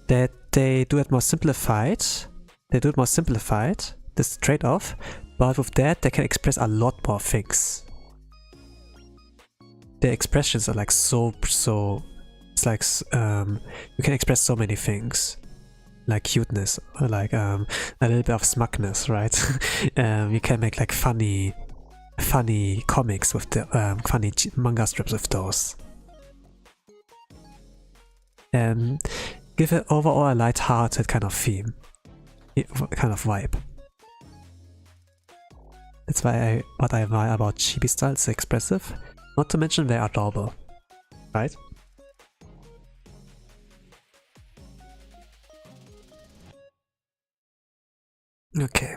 that they do it more simplified. They do it more simplified, this trade-off, but with that they can express a lot more things. The expressions are like so it's like you can express so many things, like cuteness, or like a little bit of smugness, right? You can make like funny comics with the funny manga strips with those, give it overall a light-hearted kind of theme, kind of vibe. That's why what I admire about chibi style, it's expressive. Not to mention they're adorable, right? Okay.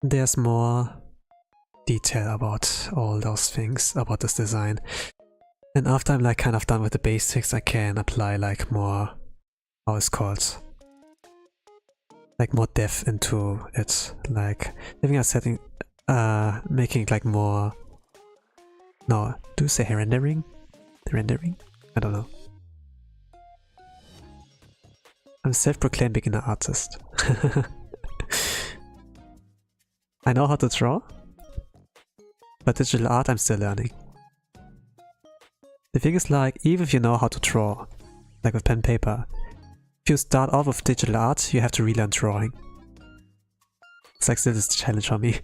There's more detail about all those things, about this design. And after I'm like kind of done with the basics, I can apply like more, how it's called, like more depth into it. Like having a setting, making it like more, no, do you say rendering? The rendering? I don't know. I'm a self-proclaimed beginner artist. I know how to draw, but digital art I'm still learning. The thing is, like, even if you know how to draw, like with pen and paper, if you start off with digital art, you have to relearn drawing. It's like still this challenge for me.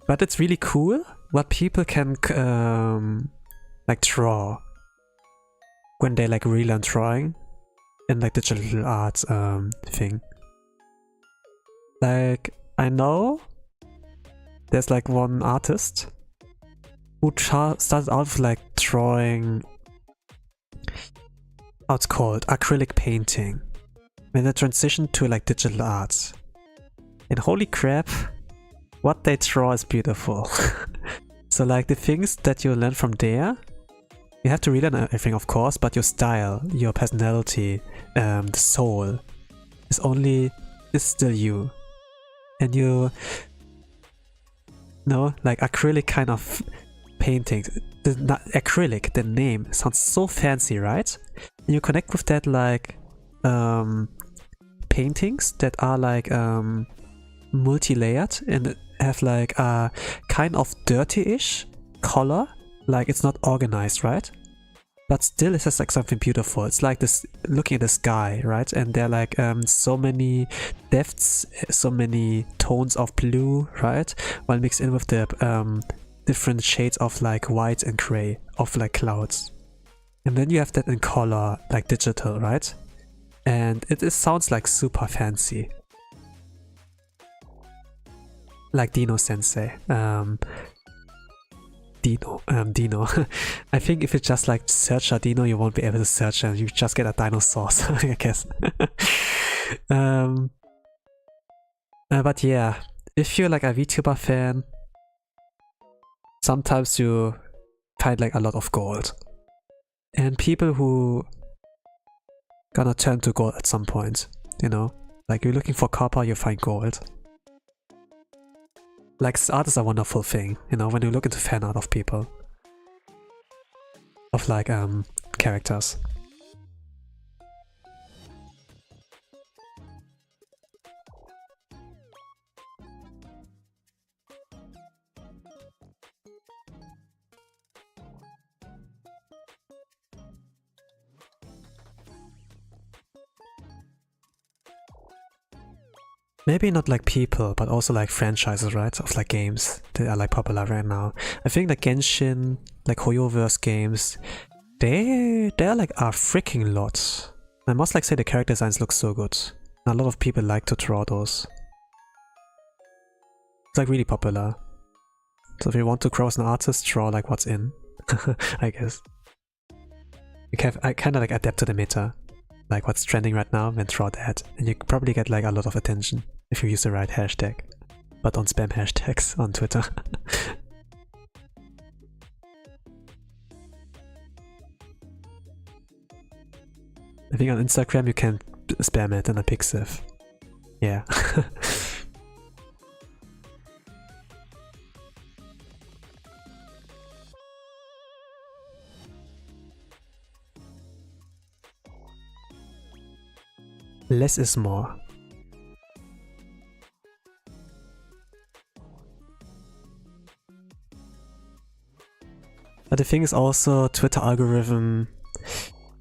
But it's really cool what people can like draw when they like relearn drawing in like digital art thing. Like I know there's like one artist who started out with like drawing, how it's called, acrylic painting, and then transitioned to like digital art. And holy crap, what they draw is beautiful. So like the things that you learn from there, you have to relearn everything of course, but your style, your personality, the soul is still you. And you know, like acrylic kind of paintings. Acrylic, the name sounds so fancy, right? And you connect with that like paintings that are like multi-layered and have like a kind of dirty-ish color, like it's not organized, right? But still it has like something beautiful. It's like this, looking at the sky, right? And there are like so many depths, so many tones of blue, right? While mixed in with the different shades of like white and gray of like clouds. And then you have that in color, like digital, right? And it sounds like super fancy. Like Dino Sensei. Dino. I think if you just like search a Dino, you won't be able to search and you just get a dinosaur, I guess. But yeah, if you're like a VTuber fan, sometimes you find like a lot of gold. And people who gonna turn to gold at some point, you know? Like you're looking for copper, you find gold. Like art is a wonderful thing, you know, when you look into fan art of people. Of like characters. Maybe not like people, but also like franchises, right? Of like games that are like popular right now. I think like Genshin, like Hoyoverse games, they are like a freaking lot. I must like say the character designs look so good. And a lot of people like to draw those. It's like really popular. So if you want to grow as an artist, draw like what's in, I guess. I kind of like adapt to the meta. Like what's trending right now, then draw that. And you probably get like a lot of attention if you use the right hashtag. But don't spam hashtags on Twitter. I think on Instagram you can spam it in a Pixiv. Yeah. Less is more. But the thing is also, Twitter algorithm,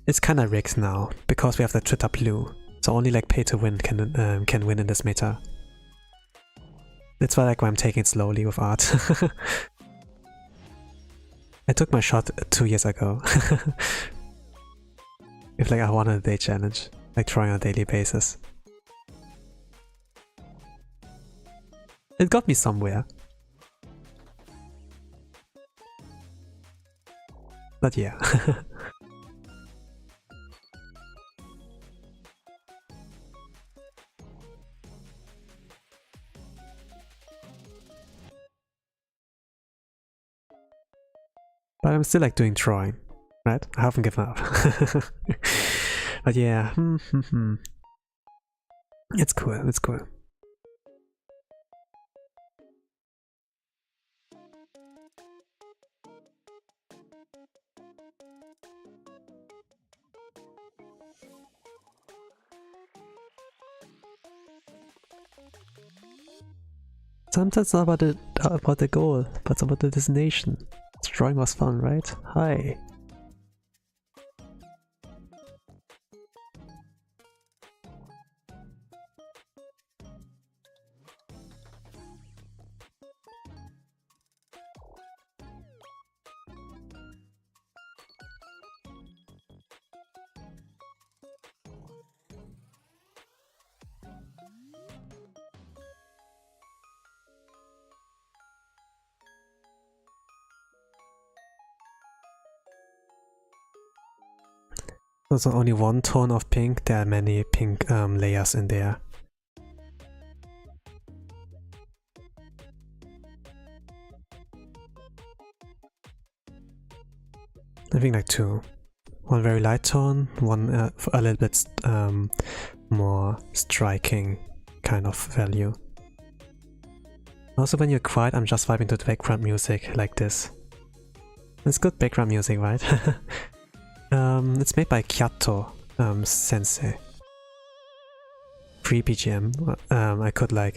it's kinda rigged now, because we have the Twitter Blue. So only like pay to win can win in this meta. That's why like why I'm taking it slowly with art. I took my shot 2 years ago. If like a 100-day challenge, like trying on a daily basis. It got me somewhere. But yeah. But I'm still like doing drawing, right? I haven't given up. But yeah, it's cool, it's cool. Sometimes it's not about the goal, but it's about the destination. Drawing was fun, right? Hi. There's not only one tone of pink, there are many pink layers in there. I think like two. One very light tone, one a little bit more striking kind of value. Also when you're quiet, I'm just vibing to the background music like this. It's good background music, right? It's made by Kyatto sensei. Free BGM I could like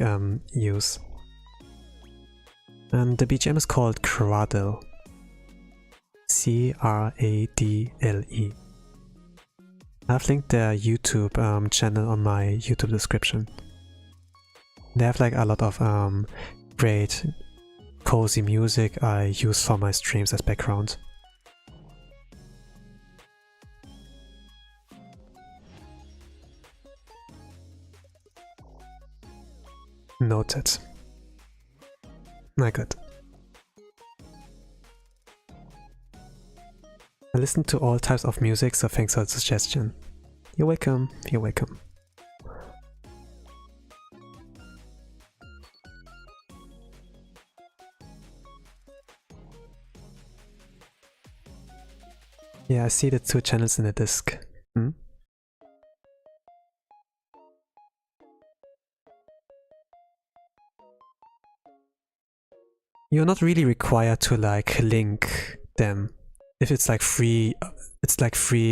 use. And the BGM is called Cradle. C-R-A-D-L-E. I've linked their YouTube channel on my YouTube description. They have like a lot of great cozy music I use for my streams as background. Noted. Not good. I listen to all types of music, so thanks for the suggestion. You're welcome, you're welcome. Yeah, I see the two channels in the disc. You're not really required to like link them. If it's like free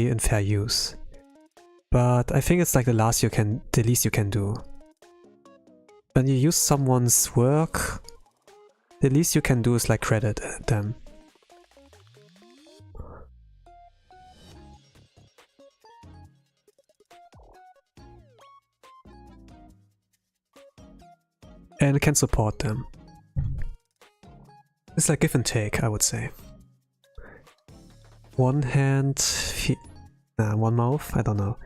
and fair use. But I think it's like the least you can do. When you use someone's work, the least you can do is like credit them. And can support them. It's like give and take, I would say. One hand, one mouth, I don't know.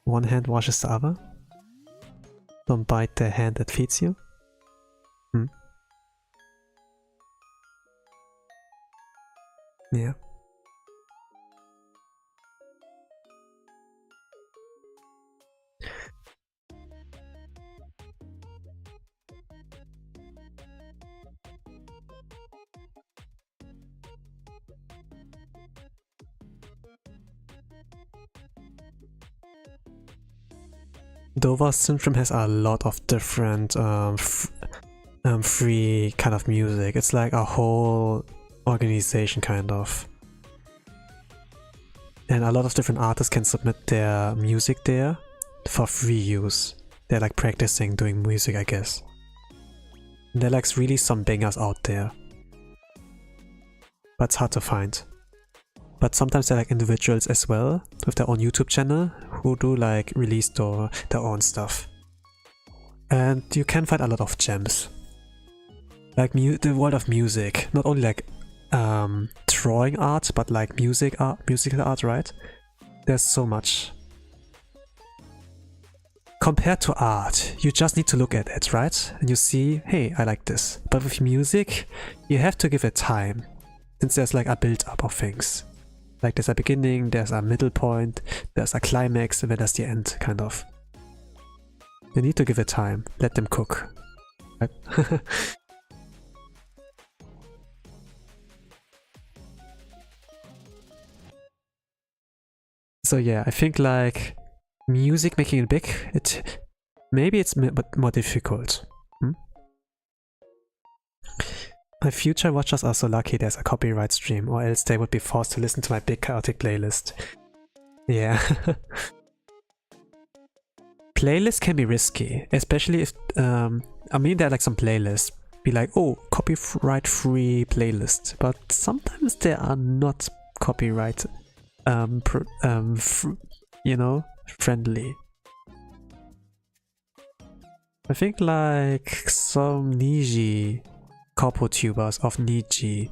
One hand washes the other. Don't bite the hand that feeds you. Yeah. DOVA-SYNDROME has a lot of different free kind of music. It's like a whole organization kind of. And a lot of different artists can submit their music there for free use. They're like practicing doing music, I guess. And there are like really some bangers out there. But it's hard to find. But sometimes they're like individuals as well, with their own YouTube channel, who do like release their own stuff. And you can find a lot of gems. Like the world of music, not only like drawing art, but like musical art, right? There's so much. Compared to art, you just need to look at it, right? And you see, hey, I like this. But with music, you have to give it time, since there's like a build-up of things. Like there's a beginning, there's a middle point, there's a climax, and then there's the end, kind of. You need to give it time, let them cook. Right? So yeah, I think like music making it big, maybe it's more difficult. My future watchers are so lucky there's a copyright stream, or else they would be forced to listen to my big chaotic playlist. Yeah. Playlists can be risky, especially if, I mean there are like some playlists, be like, oh, copyright free playlist, but sometimes they are not copyright, you know, friendly. I think like some Niji corpo tubers of Niji,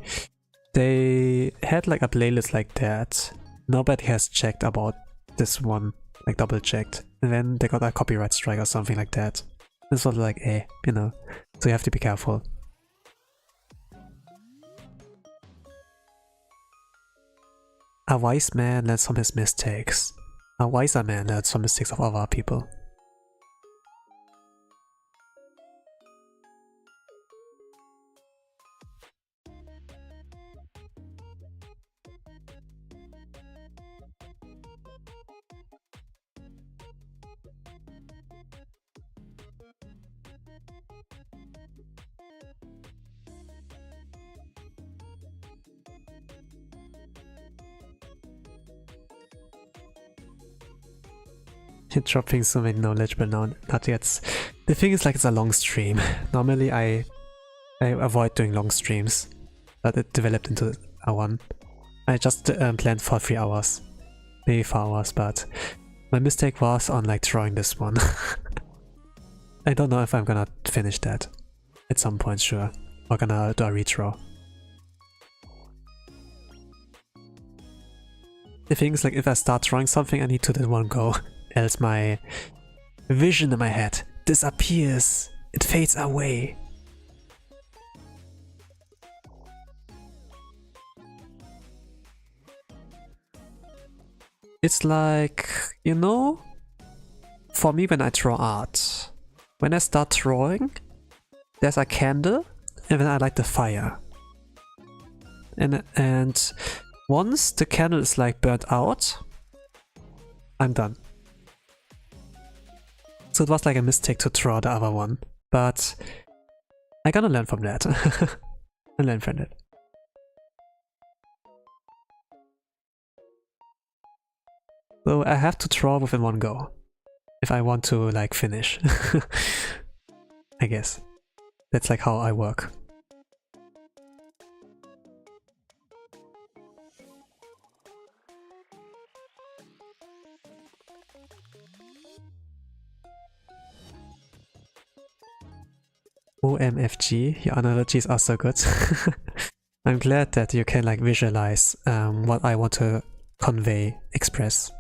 they had like a playlist like that. Nobody has checked about this one, like double checked, and then they got a copyright strike or something like that. It's sort of like, you know, so you have to be careful. A wise man learns from his mistakes. A wiser man learns from mistakes of other people. You're dropping so many knowledge, but no, not yet. The thing is, like, it's a long stream. Normally I avoid doing long streams, but it developed into a one. I just planned for 3 hours, maybe 4 hours, but my mistake was on like drawing this one. I don't know if I'm gonna finish that at some point, sure. Or gonna do a redraw. The thing is, like, if I start drawing something, I need to do it in one go. Else my vision in my head disappears. It fades away. It's like, you know, for me when I draw art, when I start drawing, there's a candle and then I light the fire. And once the candle is like burnt out, I'm done. So it was like a mistake to draw the other one, but I gotta learn from that. I learn from it. So I have to draw within one go if I want to like finish. I guess that's like how I work. OMFG, your analogies are so good. I'm glad that you can like visualize what I want to convey, express.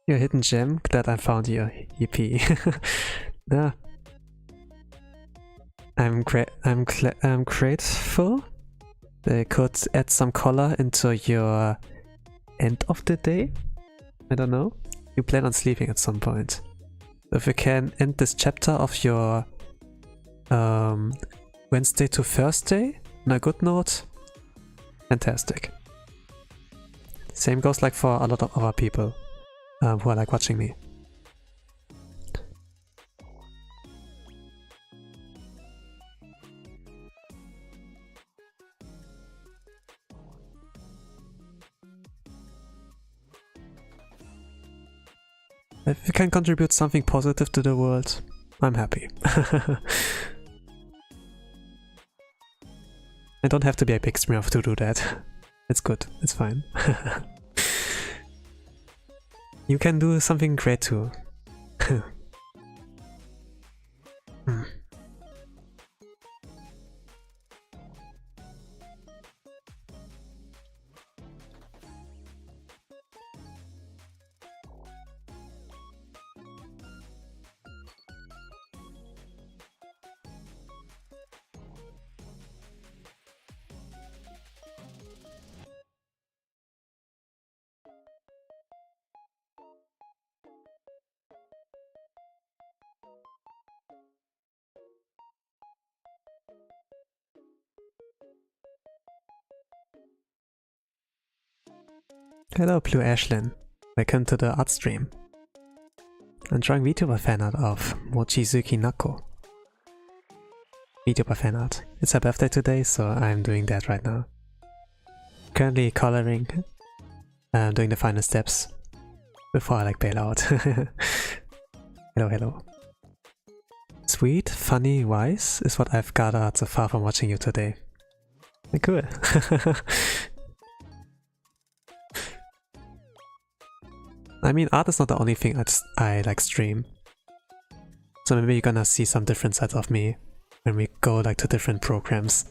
Your hidden gem, glad I found you, yippee. Yeah. I'm grateful they could add some color into your end of the day. I don't know. You plan on sleeping at some point. So if you can end this chapter of your Wednesday to Thursday on a good note, fantastic. Same goes like for a lot of other people who are like watching me. If you can contribute something positive to the world, I'm happy. I don't have to be a big streamer to do that. It's good, it's fine. You can do something great too. Hello Blue Ashlyn, welcome to the art stream. I'm drawing VtuberFanart of Mochizuki Naco. VtuberFanart. It's her birthday today, so I'm doing that right now. Currently coloring, doing the final steps before I like bail out. Hello, hello. Sweet, funny, wise is what I've gathered so far from watching you today. Cool. I mean, art is not the only thing I like stream. So maybe you're gonna see some different sides of me when we go like to different programs.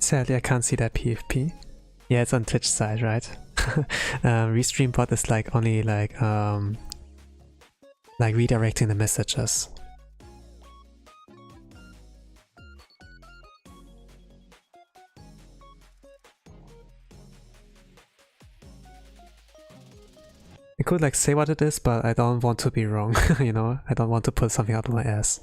Sadly, I can't see that PFP. Yeah, it's on Twitch side, right? Restream bot is like only like redirecting the messages. I could like say what it is, but I don't want to be wrong, you know? I don't want to pull something out of my ass.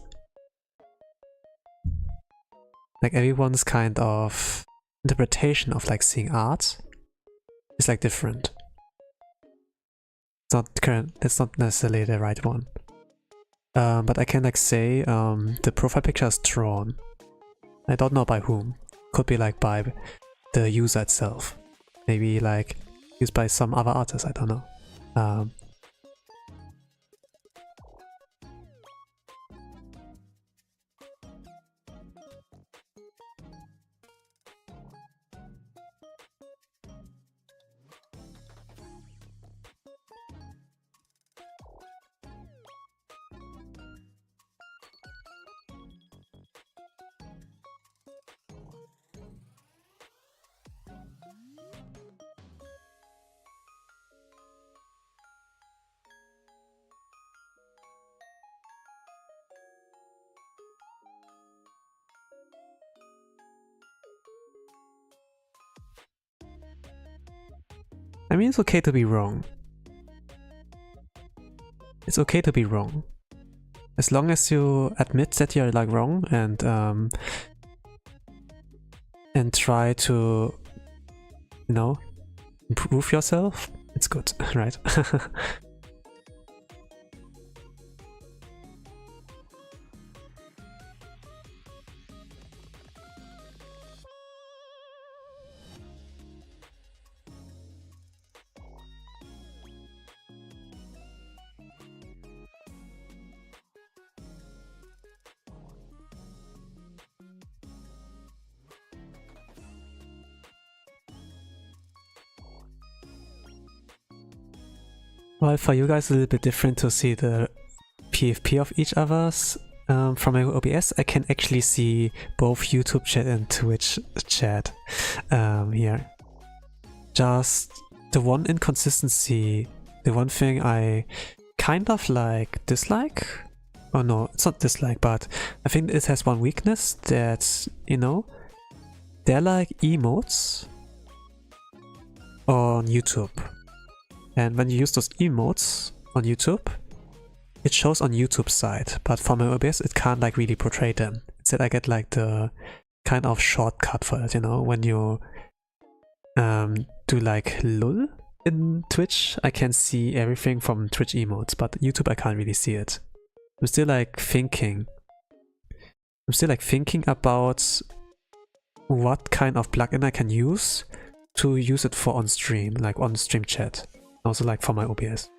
Like everyone's kind of interpretation of like seeing art is like different. It's not necessarily the right one. But I can like say the profile picture is drawn. I don't know by whom. Could be like by the user itself. Maybe like used by some other artist, I don't know. I mean, it's okay to be wrong. It's okay to be wrong. As long as you admit that you're like wrong and try to, you know, improve yourself, it's good, right? Well, for you guys, it's a little bit different to see the PFP of each other's. From my OBS, I can actually see both YouTube chat and Twitch chat here. Just the one inconsistency, the one thing I kind of like dislike. Oh no, it's not dislike, but I think it has one weakness that, you know, they're like emotes on YouTube. And when you use those emotes on YouTube, it shows on YouTube side, but for my OBS it can't like really portray them. Instead I get like the kind of shortcut for it, you know, when you do like LOL in Twitch, I can see everything from Twitch emotes, but YouTube I can't really see it. I'm still like thinking about what kind of plugin I can use to use it for on stream, like on stream chat. Also like for my OBS.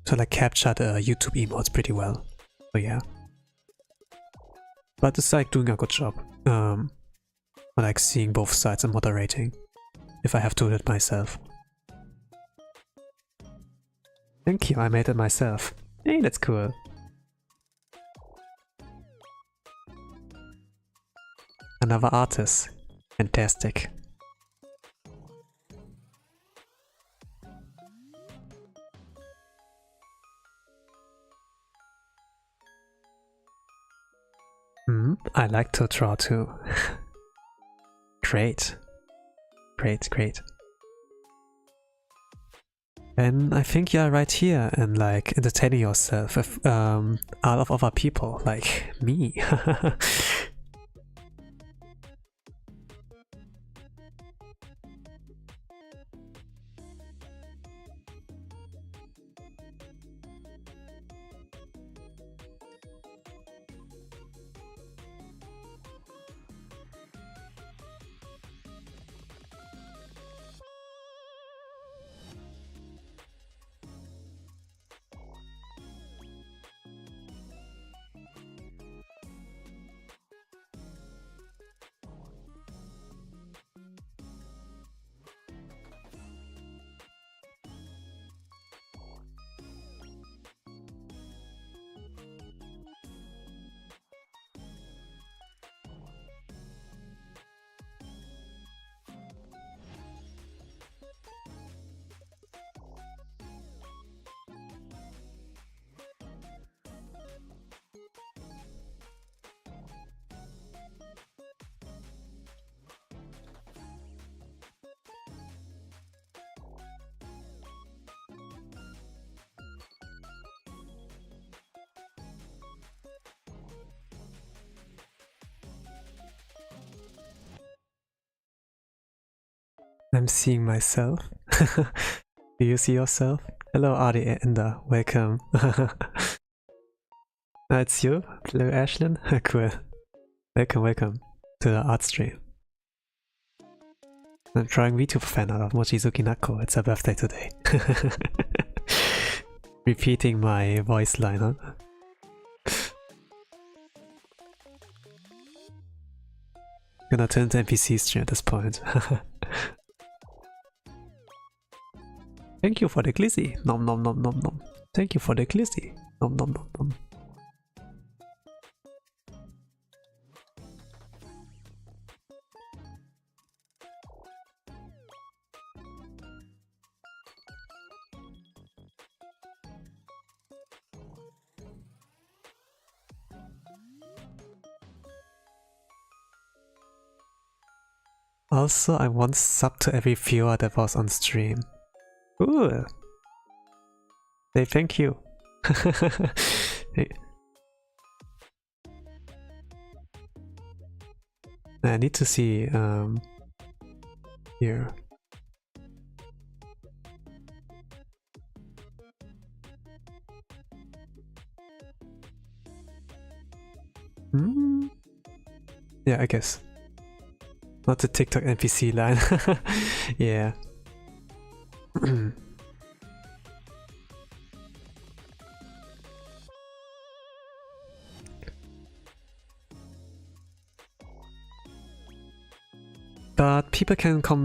So like capture the YouTube emotes pretty well. So yeah. But it's like doing a good job. Like seeing both sides and moderating. If I have to do it myself. Thank you, I made it myself. Hey, that's cool. Another artist. Fantastic. I like to draw too. Great. Great, great. And I think you're right here and like entertaining yourself with art of other people, like me. I'm seeing myself. Do you see yourself? Hello Adi Ender, welcome. It's you? Hello Ashlyn? Cool. Welcome, welcome to the art stream. I'm drawing VtuberFanart of Mochizuki Naco, it's her birthday today. Repeating my voice line, huh? Gonna turn to NPC stream at this point. Thank you for the glizzy. Nom nom nom nom nom. Thank you for the glizzy. Nom nom nom nom. Also, I once subbed to every viewer that was on stream. Ooh. Say thank you. Hey. I need to see here. Yeah, I guess. Not the TikTok NPC line. Yeah. But people can come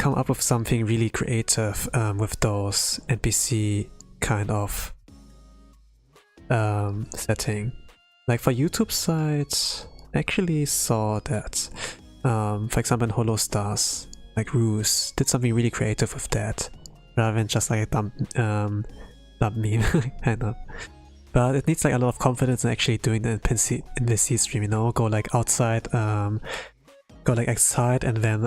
come up with something really creative with those NPC kind of setting. Like for YouTube sites, I actually saw that, for example in Holo Stars, like Ruse did something really creative with that, rather than just like a dumb meme, kind of. But it needs like a lot of confidence in actually doing the NPC stream, you know, go like outside, go like outside and then,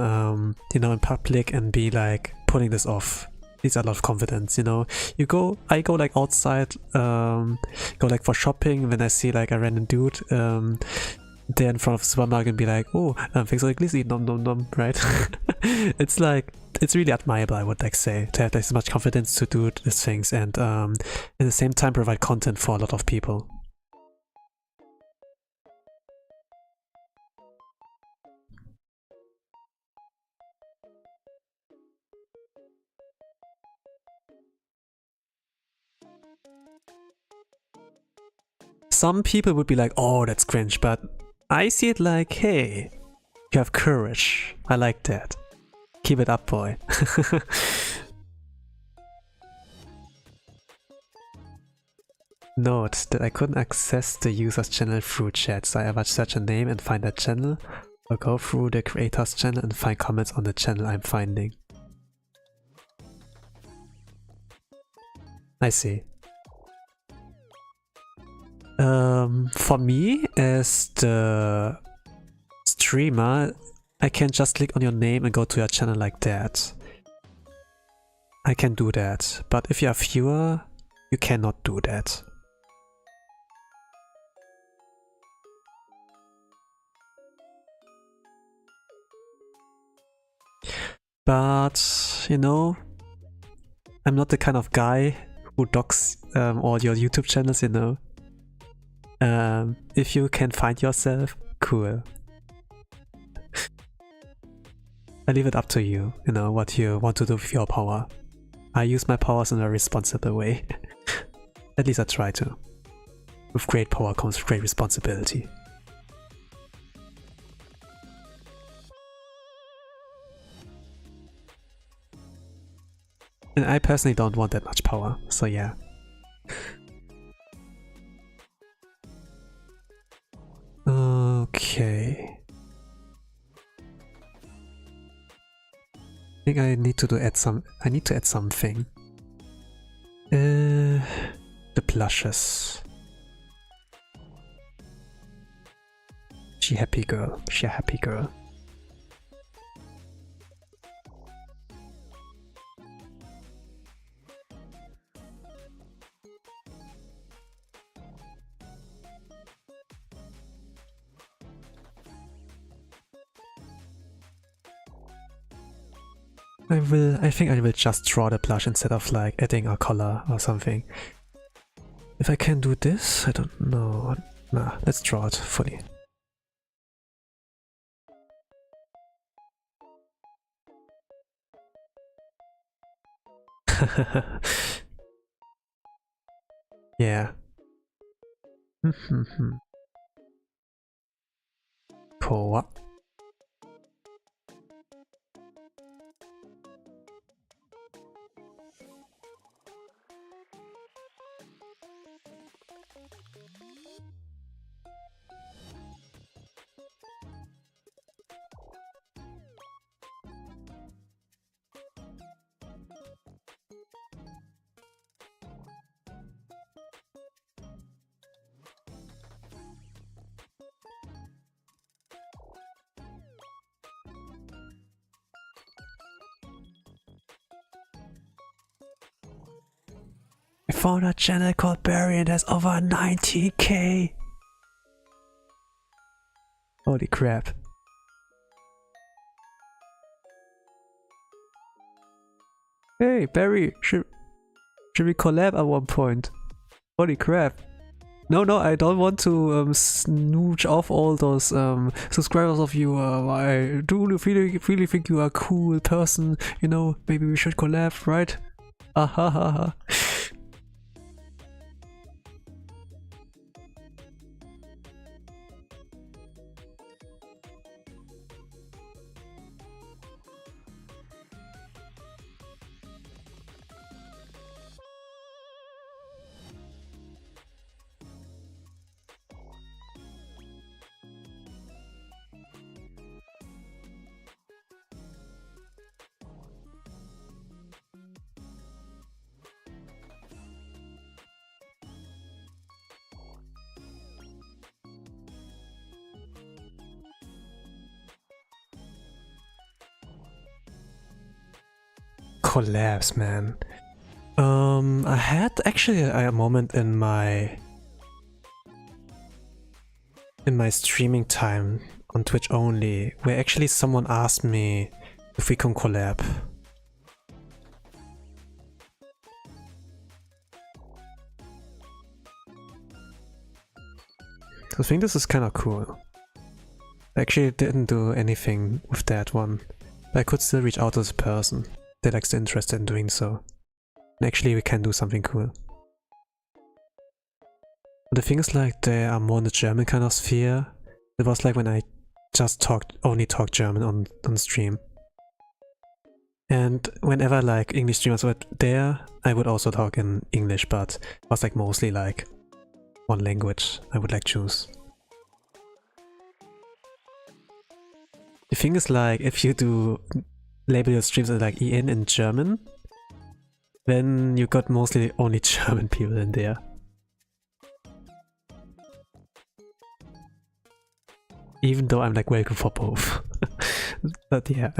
you know, in public and be like pulling this off. Needs a lot of confidence, you know. I go like outside, go like for shopping, when I see like a random dude, there in front of the supermarket and be like, oh, thanks for the glizzy, nom nom nom, right? It's like, it's really admirable, I would like say, to have like, so much confidence to do these things and at the same time provide content for a lot of people. Some people would be like, oh, that's cringe, but I see it like, hey, you have courage. I like that. Keep it up, boy. Note that I couldn't access the user's channel through chat, so I ever search a name and find that channel, or go through the creator's channel and find comments on the channel I'm finding. I see. For me, as the streamer, I can just click on your name and go to your channel like that. I can do that, but if you're a viewer, you cannot do that. But, you know, I'm not the kind of guy who docs all your YouTube channels, you know. If you can find yourself, cool. I leave it up to you, you know, what you want to do with your power. I use my powers in a responsible way. At least I try to. With great power comes great responsibility. And I personally don't want that much power, so yeah. Okay. I think I need to add something. The blushes. She happy girl. She a happy girl. I think I will just draw the blush instead of like adding a color or something. If I can do this, I don't know. Nah, let's draw it fully. Yeah. Cool. I found a channel called Barry and has over 90k. Holy crap. Hey Barry, should we collab at one point? Holy crap. No, I don't want to snooch off all those subscribers of you. I do really think you are a cool person. You know, maybe we should collab, right? Ahahaha. collabs, man. I had actually a moment in my streaming time on Twitch only, where actually someone asked me if we can collab. I think this is kind of cool. I actually didn't do anything with that one, but I could still reach out to this person that likes interested in doing so. And actually we can do something cool. But the thing is, like, they are more in the German kind of sphere. It was like when I just only talked German on stream. And whenever like English streamers were there, I would also talk in English, but it was like mostly like one language I would like choose. The thing is, like, if you do label your streams as like EN in German, then you got mostly only German people in there. Even though I'm like welcome for both. But yeah,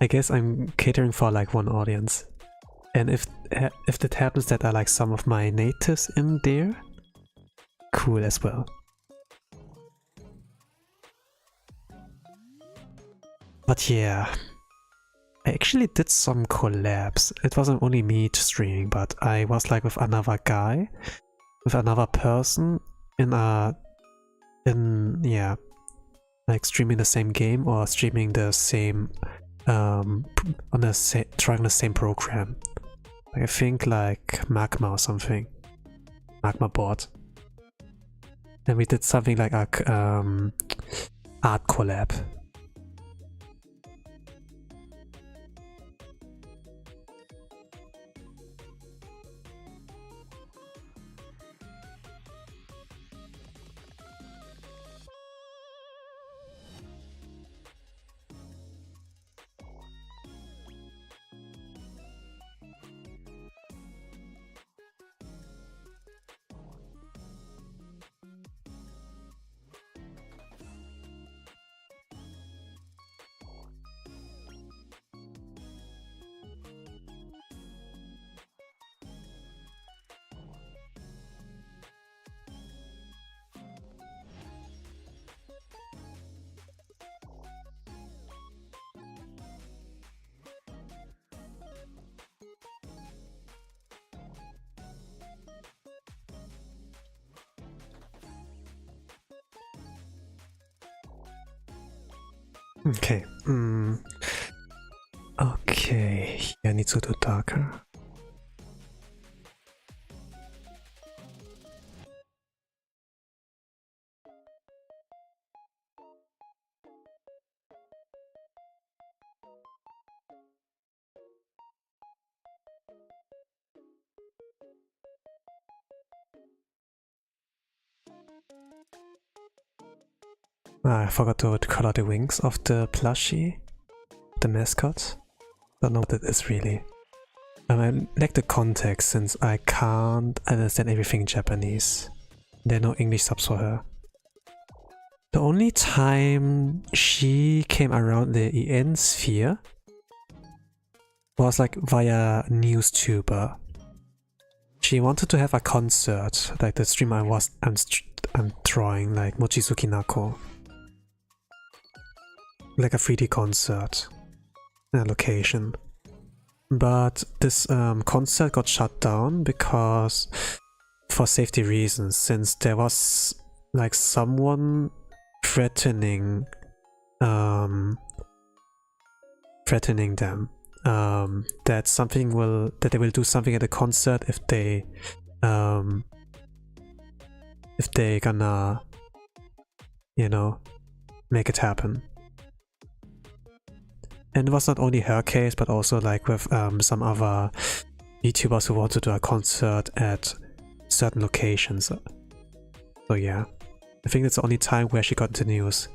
I guess I'm catering for like one audience. And if that happens that I like some of my natives in there, cool as well. But yeah, I actually did some collabs. It wasn't only me streaming, but I was like with another guy, with another person yeah, like streaming the same game or streaming the same trying the same program. Like, I think like Magma or something. Magma board. And we did something like a art collab. Okay. Okay, here I need to do darker. I forgot to color the wings of the plushie, the mascot. Don't know what it is really. I lack the context since I can't understand everything in Japanese. There are no English subs for her. The only time she came around the EN sphere was like via NewsTuber. She wanted to have a concert, like the stream I'm drawing, like Mochizuki Naco. Like a 3D concert in a location. But this concert got shut down because for safety reasons, since there was like someone threatening them that they will do something at the concert if they gonna, you know, make it happen. And it was not only her case, but also like with some other YouTubers who want to do a concert at certain locations. So yeah, I think that's the only time where she got into news.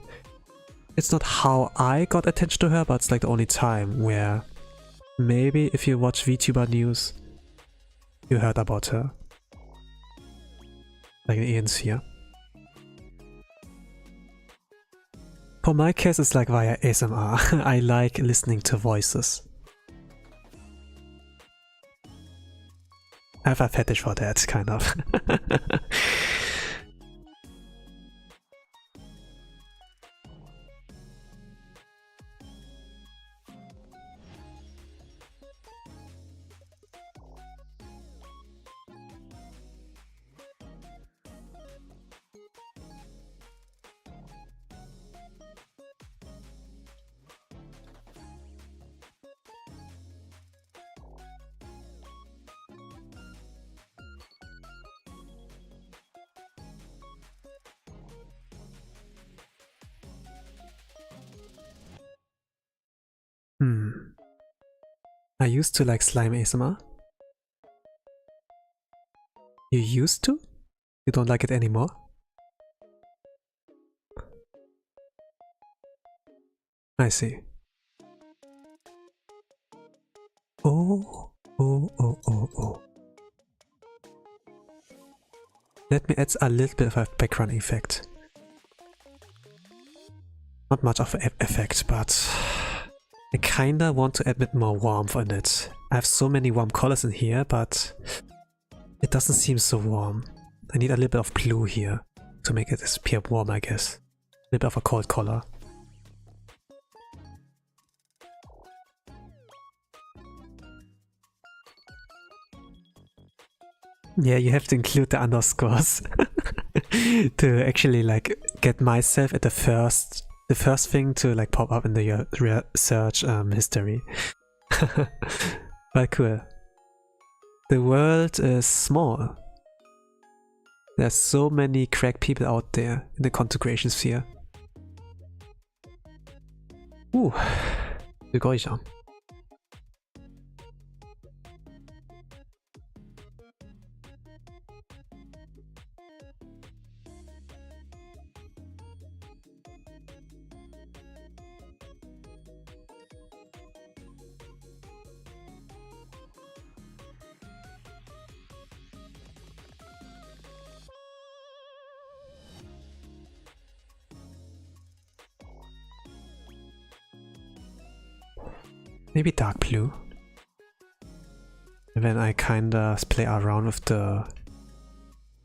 It's not how I got attention to her, but it's like the only time where maybe if you watch VTuber news, you heard about her. Like in EN sphere. For my case, it's like via ASMR. I like listening to voices. have a fetish for that, kind of. I used to like slime ASMR. You used to? You don't like it anymore? I see. Oh. Let me add a little bit of a background effect. Not much of an effect, but I kinda want to add a bit more warmth on it. I have so many warm colors in here, but it doesn't seem so warm. I need a little bit of blue here to make it appear warm, I guess. A little bit of a cold color. Yeah, you have to include the underscores to actually like get myself at the first thing to like pop up in the search history. But cool. The world is small. There's so many crack people out there in the content creation sphere. Det går ikke. Maybe dark blue. And then I kinda play around with the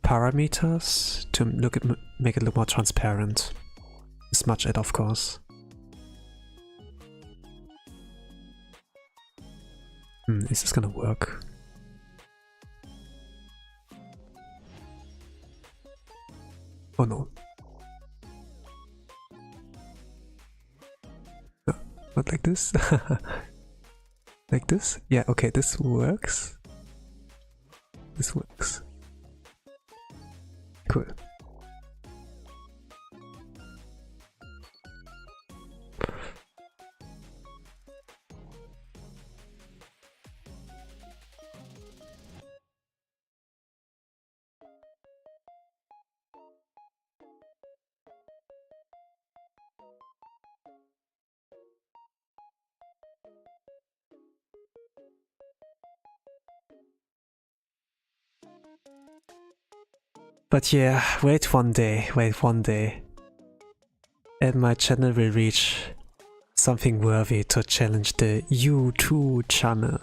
parameters to make it look more transparent. Smudge it, of course. Is this gonna work? Oh no. No, not like this. Like this? Yeah, okay, this works. This works. Cool. But yeah, wait one day, and my channel will reach something worthy to challenge the YouTube channel.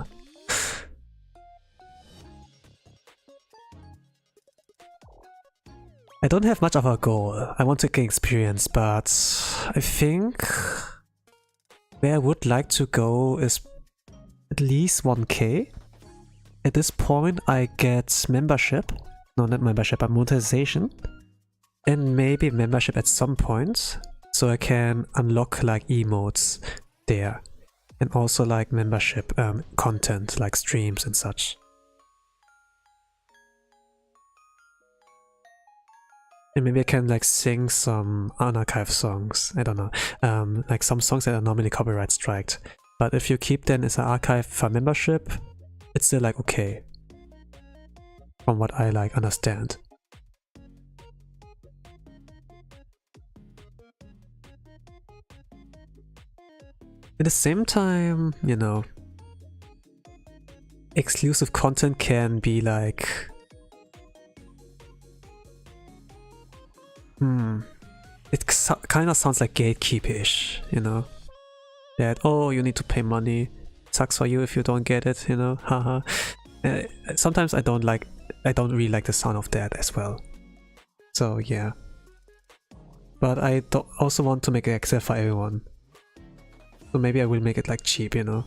I don't have much of a goal. I want to gain experience, but I think where I would like to go is at least 1K. At this point I get membership. No, not membership, but monetization. And maybe membership at some point. So I can unlock like emotes there. And also like membership content, like streams and such. And maybe I can like sing some unarchived songs. I don't know. Like some songs that are normally copyright striked. But if you keep them as an archive for membership, it's still like okay. From what I like understand. At the same time, you know, exclusive content can be like it kind of sounds like gatekeepish, you know, that oh, you need to pay money, sucks for you if you don't get it, you know, haha. Sometimes I don't really like the sound of that as well. So yeah. But I also want to make it accessible for everyone. So maybe I will make it like cheap, you know.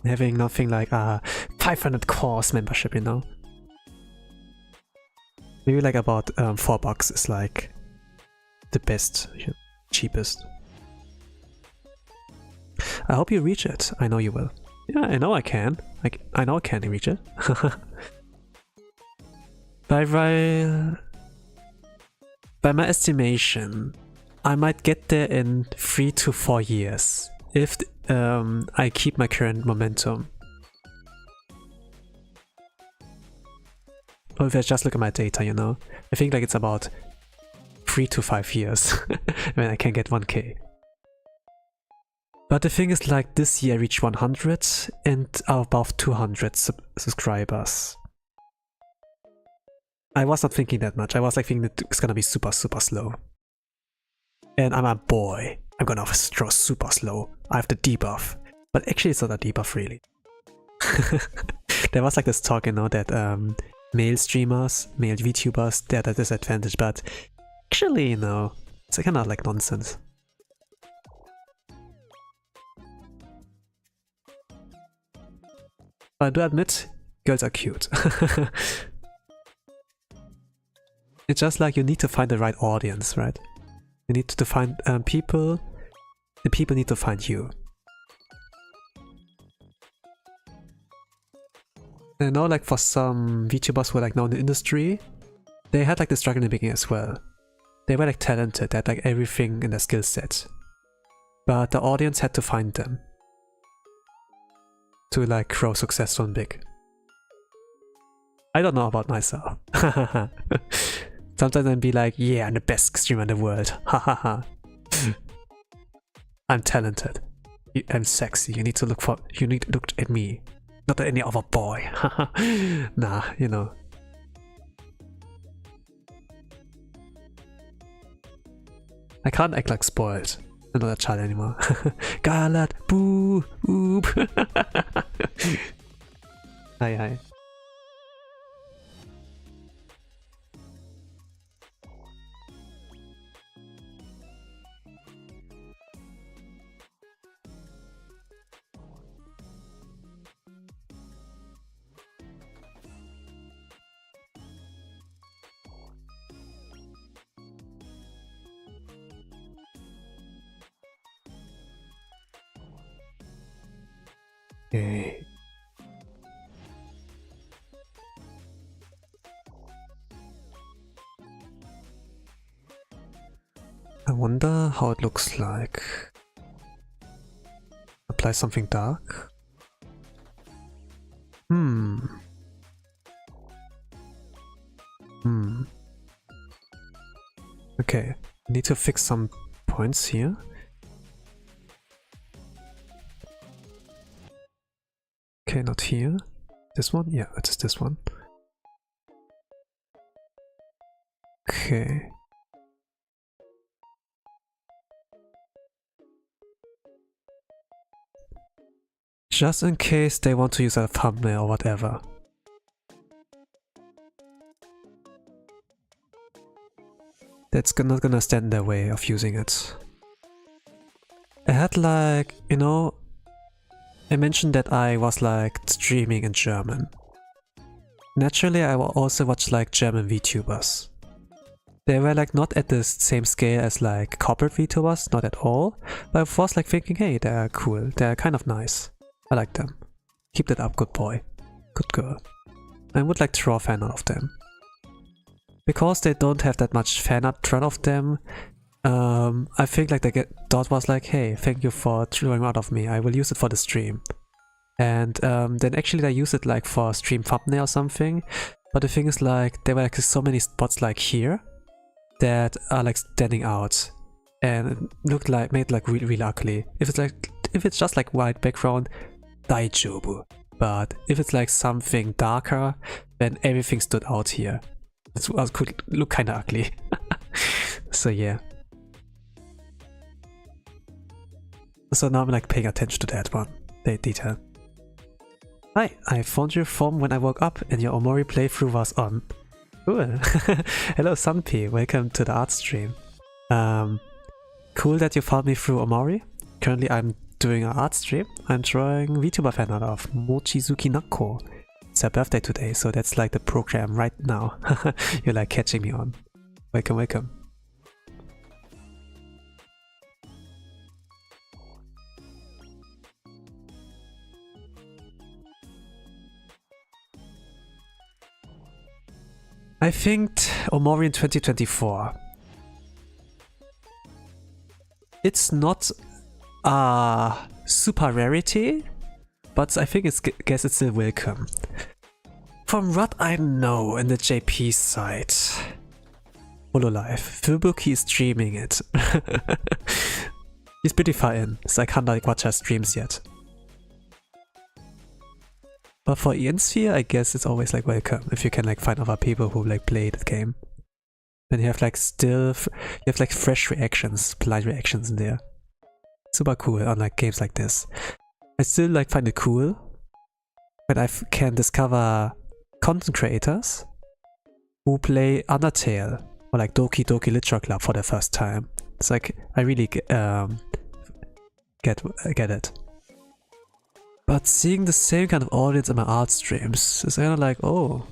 Having nothing like a 500 course membership, you know. Maybe like about $4 is like the best, cheapest. I hope you reach it. I know you will. Yeah, I know I can. I know I can reach it. By my estimation, I might get there in 3 to 4 years if I keep my current momentum. Or if I just look at my data, you know, I think like it's about 3 to 5 years when I can get 1k. But the thing is, like, this year I reached 100 and above 200 subscribers. I was not thinking that much. I was like thinking that it's gonna be super slow. And I'm a boy. I'm gonna throw super slow. I have the debuff. But actually it's not a debuff really. There was like this talk, you know, that male streamers, male VTubers, they're at a disadvantage, but actually, you know, it's kind of like nonsense. But I do admit, girls are cute. It's just like you need to find the right audience, right? You need to find people, and people need to find you. And I know like for some VTubers who are like now in the industry, they had like the struggle in the beginning as well. They were like talented, they had like everything in their skill set. But the audience had to find them to like grow successful and big. I don't know about myself. Sometimes I'd be like, yeah, I'm the best streamer in the world. Hahaha. I'm talented. I'm sexy. You need to look at me. Not at any other boy. Nah, you know. I can't act like spoiled. I'm not a child anymore. Galat, boo, oop. Hi. Okay. I wonder how it looks like. Apply something dark. Okay, I need to fix some points here. Okay, not here. This one? Yeah, it's this one. Okay. Just in case they want to use a thumbnail or whatever. That's not gonna stand in their way of using it. I had like, you know, I mentioned that I was like streaming in German. Naturally, I will also watch like German VTubers. They were like not at the same scale as like corporate VTubers, not at all. But I was like thinking, hey, they're cool, they're kind of nice. I like them. Keep that up, good boy. Good girl. I would like to draw a fan art of them. Because they don't have that much fan art drawn of them, I think like the thought was like, hey, thank you for drawing out of me, I will use it for the stream. And then actually I use it like for a stream thumbnail or something. But the thing is like, there were like so many spots like here that are like standing out. And it looked like, made like really ugly. If it's just like white background, daijobu. But if it's like something darker, then everything stood out here. It could look kinda ugly. So yeah. So now I'm like paying attention to that one, the detail. Hi, I found your form when I woke up and your Omori playthrough was on. Cool. Hello Sunpea, welcome to the art stream. Cool that you found me through Omori. Currently I'm doing an art stream. I'm drawing VtuberFanart of Mochizuki Naco. It's her birthday today, so that's like the program right now. You're like catching me on. Welcome, welcome. I think Omori in 2024. It's not a super rarity, but I think guess it's still welcome. From what I know in the JP side, Hololive, Fubuki is streaming it. He's pretty far in, so I can't like watch her streams yet. But for Iansphere, I guess it's always like welcome if you can like find other people who like play the game. Then you have like you have like fresh reactions, polite reactions in there. Super cool on like games like this. I still like find it cool when I can discover content creators who play Undertale or like Doki Doki Literature Club for the first time. It's like I really get it. But seeing the same kind of audience in my art streams is kind of like, oh,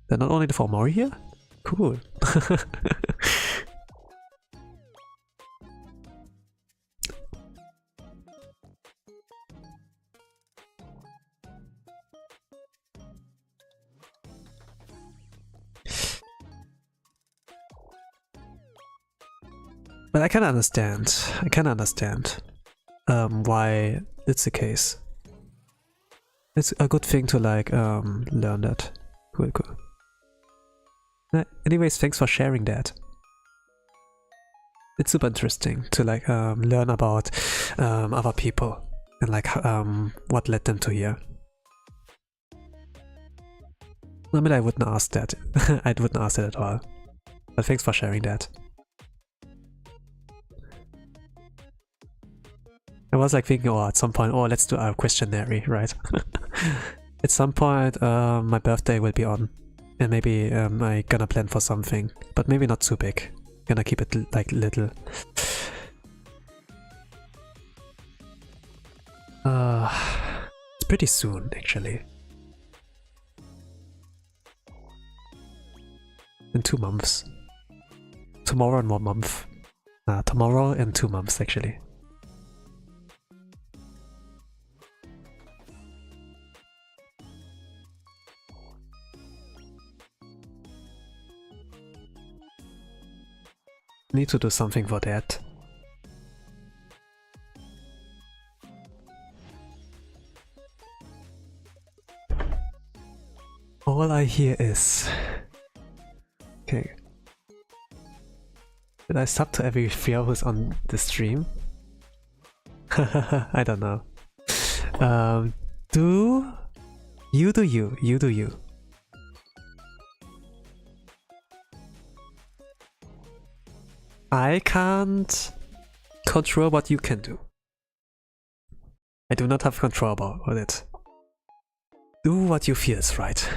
they're not only the for Omori here? Cool. But I kind of understand. Why it's the case. It's a good thing to like learn that. Cool, cool. Anyways, thanks for sharing that. It's super interesting to like learn about other people and like what led them to here. I mean, I wouldn't ask that. I wouldn't ask that at all. But thanks for sharing that. I was like thinking, oh, at some point, oh, let's do a questionnaire, right? At some point, my birthday will be on, and maybe I'm gonna plan for something, but maybe not too big. Gonna keep it like little. It's pretty soon, actually. In 2 months. Tomorrow and 1 month. Tomorrow and 2 months, actually. Need to do something for that. All I hear is... Okay. Did I sub to every fear who's on the stream? I don't know. Do you. I can't control what you can do. I do not have control about it. Do what you feel is right.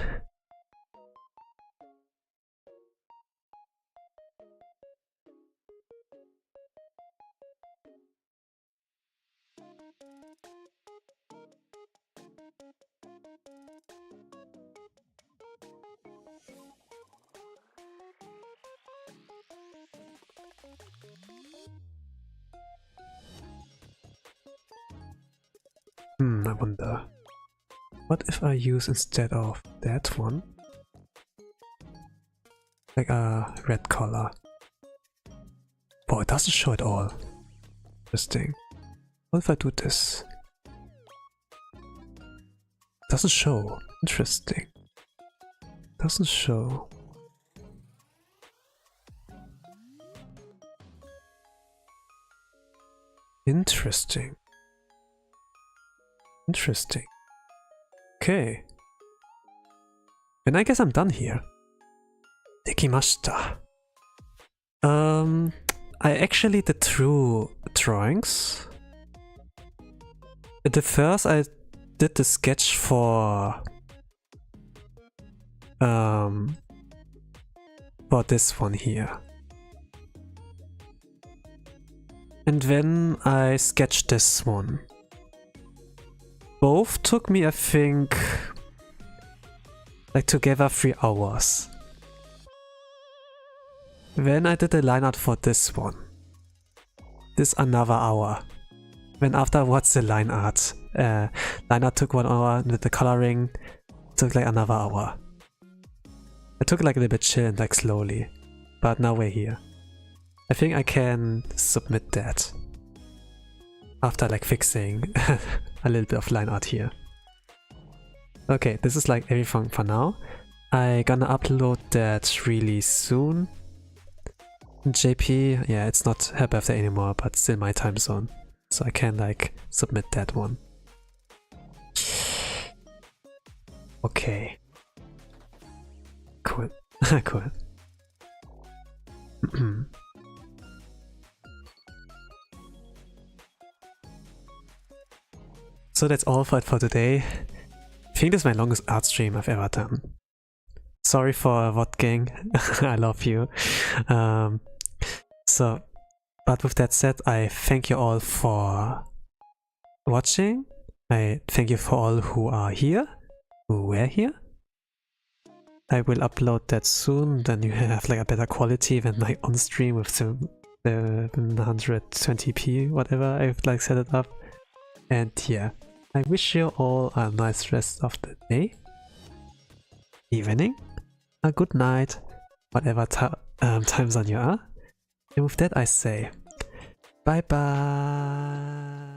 I wonder. What if I use instead of that one? Like a red color. Oh, it doesn't show at all. Interesting. What if I do this? Doesn't show. Interesting. Doesn't show. Interesting. Interesting. Okay. And I guess I'm done here. Dekimashita. I actually did 2 drawings. The first I did the sketch for this one here. And then I sketched this one. Both took me, I think, like together 3 hours. Then I did the line art for this one. This another hour. Then afterwards the line art. Line art took 1 hour, with the coloring took like another hour. I took like a little bit chill and like slowly. But now we're here. I think I can submit that. After like fixing a little bit of line art here. Okay, this is like everything for now. I gonna upload that really soon. JP, yeah, it's not her birthday anymore, but still my time zone. So I can like submit that one. Okay. Cool. Cool. So that's all for it for today. I think this is my longest art stream I've ever done. Sorry for VOD gang, I love you. But with that said, I thank you all for watching. I thank you for all who are here, who were here. I will upload that soon, then you have like a better quality than my on stream with the 120p, whatever I've like set it up. And yeah, I wish you all a nice rest of the day, evening, a good night, whatever time zone you are. And with that I say, bye bye!